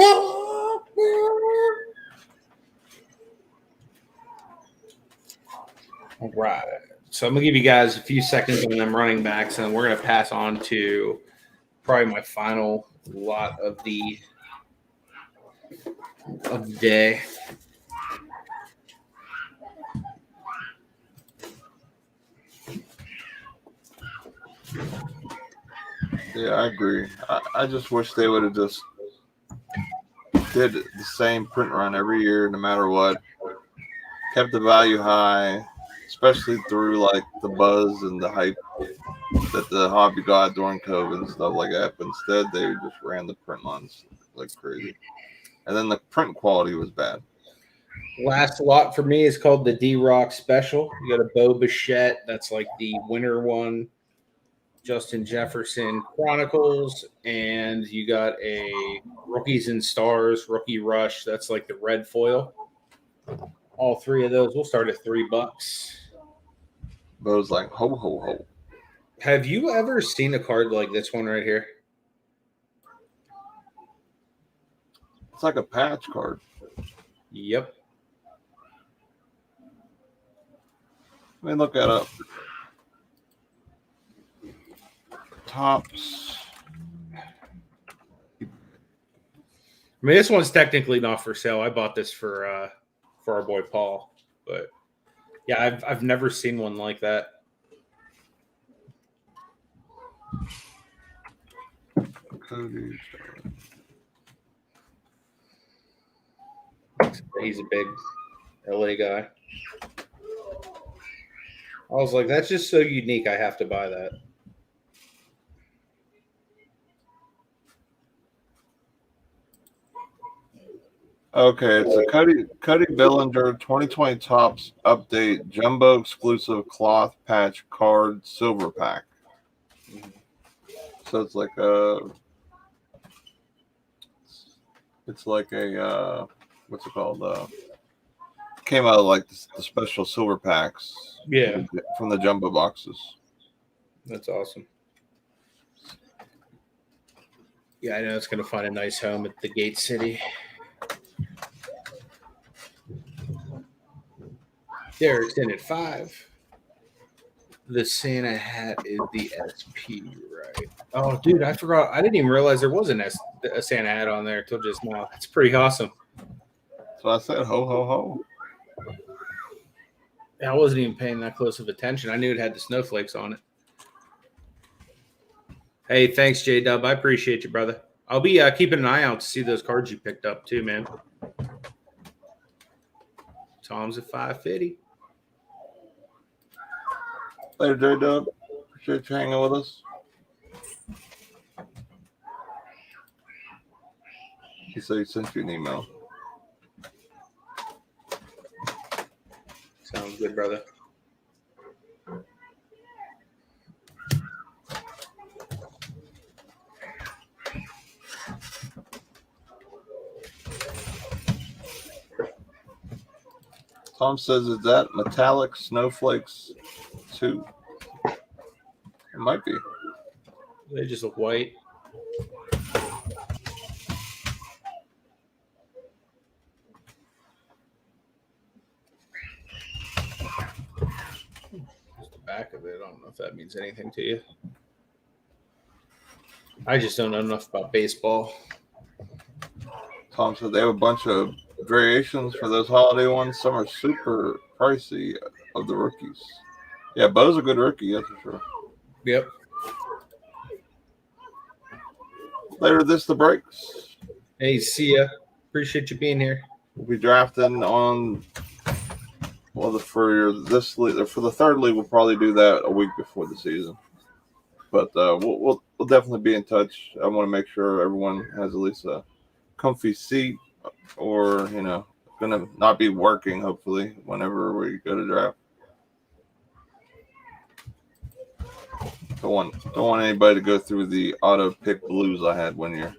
All right. So I'm gonna give you guys a few seconds on them running backs, and we're gonna pass on to probably my final lot of the day. Yeah, I agree. I just wish they would have just did the same print run every year, no matter what. Kept the value high, especially through like the buzz and the hype that the hobby got during COVID and stuff like that. But instead, they just ran the print runs like crazy, and then the print quality was bad. Last lot for me is called the D-Rock Special. You got a Bo Bichette. That's like the winner one. Justin Jefferson Chronicles. And you got a Rookies and Stars Rookie Rush. That's like the red foil. All three of those. We'll start at $3. Bo's like, ho, ho, ho. Have you ever seen a card like this one right here? It's like a patch card. Yep. Let me look that up. Tops. I mean, this one's technically not for sale. I bought this for our boy Paul, but yeah, I've never seen one like that. Cody. He's a big LA guy. I was like, that's just so unique. I have to buy that. Okay, it's a Cody Bellinger 2020 Tops Update Jumbo Exclusive Cloth Patch Card Silver Pack. So it's like a what's it called? Came out of like the special silver packs. Yeah, from the jumbo boxes. that's awesome. Yeah, I know it's going to find a nice home at the Gate City. Derek's in at 5. The Santa hat is the SP, right? Oh, dude, I forgot. I didn't even realize there was a Santa hat on there until just now. That's pretty awesome. So I said, ho, ho, ho. I wasn't even paying that close of attention. I knew it had the snowflakes on it. Hey, thanks, J-Dub. I appreciate you, brother. I'll be keeping an eye out to see those cards you picked up, too, man. Tom's at 550. Later, J-Dub. Appreciate you hanging with us. He said he sent you an email. Sounds good, brother. Tom says, is that metallic snowflakes too? It might be. They just look white. Just the back of it. I don't know if that means anything to you. I just don't know enough about baseball. Tom said they have a bunch of variations for those holiday ones. Some are super pricey of the rookies. Yeah, Bo's a good rookie, that's for sure. Yep. Later, the breaks. Hey, see ya. Appreciate you being here. We'll be drafting on for the third league. We'll probably do that a week before the season. But we'll definitely be in touch. I want to make sure everyone has at least a comfy seat, or gonna not be working. Hopefully, whenever we go to draft. Don't want anybody to go through the auto pick blues I had one year.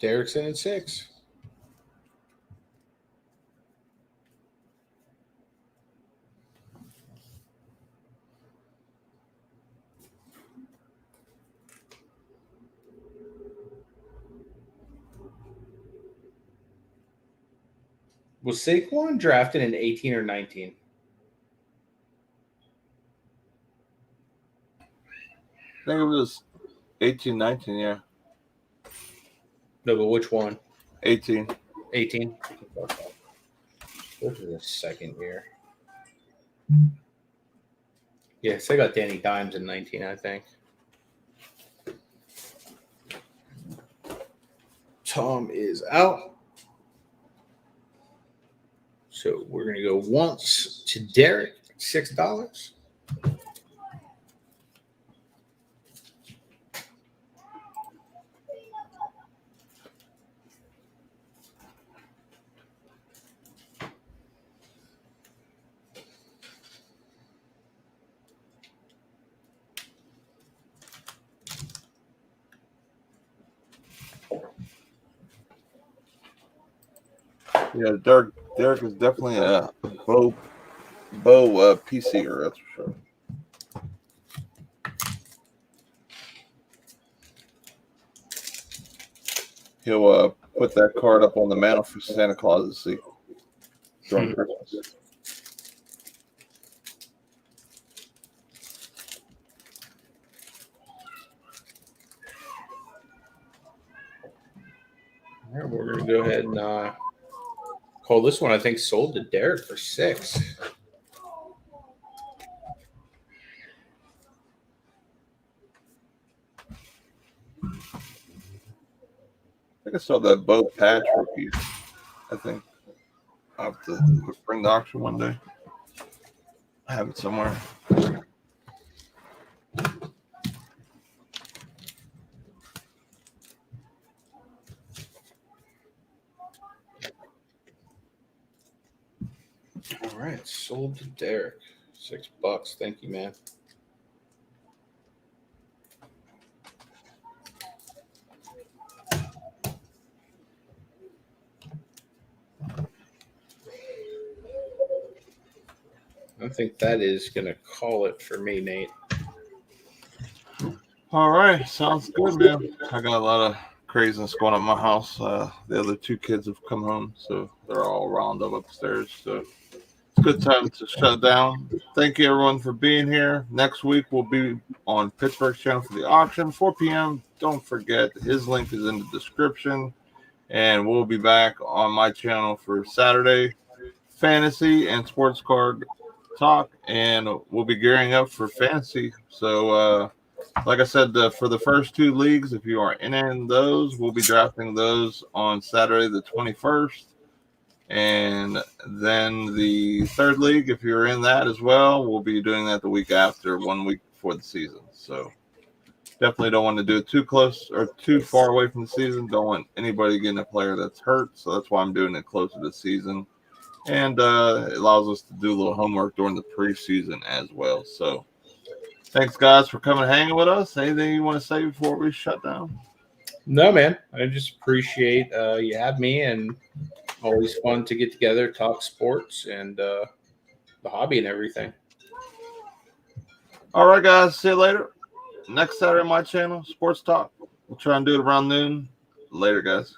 Derek's in at 6. Was Saquon drafted in 18 or 19? I think it was 18, 19, yeah. No, but which one? 18. 18. Go to the second year. Yes, I got Danny Dimes in 19, I think. Tom is out. So we're going to go once to Derek, $6. Yeah, Derek is definitely a bow PCer, that's for sure. He'll put that card up on the mantle for Santa Claus to see during Christmas. All right, we're going to go ahead and call this one, I think, sold to Derek for 6. I think I saw that Bo Patch rookie. I think I'll have to bring the auction one day. I have it somewhere. All right, sold to Derek. $6. Thank you, man. I think that is going to call it for me, Nate. All right, sounds good, man. I got a lot of craziness going on at my house. The other 2 kids have come home, so they're all round up upstairs. So it's a good time to shut down. Thank you, everyone, for being here. Next week, we'll be on Pittsburgh's channel for the auction, 4 p.m. Don't forget, his link is in the description. And we'll be back on my channel for Saturday fantasy and sports card talk. And we'll be gearing up for fantasy. So, like I said, for the first 2 leagues, if you are in those, we'll be drafting those on Saturday the 21st. And then the 3rd league, if you're in that as well, we'll be doing that the week after, 1 week before the season. So definitely don't want to do it too close or too far away from the season. Don't want anybody getting a player that's hurt. So that's why I'm doing it closer to the season. And it allows us to do a little homework during the preseason as well. So thanks, guys, for coming and hanging with us. Anything you want to say before we shut down? No, man. I just appreciate you have me, and always fun to get together, talk sports and the hobby and everything. All right, guys. See you later. Next Saturday on my channel, Sports Talk. We'll try and do it around noon. Later, guys.